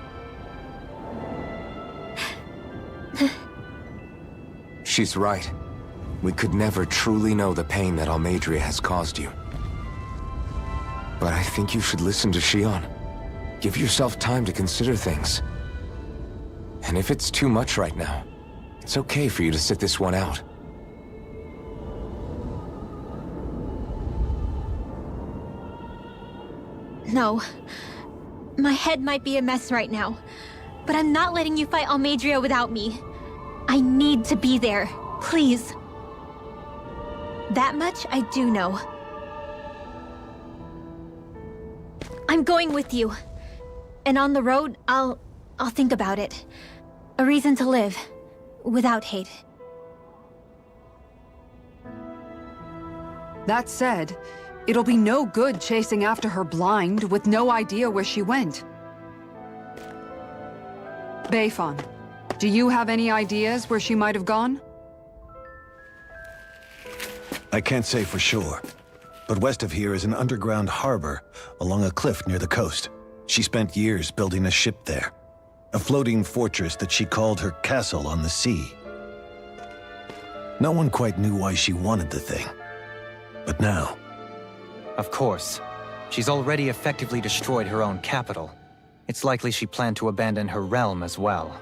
She's right. We could never truly know the pain that Almeidrea has caused you. But I think you should listen to Shion. Give yourself time to consider things. And if it's too much right now, it's okay for you to sit this one out. No. My head might be a mess right now, but I'm not letting you fight Almeidrea without me. I need to be there. Please. That much I do know. I'm going with you. And on the road, I'll think about it. A reason to live. Without hate. That said, it'll be no good chasing after her blind with no idea where she went. Beifan, do you have any ideas where she might have gone? I can't say for sure, but west of here is an underground harbor along a cliff near the coast. She spent years building a ship there, a floating fortress that she called her castle on the sea. No one quite knew why she wanted the thing, but now... Of course. She's already effectively destroyed her own capital. It's likely she planned to abandon her realm as well.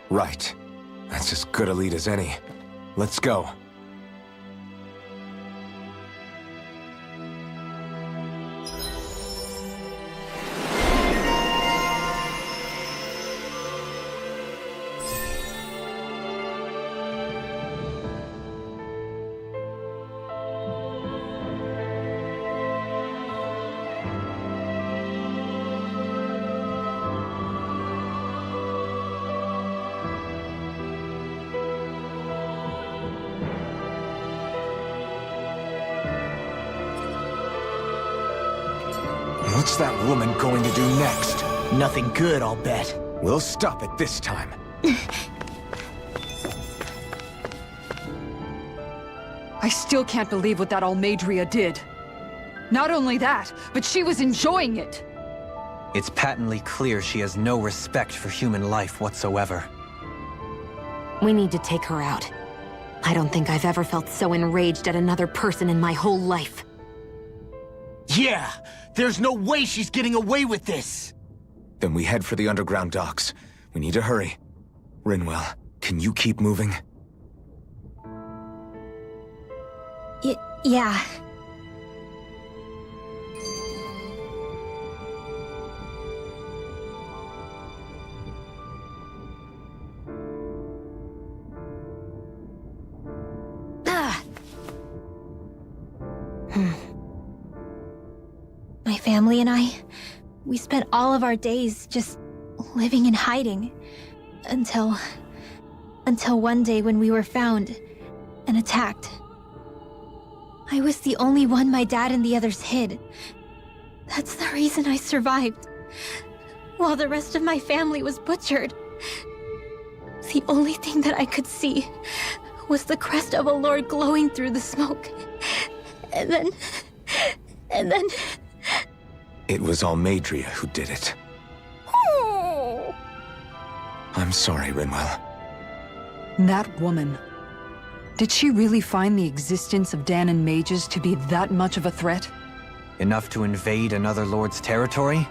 Right. That's as good a lead as any. Let's go. What's that woman going to do next? Nothing good, I'll bet. We'll stop it this time. I still can't believe what that Almeidrea did. Not only that, but she was enjoying it. It's patently clear she has no respect for human life whatsoever. We need to take her out. I don't think I've ever felt so enraged at another person in my whole life. Yeah! There's no way she's getting away with this! Then we head for the underground docks. We need to hurry. Rinwell, can you keep moving? Yeah. My family and I, we spent all of our days just living in hiding. Until one day when we were found and attacked. I was the only one my dad and the others hid. That's the reason I survived. While the rest of my family was butchered. The only thing that I could see was the crest of a lord glowing through the smoke. And then... It was Almeidrea who did it. I'm sorry, Rinwell. That woman. Did she really find the existence of Dahnan mages to be that much of a threat? Enough to invade another lord's territory?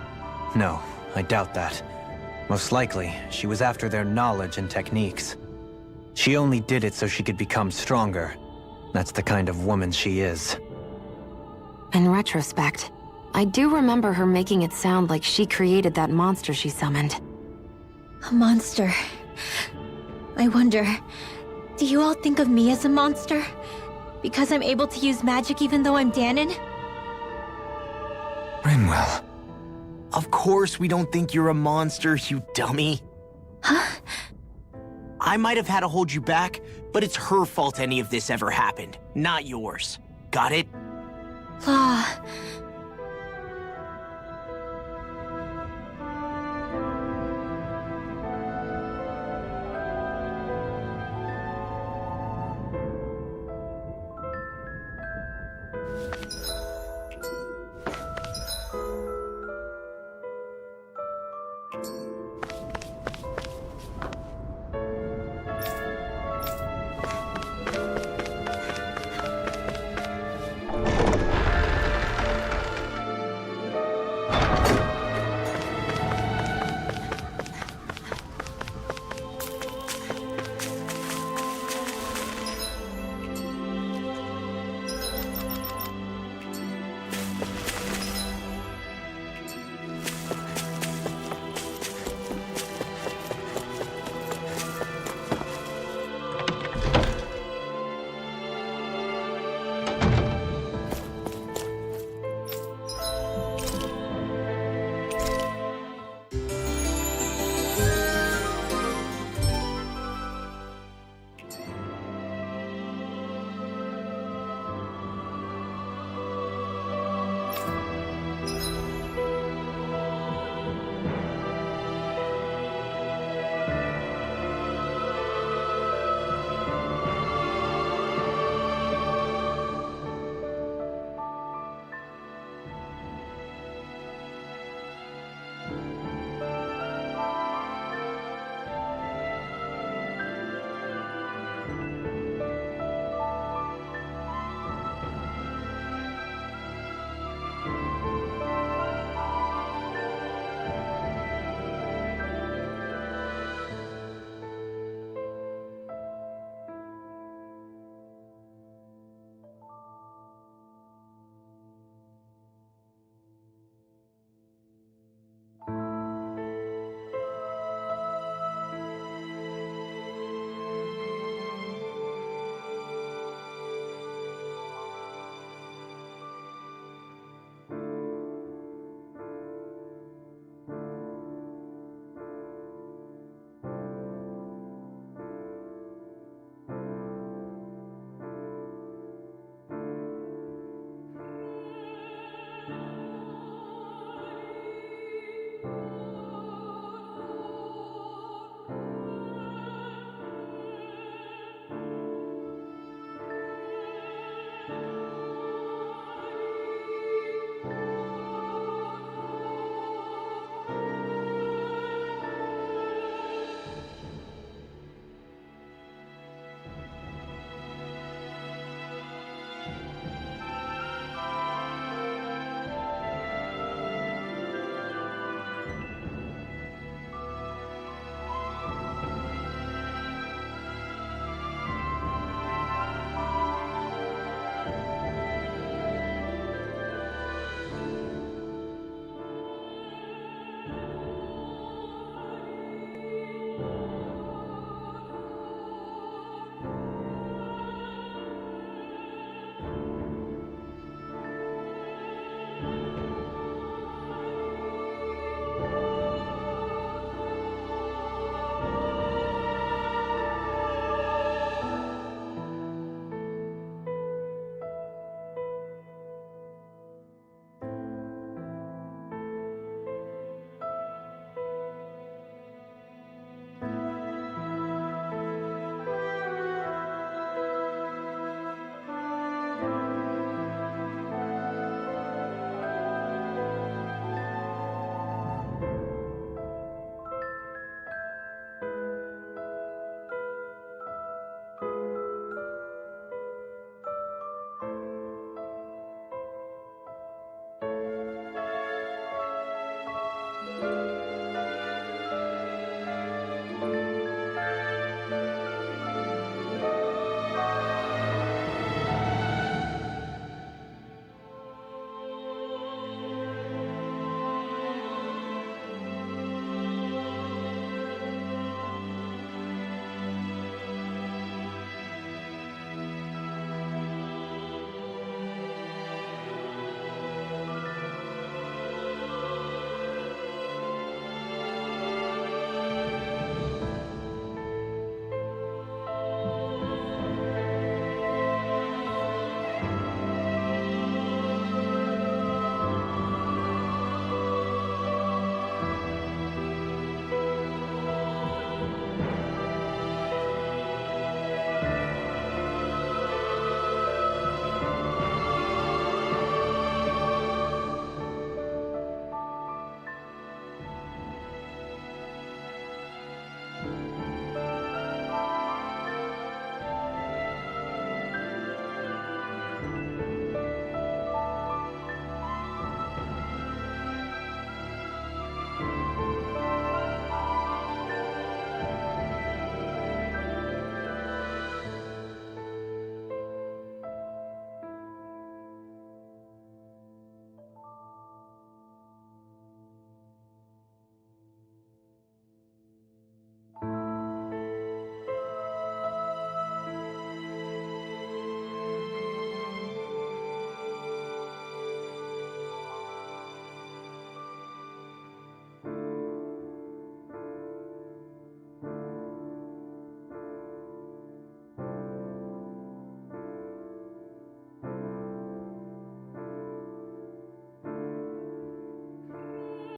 No, I doubt that. Most likely, she was after their knowledge and techniques. She only did it so she could become stronger. That's the kind of woman she is. In retrospect, I do remember her making it sound like she created that monster she summoned. A monster. I wonder, do you all think of me as a monster? Because I'm able to use magic even though I'm Dahnan? Rinwell. Of course we don't think you're a monster, you dummy. Huh? I might have had to hold you back, but it's her fault any of this ever happened, not yours. Got it? Law,